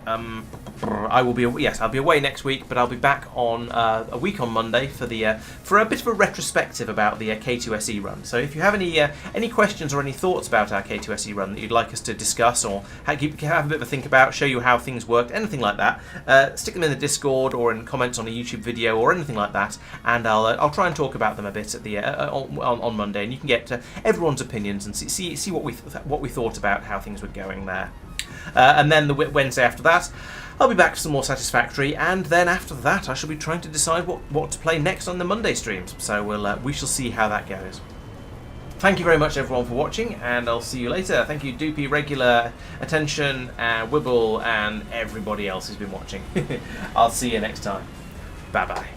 S1: I'll be away next week, but I'll be back on a week on Monday for a bit of a retrospective about the K2SE run. So if you have any questions or any thoughts about our K2SE run that you'd like us to discuss or have a bit of a think about, show you how things worked, anything like that, stick them in the Discord or in comments on a YouTube video or anything like that, and I'll try and talk about them a bit at the on Monday, and you can get everyone's opinions and see what we thought about how things were going there. And then the Wednesday after that, I'll be back to some more Satisfactory, and then after that I shall be trying to decide what to play next on the Monday streams. So we shall see how that goes. Thank you very much everyone for watching, and I'll see you later. Thank you Doopy, Regular, Attention, Wibble, and everybody else who's been watching. I'll see you next time. Bye bye.